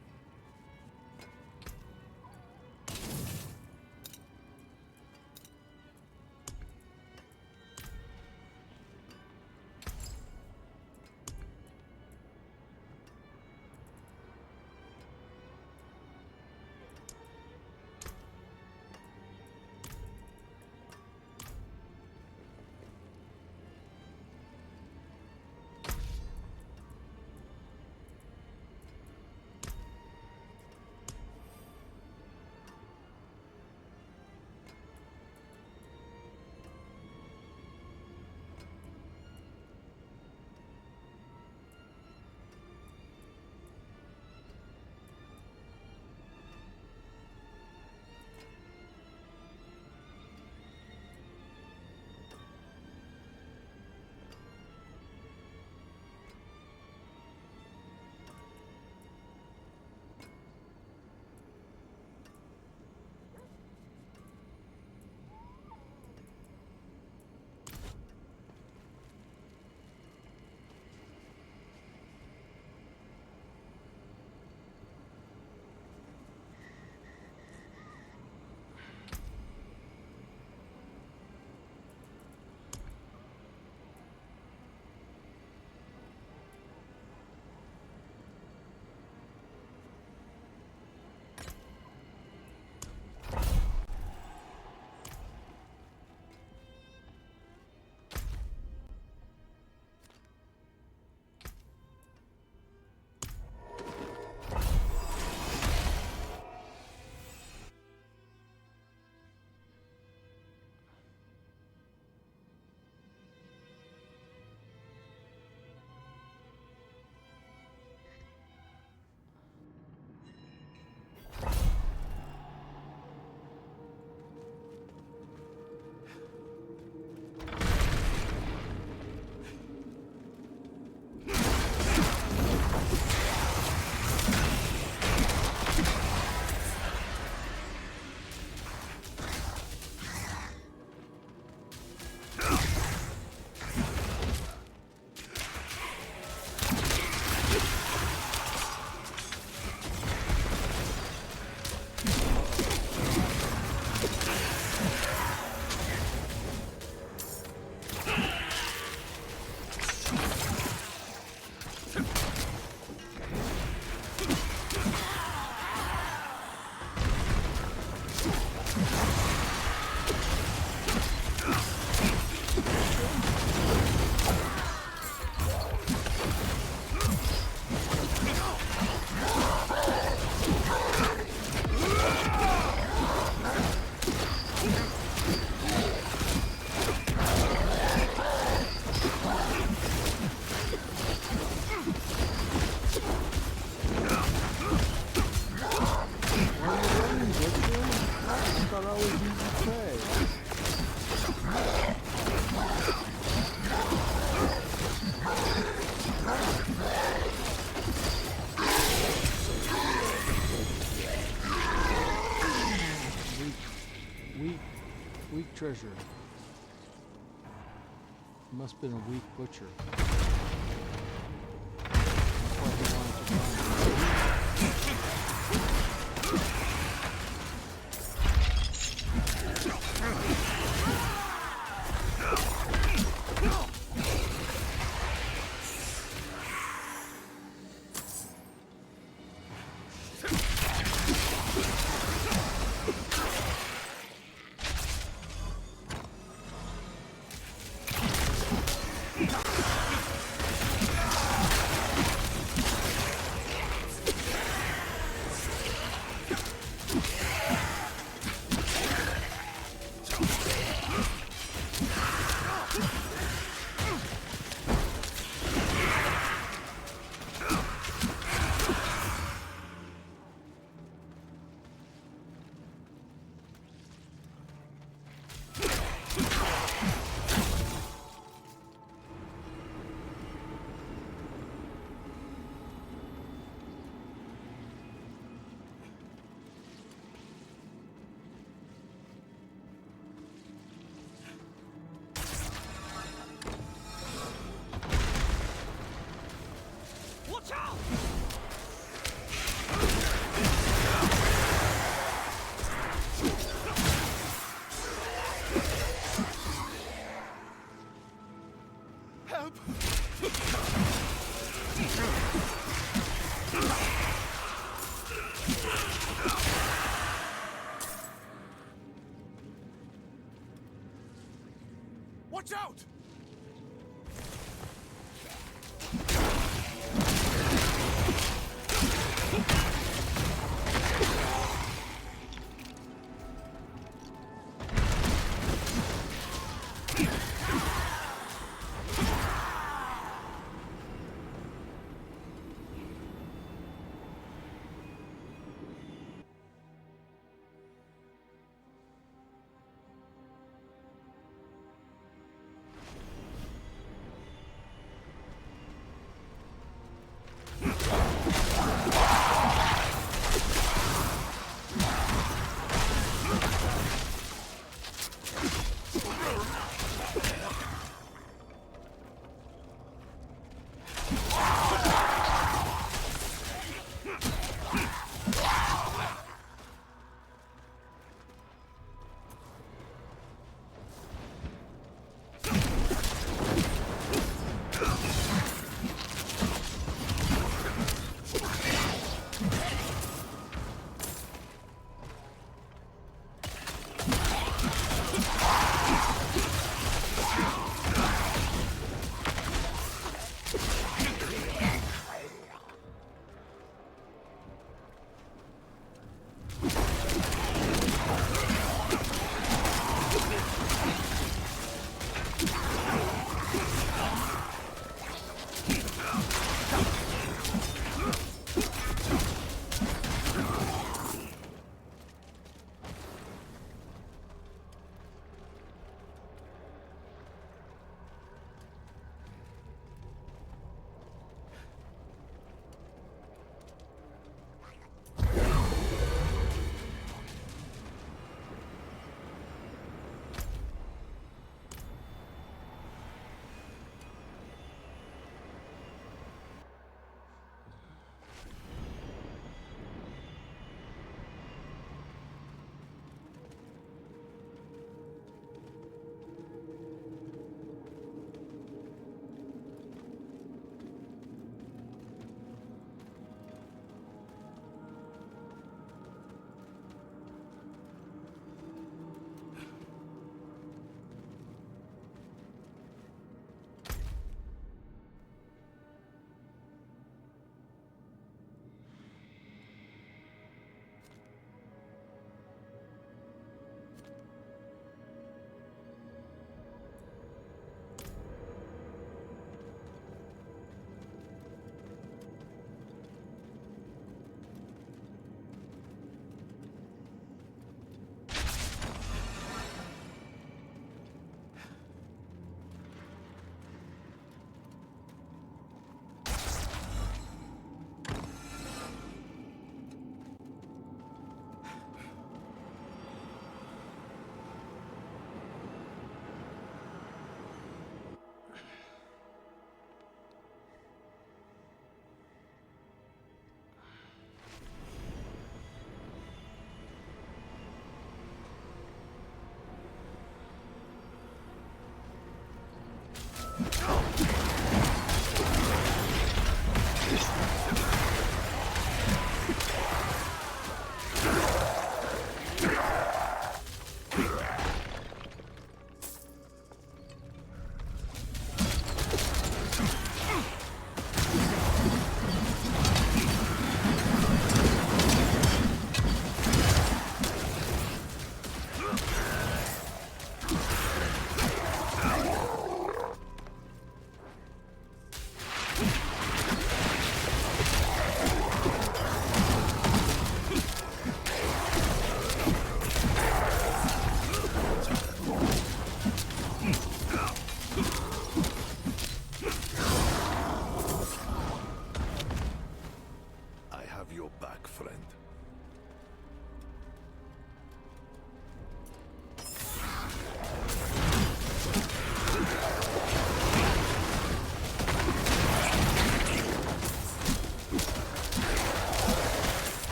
treasure. Must have been a weak butcher. That's why he wanted to find it. Watch out!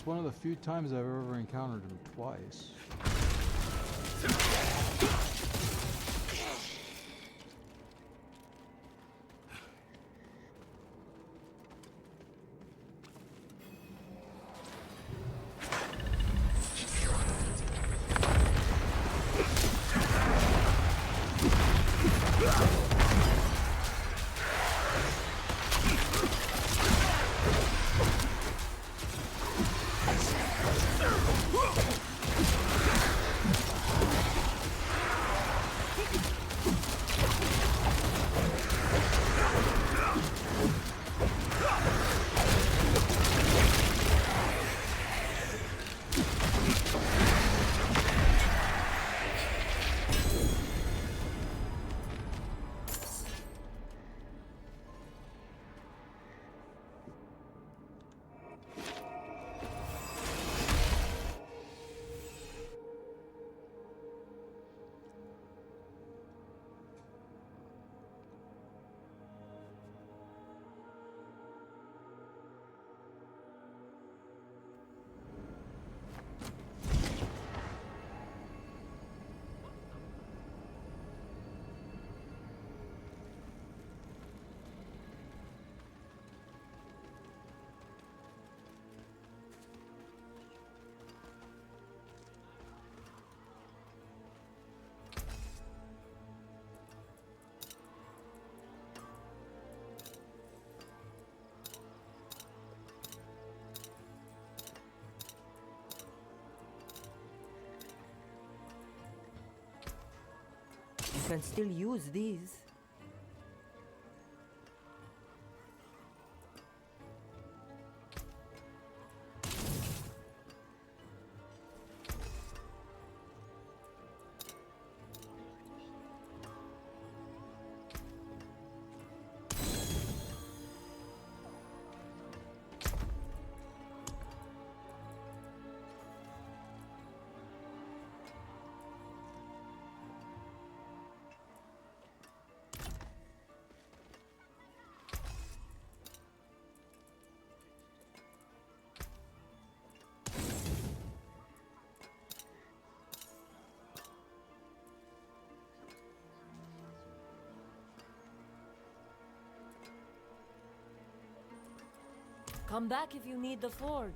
one of the few times I've ever encountered him twice. You can still use these. Come back if you need the forge.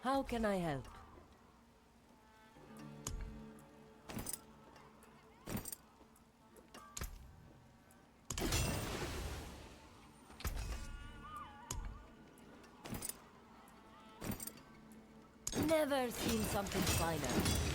How can I help? Never seen something finer.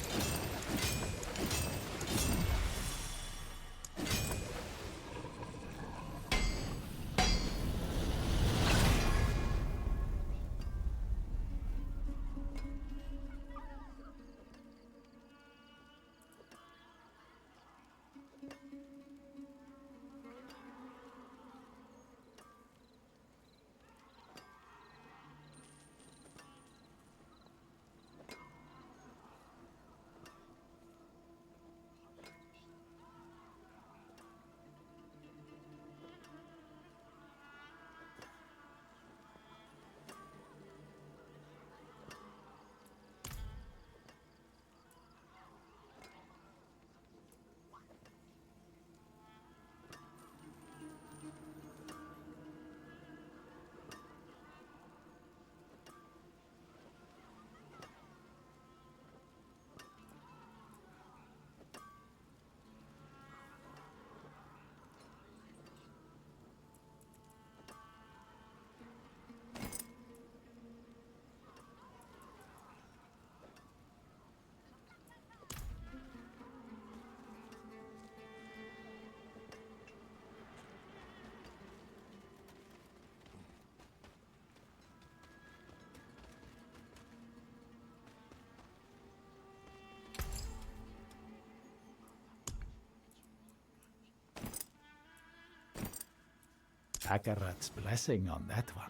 Akarat's blessing on that one.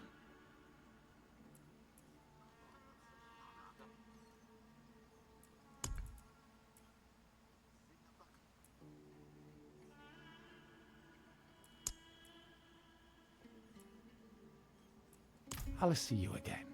I'll see you again.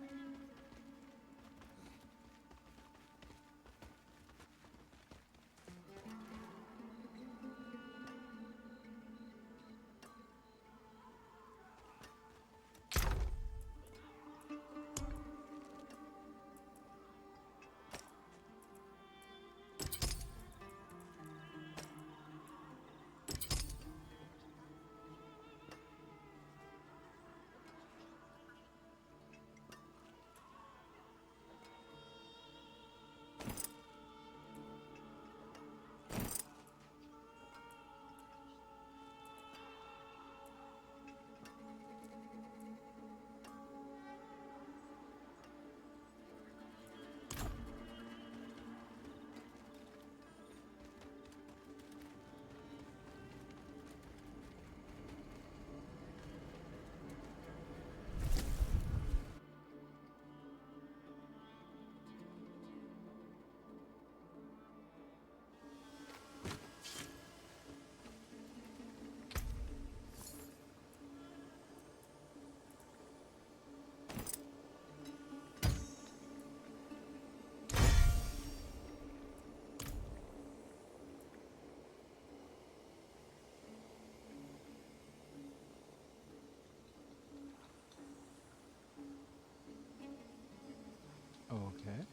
Okay.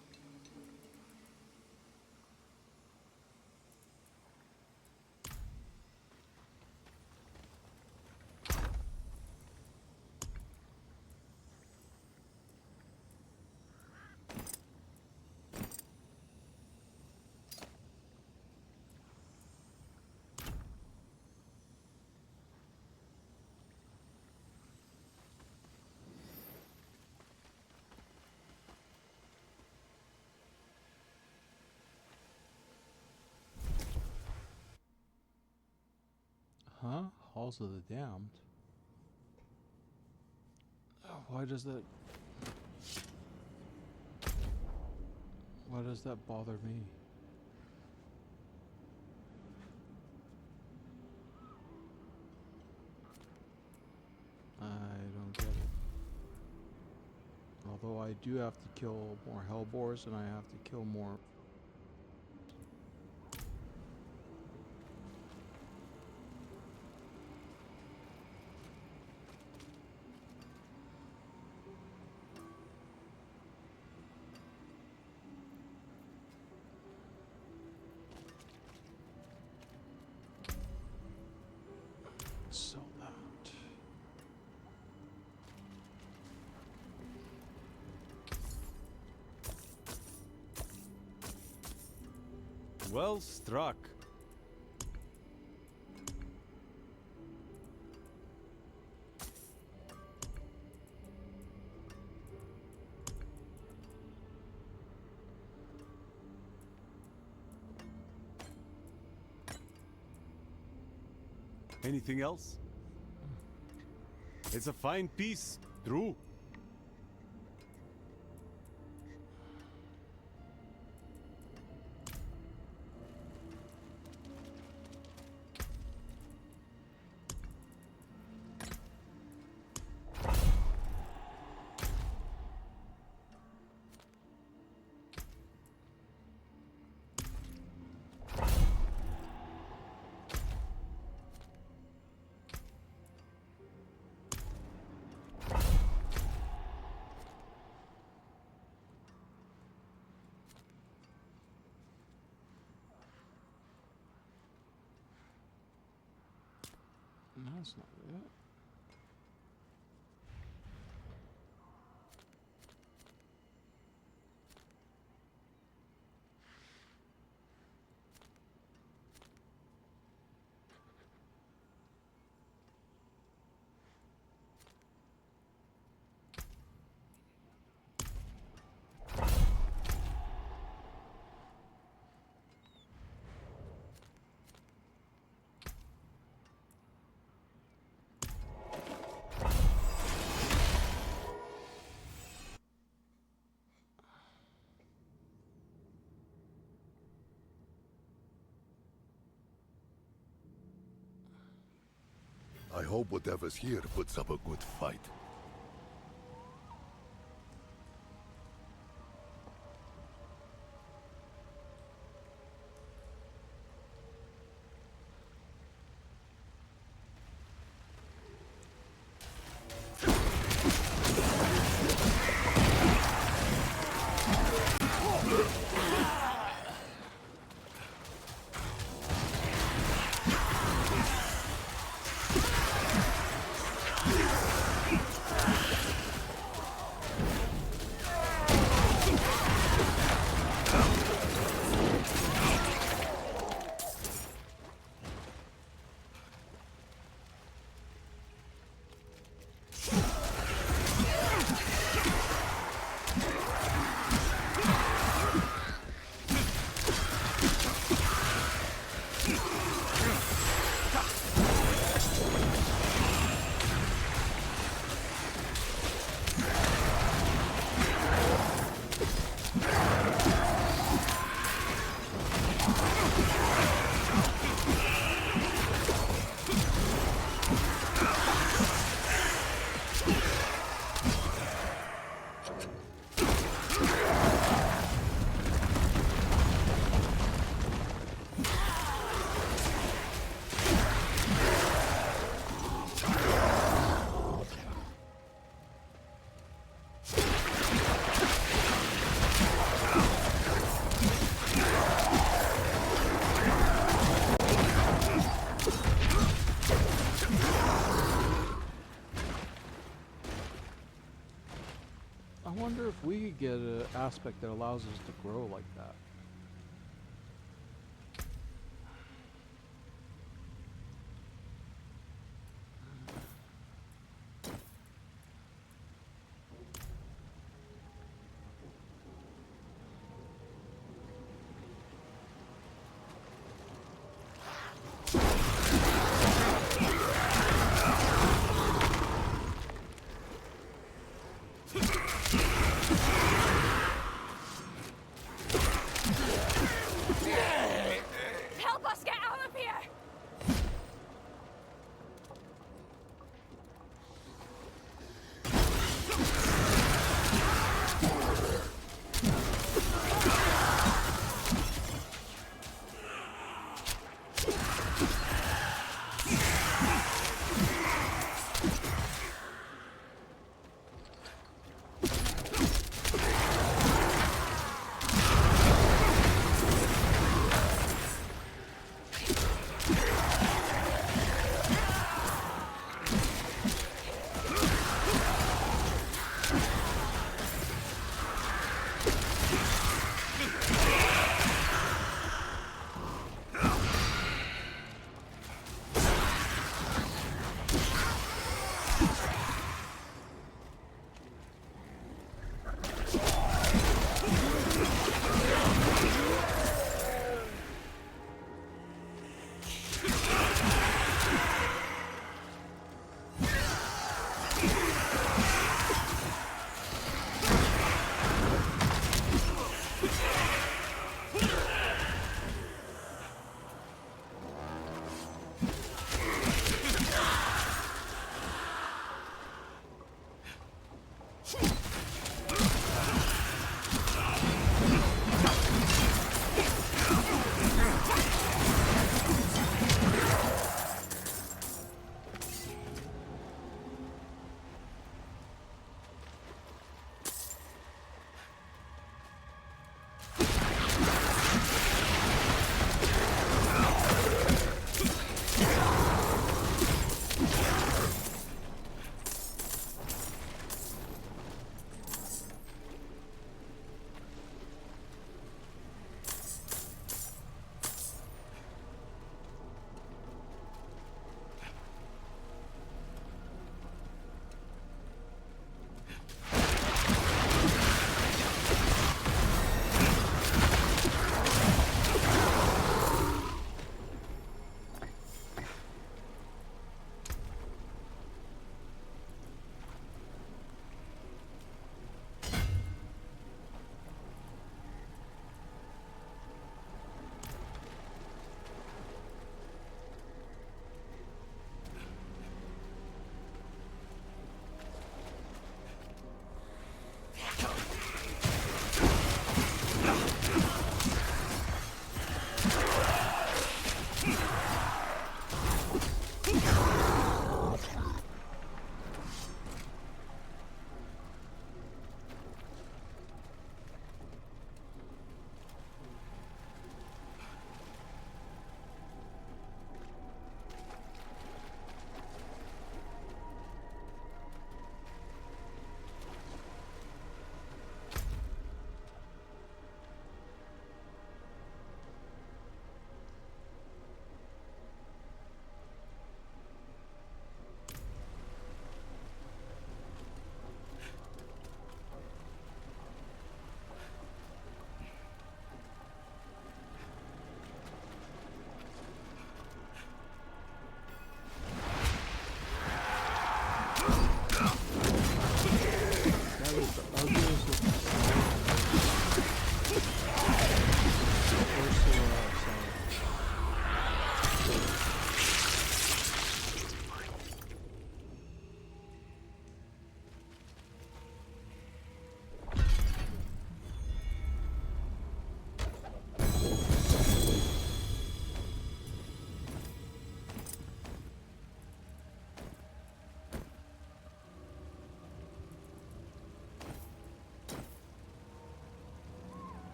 Huh? Halls of the Damned? Why does that... Why does that bother me? I don't get it. Although I do have to kill more Hellboars and I have to kill more... Let's sell that. Well struck. Anything else? It's a fine piece, true. No, that's not it. I hope whatever's here puts up a good fight. I wonder if we could get an aspect that allows us to grow like that.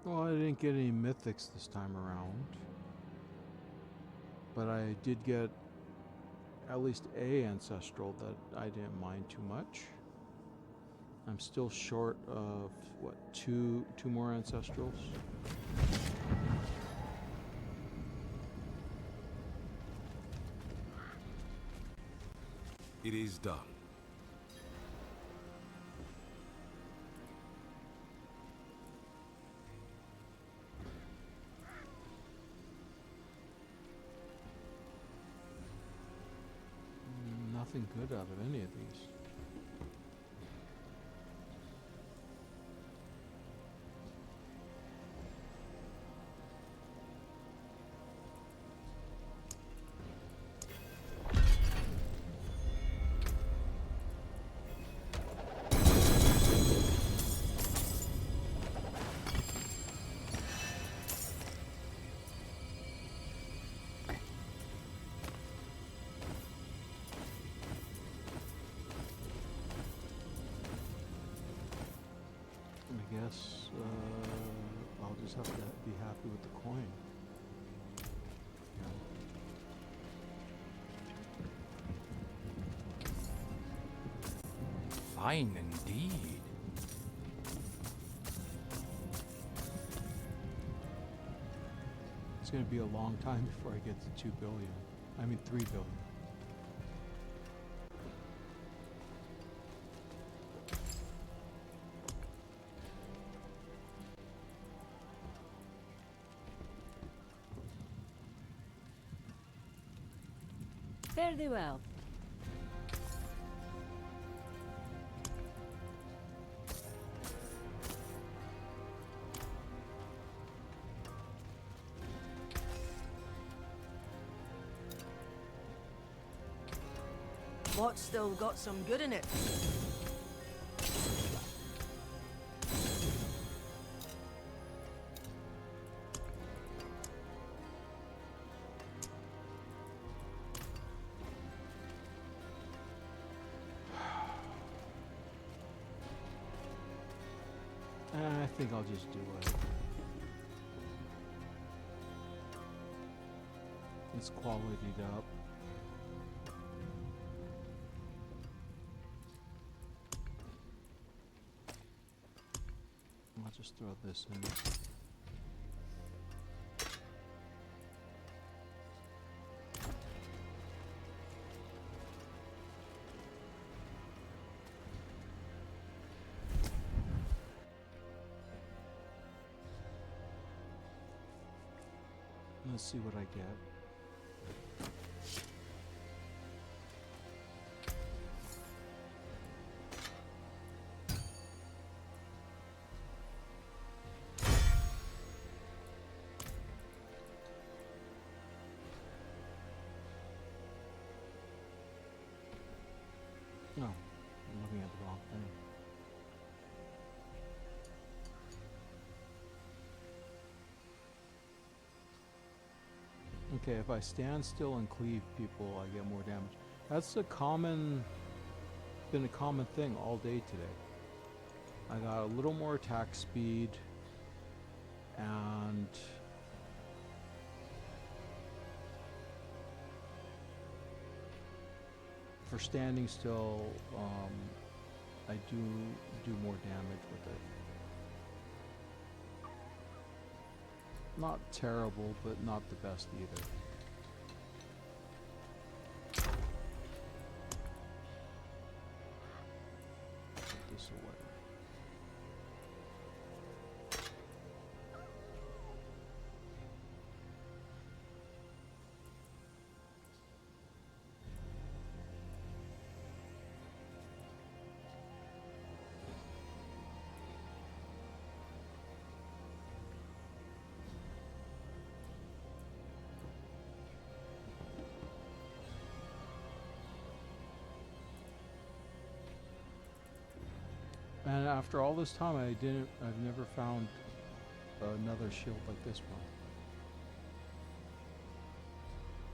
Well, I didn't get any mythics this time around. But I did get at least a ancestral that I didn't mind too much. I'm still short of, what, two more ancestrals? It is done. Nothing good out of any of these. I guess I'll just have to be happy with the coin. Fine indeed. It's going to be a long time before I get to 2 billion. I mean 3 billion. Fare thee well. What's still got some good in it? I think I'll just do it. It's qualityed up. I'll just throw this in. Let's see what I get. No, I'm looking at the wrong thing. Okay, if I stand still and cleave people, I get more damage. That's been a common thing all day today. I got a little more attack speed, and for standing still, I do more damage with it. Not terrible, but not the best either. Put this away. And after all this time, I've never found another shield like this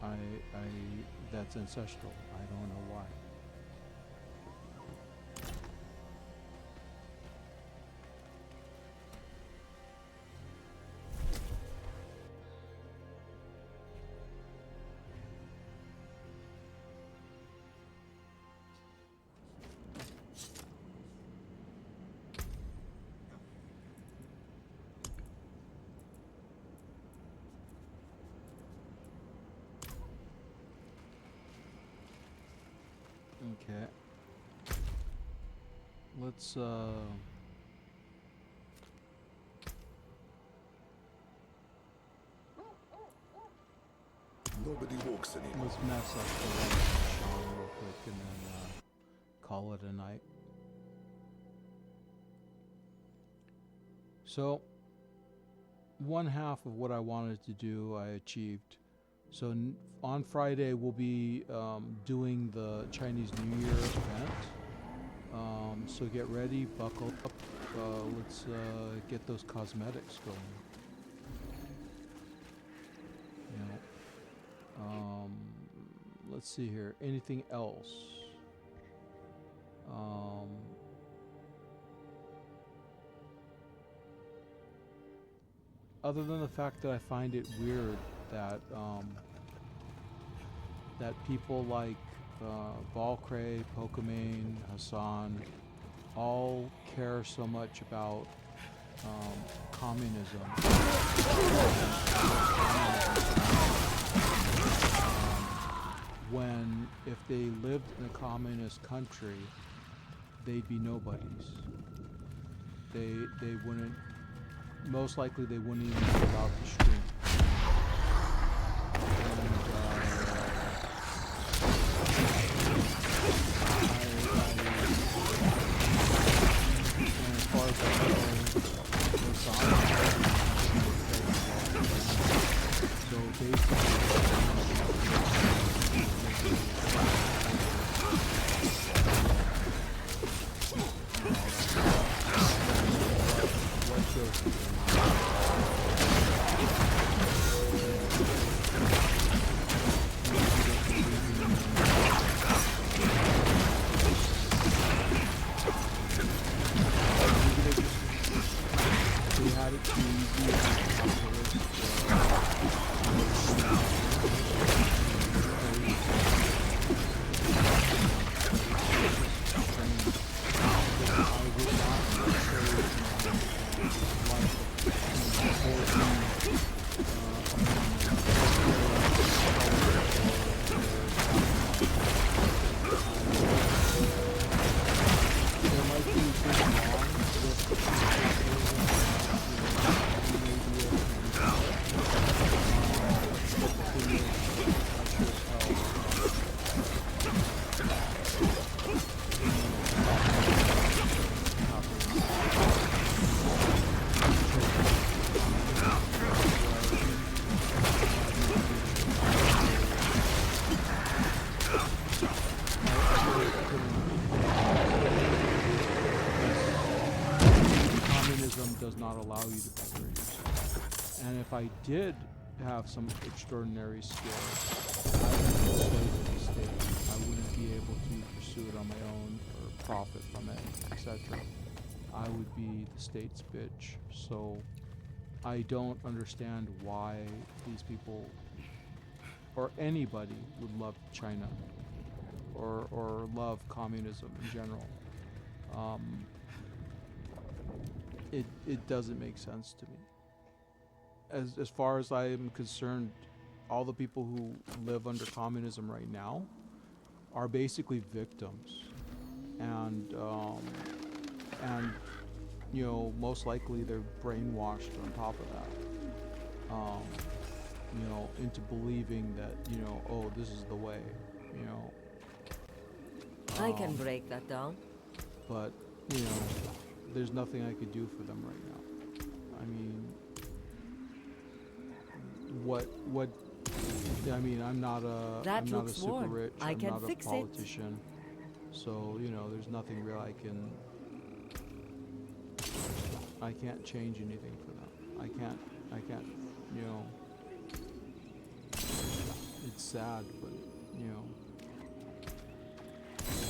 one. That's ancestral. I don't know why. let's Nobody walks anymore. let's mess up the light Sean real quick and then call it a night. So, one half of what I wanted to do, I achieved. So on Friday we'll be doing the Chinese New Year event. So get ready, buckle up. Let's get those cosmetics going. Let's see here. Anything else? Other than the fact that I find it weird that that people like Valkyrie, Pokimane, Hassan all care so much about communism. When if they lived in a communist country, they'd be nobodies. They wouldn't, most likely they wouldn't even be allowed to stream. And as far as I know, so basically, does not allow you to better yourself. And if I did have some extraordinary skills, I would be a slave to the state. I wouldn't be able to pursue it on my own or profit from it, etc. I would be the state's bitch. So I don't understand why these people or anybody would love China or love communism in general. It doesn't make sense to me. As far as I am concerned, all the people who live under communism right now are basically victims, and you know, most likely they're brainwashed on top of that, you know, into believing that, you know, oh, this is the way, you know. I can break that down. But, you know, there's nothing I could do for them right now. I mean, I mean, I'm not a super worn. rich, I I'm can not a fix politician. So, you know, there's nothing real I can't change anything for them. I can't, you know, it's sad, but, you know,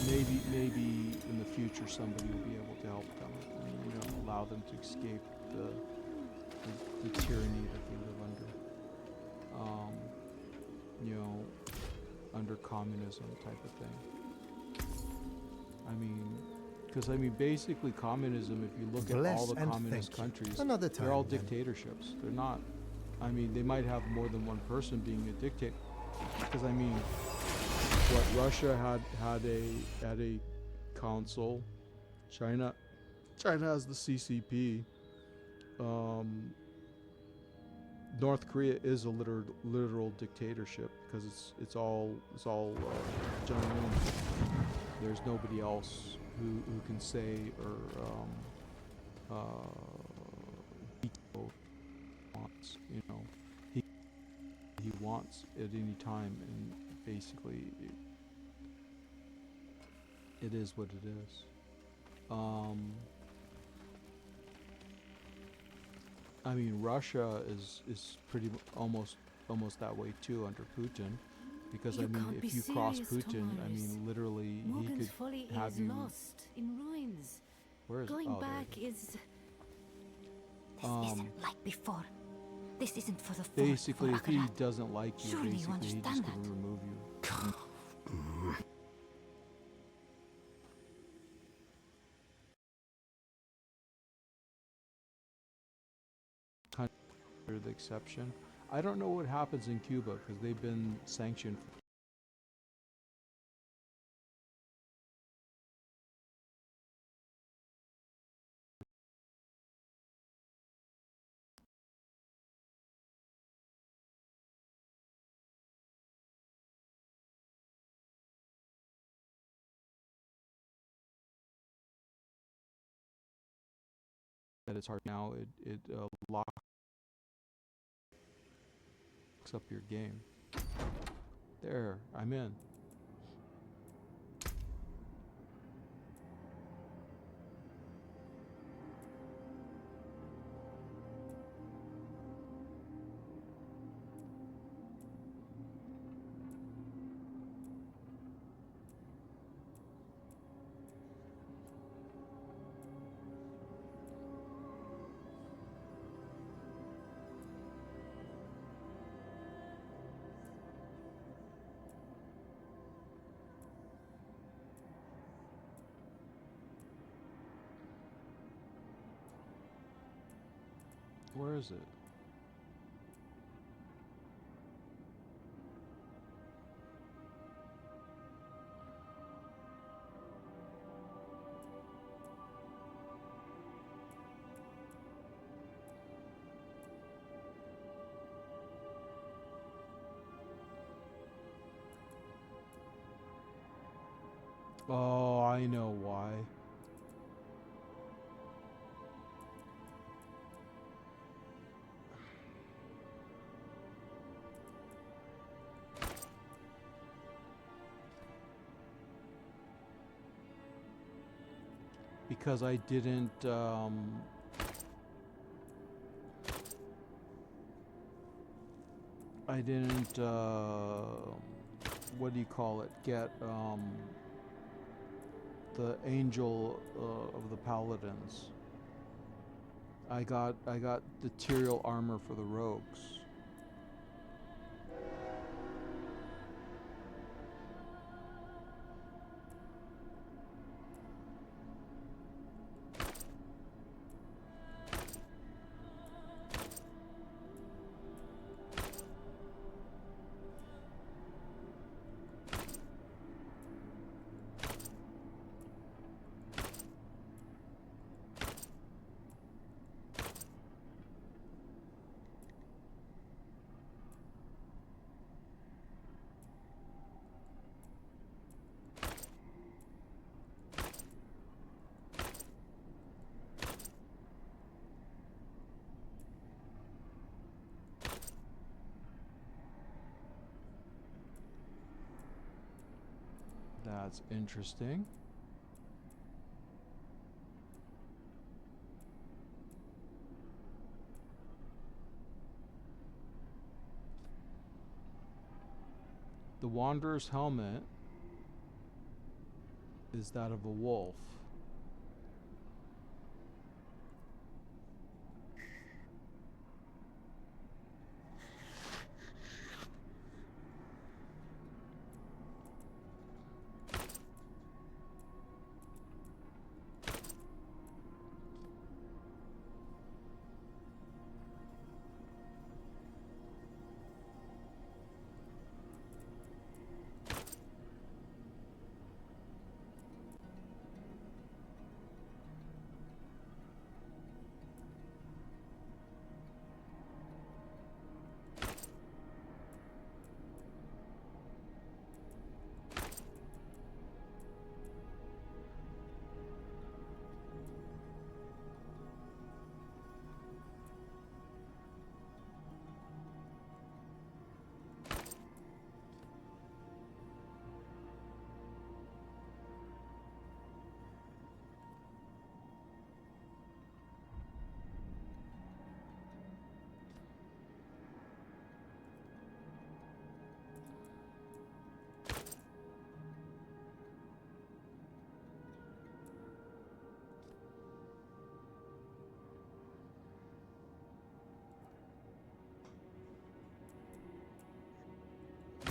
maybe in the future somebody will be able to help them and, you know, allow them to escape the tyranny that they live under. You know, under communism type of thing. I mean, because I mean, basically communism, if you look at all the communist countries, they're all dictatorships. They're not, I mean, they might have more than one person being a dictator. Because I mean, what Russia had a council, China has the CCP. North Korea is a literal dictatorship because it's all Jong Un. There's nobody else who can say or he wants, you know, he wants at any time, and basically it is what it is. I mean, Russia is pretty almost that way too under Putin, because You I mean, can't if be you cross serious, Putin, I Thomas. mean, literally he Morgan's could folly have is you. lost in ruins. Where is Going it? Oh, there back it is. is... This isn't like before. This isn't for the Basically, if he Akhirat. doesn't like you, Surely you basically he's just understand gonna that. remove you. Country the exception. I don't know what happens in Cuba because they've been sanctioned. That it's hard now. It locks up your game. There, I'm in. Where is it? Oh, I know why. Because I didn't what do you call it, get the angel of the paladins. I got the Tyrael armor for the rogues. That's interesting. The Wanderer's helmet is that of a wolf.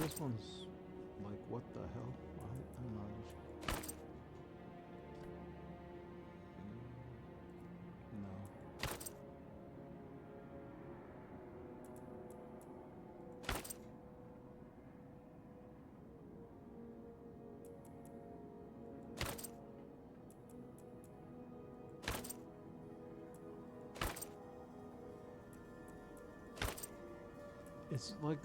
this one's like, what the hell? I'm not sure. No. It's like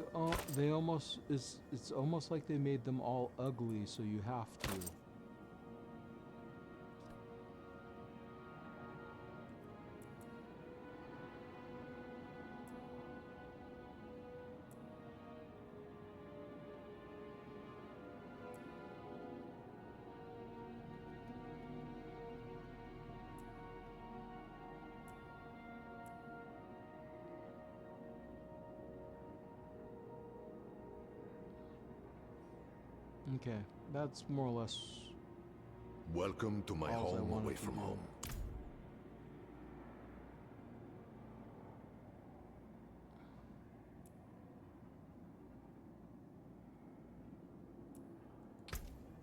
it's almost like they made them all ugly, so you have to. Okay, that's more or less. Welcome to my Alls I home wanted away to from do. home.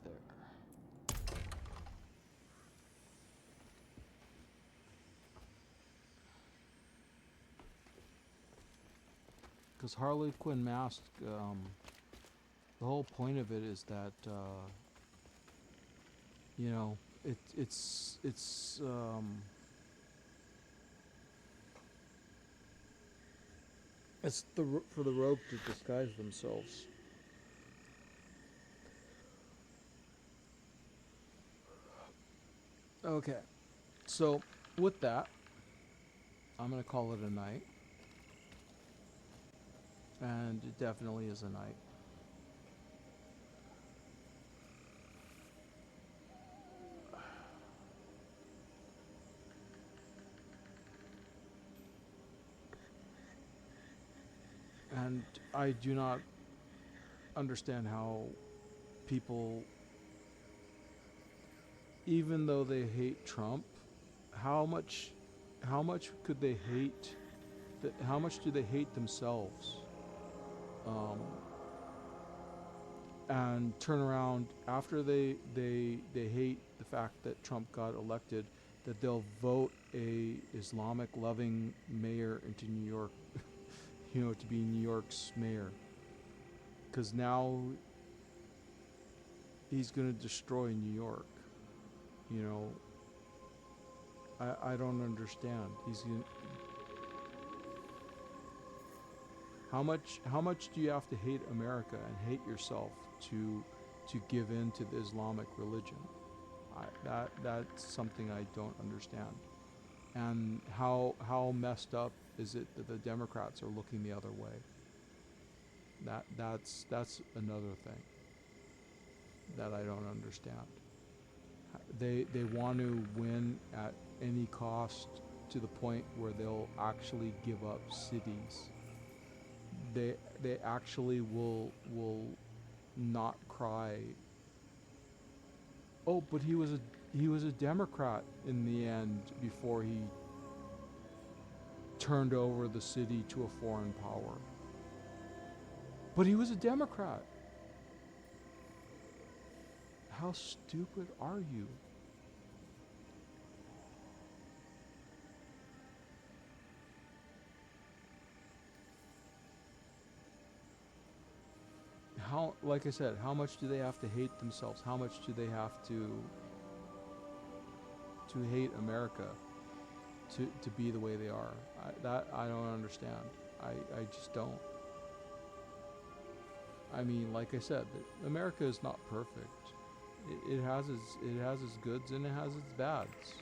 There. Because Harley Quinn Mask, the whole point of it is that, you know, it's for the rogue to disguise themselves. Okay, so with that, I'm gonna call it a night, and it definitely is a night. And I do not understand how people, even though they hate Trump, how much could they hate? How much do they hate themselves? And turn around after they hate the fact that Trump got elected, that they'll vote a Islamic loving mayor into New York, you know, to be New York's mayor. Because now he's going to destroy New York. You know, I don't understand. He's going how much do you have to hate America and hate yourself to give in to the Islamic religion? That's something I don't understand. And how messed up is it that the Democrats are looking the other way? That's another thing that I don't understand. They want to win at any cost, to the point where they'll actually give up cities. They actually will not cry. Oh, but he was a Democrat in the end before he turned over the city to a foreign power. But he was a Democrat. How stupid are you? How, like I said, how much do they have to hate themselves? How much do they have to hate America to be the way they are? I don't understand. I just don't. I mean, like I said, America is not perfect. It has its goods and it has its bads.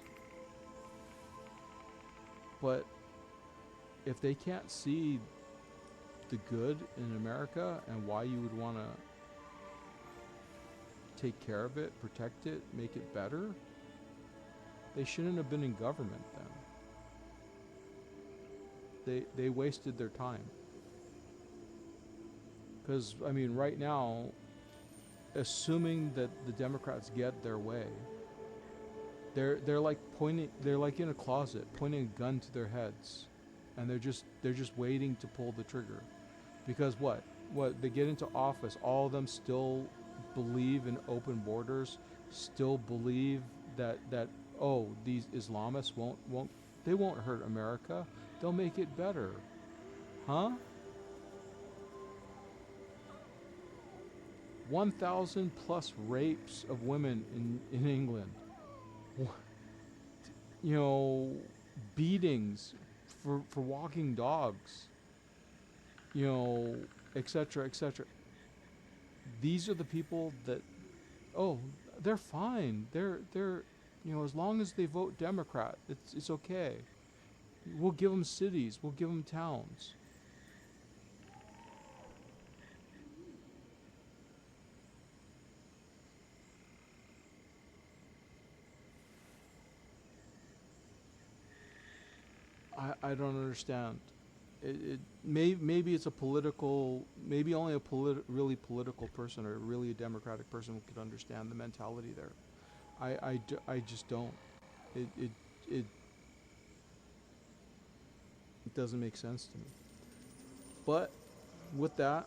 But if they can't see the good in America and why you would want to take care of it, protect it, make it better, they shouldn't have been in government then. They wasted their time. Because, I mean, right now, assuming that the Democrats get their way, they're like in a closet pointing a gun to their heads, and they're just waiting to pull the trigger. Because what? what they get into office, all of them still believe in open borders, still believe that oh, these Islamists won't hurt America. They'll make it better. Huh? 1,000 plus rapes of women in England. You know, beatings for walking dogs. You know, etc., etc. These are the people that, oh, they're fine. They're you know, as long as they vote Democrat, it's okay. We'll give them cities. We'll give them towns. I don't understand. Maybe it's a political, maybe only a really political person or really a democratic person could understand the mentality there. I just don't. It doesn't make sense to me. But with that,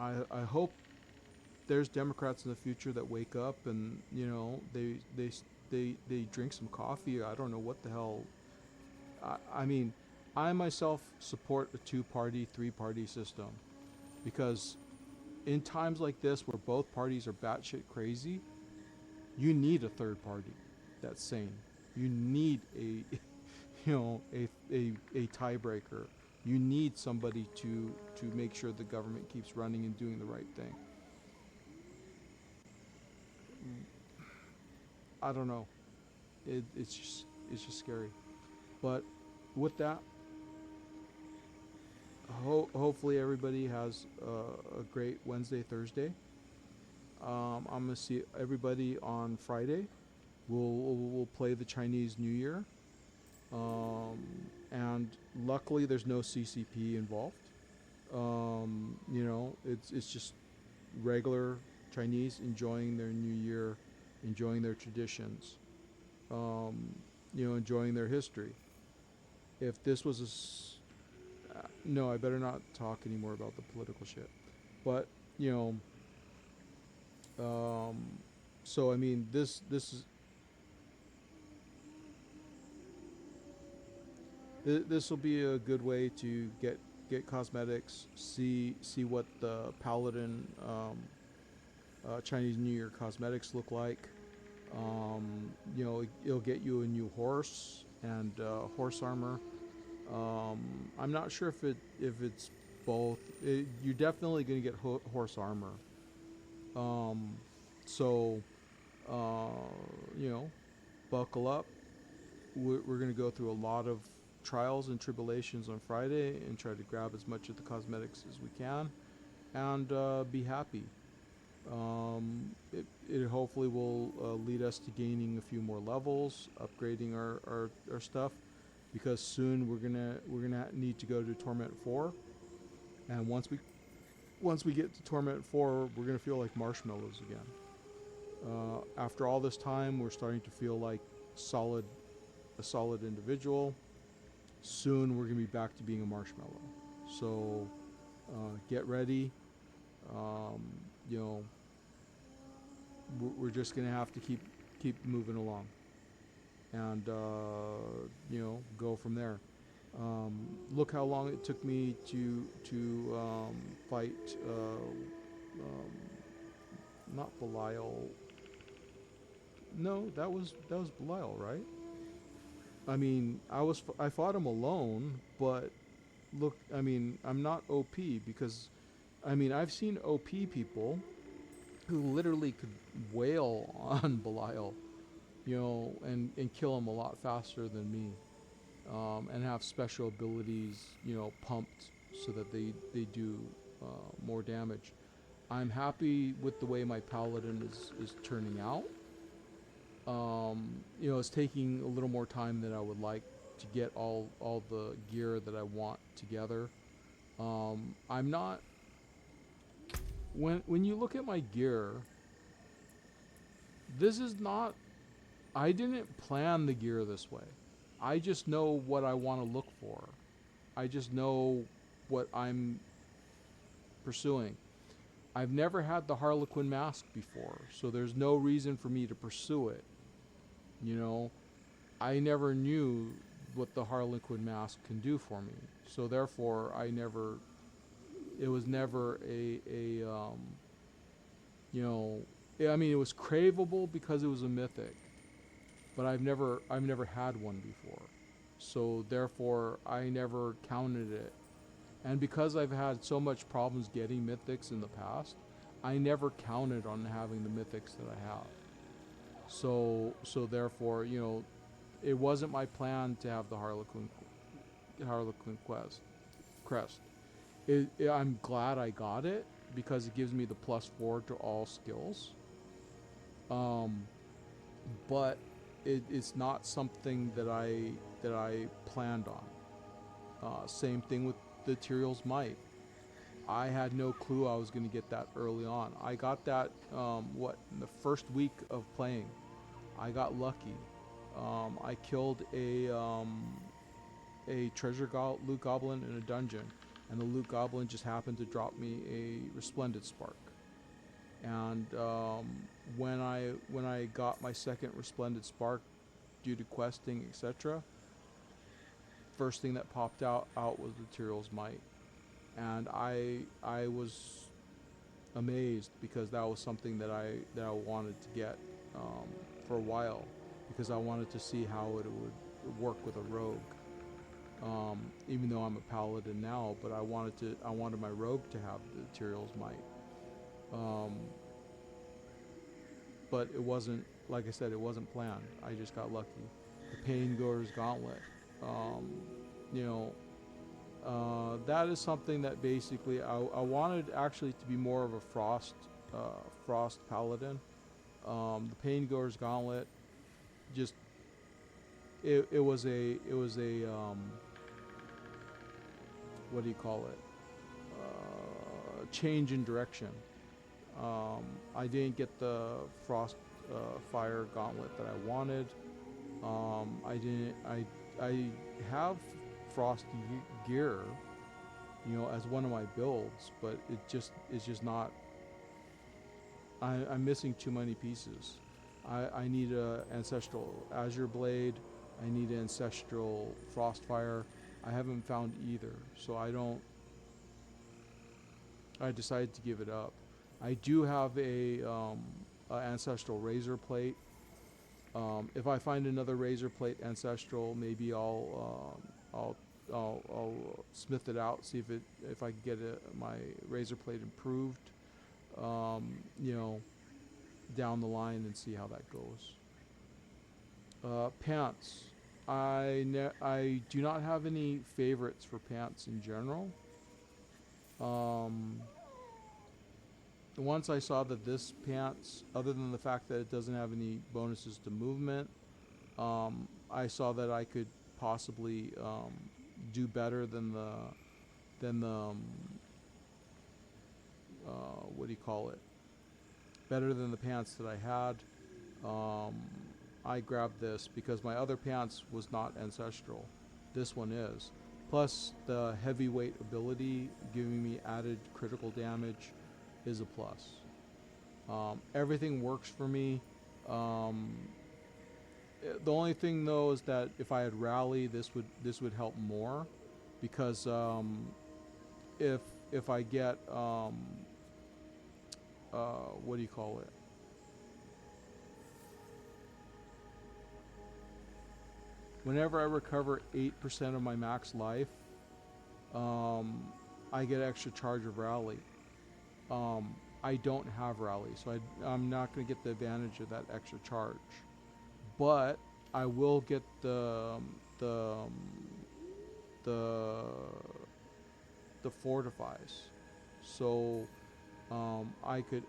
I hope there's Democrats in the future that wake up and, you know, they drink some coffee. I don't know what the hell. I mean, I myself support a 2-party, 3-party system because in times like this where both parties are batshit crazy, you need a third party that's sane. You need a, you know, a tiebreaker. You need somebody to make sure the government keeps running and doing the right thing. I don't know. It's just scary. But with that, hopefully everybody has a great Wednesday, Thursday. I'm gonna see everybody on Friday. We'll play the Chinese New Year, and luckily there's no CCP involved. You know, it's just regular Chinese enjoying their New Year, enjoying their traditions, you know, enjoying their history. If this was no, I better not talk anymore about the political shit. But you know, so I mean, this is this will be a good way to get cosmetics, see what the Paladin Chinese New Year cosmetics look like. You know, it'll get you a new horse and horse armor. I'm not sure if it's both. You're definitely going to get horse armor. So you know, buckle up. We're going to go through a lot of trials and tribulations on Friday and try to grab as much of the cosmetics as we can and be happy. It hopefully will lead us to gaining a few more levels, upgrading our stuff, because soon we're gonna need to go to Torment 4, and once we get to Torment 4, we're gonna feel like marshmallows again. After all this time, we're starting to feel like a solid individual. Soon we're gonna be back to being a marshmallow. So get ready. You know, we're just gonna have to keep moving along, and you know, go from there. Look how long it took me to fight not Belial. No, that was Belial, right? I mean, I fought him alone, but look, I mean, I'm not OP because, I mean, I've seen OP people who literally could wail on Belial, you know, and kill him a lot faster than me, and have special abilities, you know, pumped so that they do more damage. I'm happy with the way my Paladin is turning out. You know, it's taking a little more time than I would like to get all the gear that I want together. I'm not. When you look at my gear, this is not. I didn't plan the gear this way. I just know what I want to look for. I just know what I'm pursuing. I've never had the Harlequin mask before, so there's no reason for me to pursue it. You know, I never knew what the Harlequin mask can do for me, so therefore it was never you know, I mean, it was craveable because it was a mythic, but I've never had one before, so therefore I never counted it. And because I've had so much problems getting mythics in the past, I never counted on having the mythics that I have. So therefore, you know, it wasn't my plan to have the Harlequin crest. I'm glad I got it because it gives me the +4 to all skills. But it's not something that I planned on. Same thing with the Ancestrials Might. I had no clue I was going to get that early on. I got that in the first week of playing. I got lucky. I killed a treasure loot goblin in a dungeon, and the loot goblin just happened to drop me a resplendent spark. And when I got my second resplendent spark due to questing, etc., first thing that popped out was the Ancestrials Might, and I was amazed because that was something that I wanted to get for a while, because I wanted to see how it would work with a rogue. Even though I'm a paladin now, but I wanted my rogue to have the Ancestrials Might. But it wasn't, like I said, it wasn't planned. I just got lucky. The Paingoer's Gauntlet. You know, that is something that basically I wanted actually to be more of a frost paladin. The Paingoer's Gauntlet, just it was a what do you call it? Change in direction. I didn't get the frost fire gauntlet that I wanted. I have frost gear, you know, as one of my builds, but it's just not. I'm missing too many pieces. I need a ancestral azure blade. I need an ancestral frostfire. I haven't found either, so I decided to give it up. I do have a ancestral razor plate. If I find another razor plate ancestral, maybe I'll smith it out, see if I can get my razor plate improved, you know, down the line, and see how that goes. Pants. I do not have any favorites for pants in general. Once I saw that this pants, other than the fact that it doesn't have any bonuses to movement, I saw that I could possibly do better than the what do you call it? Better than the pants that I had. I grabbed this because my other pants was not ancestral. This one is. Plus the heavyweight ability giving me added critical damage is a plus. Everything works for me. The only thing though is that if I had rally, this would help more, because if I get what do you call it? Whenever I recover 8% of my max life, I get extra charge of rally. I don't have rally, so I'm not going to get the advantage of that extra charge. But I will get the fortifies. So I could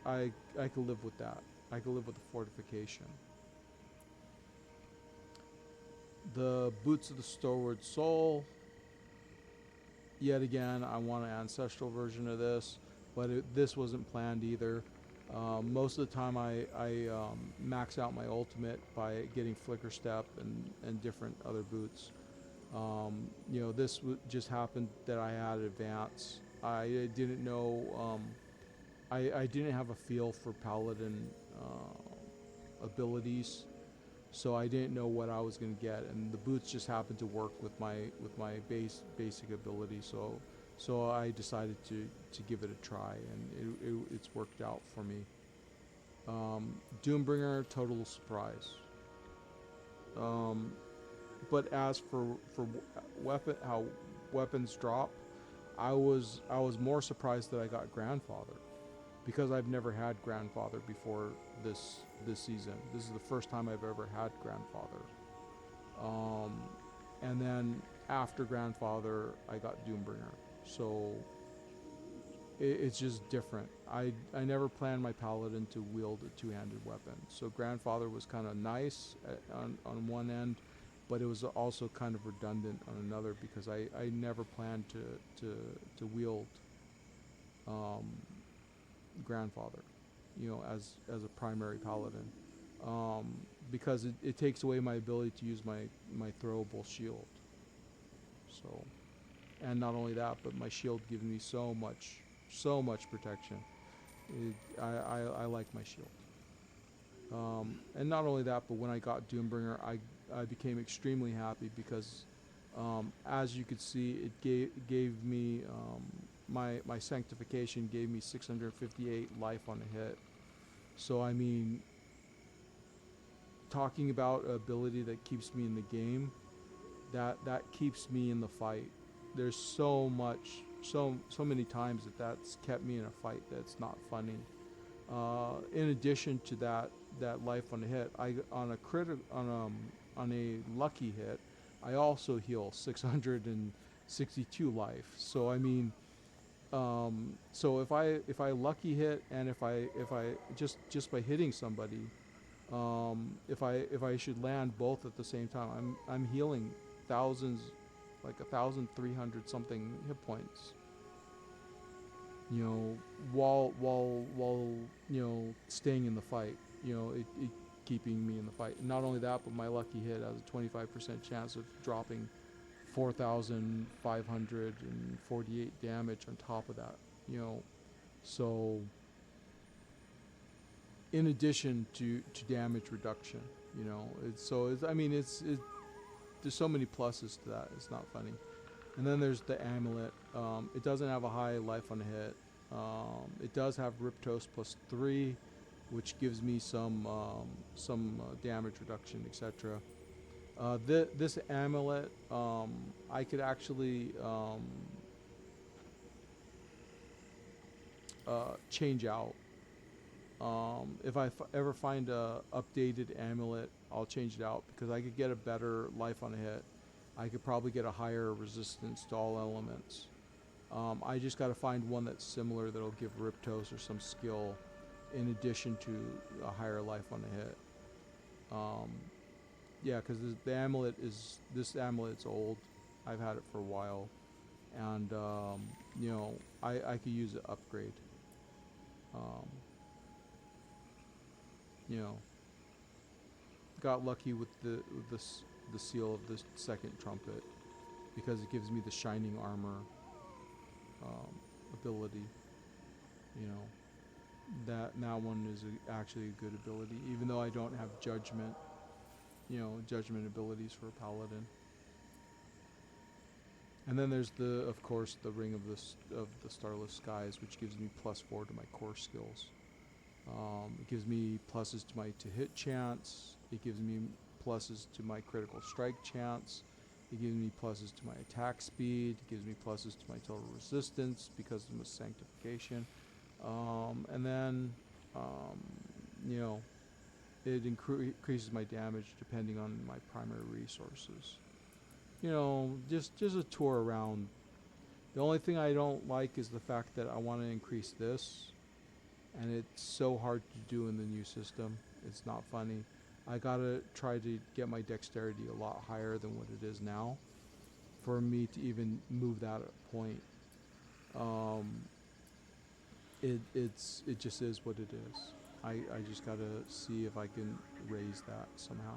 live with that. I could live with the fortification. The Boots of the Stalwart Soul. Yet again, I want an ancestral version of this, but this wasn't planned either. Most of the time I max out my ultimate by getting flicker step and different other boots. You know, this just happened that I had advance. I didn't know, I didn't have a feel for paladin abilities, so I didn't know what I was going to get, and the boots just happened to work with my basic ability, so I decided to give it a try, and it's worked out for me. Doombringer, total surprise. But as for weapon, how weapons drop, I was more surprised that I got Grandfather, because I've never had Grandfather before this season. This is the first time I've ever had Grandfather. And then after Grandfather, I got Doombringer. So it's just different. I never planned my paladin to wield a two-handed weapon. So Grandfather was kind of nice on one end, but it was also kind of redundant on another, because I never planned to wield Grandfather, you know, as a primary paladin, because it takes away my ability to use my throwable shield. So, and not only that, but my shield gives me so much protection. I like my shield. And not only that, but when I got Doombringer, I became extremely happy, because as you could see, it gave me my sanctification gave me 658 life on a hit. So I mean, talking about an ability that keeps me in the game, that keeps me in the fight. There's so many times that's kept me in a fight that's not funny. In addition to that life on a hit, on a lucky hit, I also heal 662 life. So I mean, so if I lucky hit, and if I just by hitting somebody, if I should land both at the same time, I'm healing thousands, like 1,300 something hit points. You know, while you know, staying in the fight, you know, it keeping me in the fight. And not only that, but my lucky hit has a 25% chance of dropping 4,548 damage on top of that. You know, so in addition to damage reduction, you know, I mean, there's so many pluses to that. It's not funny. And then there's the amulet. It doesn't have a high life on a hit. It does have Riptos +3, which gives me some damage reduction, etc. This amulet, I could actually change out. If I ever find a updated amulet, I'll change it out, because I could get a better life on a hit. I could probably get a higher resistance to all elements. I just got to find one that's similar, that'll give Riptos or some skill in addition to a higher life on a hit. Yeah, because this amulet's old. I've had it for a while, and you know, I could use an upgrade. You know, got lucky with the seal of the second trumpet, because it gives me the shining armor ability. You know, that one is actually a good ability, even though I don't have judgment. You know, judgment abilities for a paladin. And then there's of course, the ring of the starless skies, which gives me +4 to my core skills. It gives me pluses to my to-hit chance. It gives me pluses to my critical strike chance. It gives me pluses to my attack speed. It gives me pluses to my total resistance because of my sanctification. And then, you know, it increases my damage depending on my primary resources. You know, just a tour around. The only thing I don't like is the fact that I want to increase this, and it's so hard to do in the new system. It's not funny. I gotta try to get my dexterity a lot higher than what it is now for me to even move that point. it just is what it is. I just gotta see if I can raise that somehow.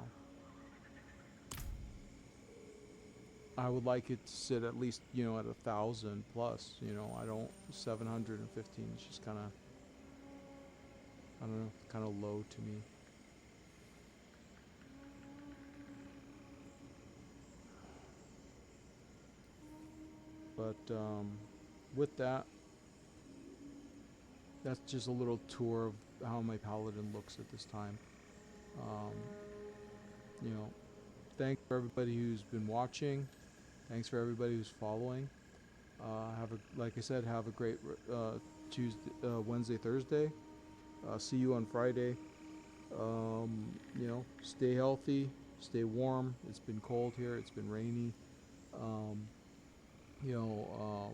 I would like it to sit at least, you know, at 1,000 plus. You know, I don't 715 is just kind of, I don't know, kind of low to me. But with that, that's just a little tour of how my paladin looks at this time. You know, thanks for everybody who's been watching. Thanks for everybody who's following. Like I said, have a great Wednesday, Thursday. See you on Friday. You know, stay healthy, stay warm. It's been cold here. It's been rainy. You know,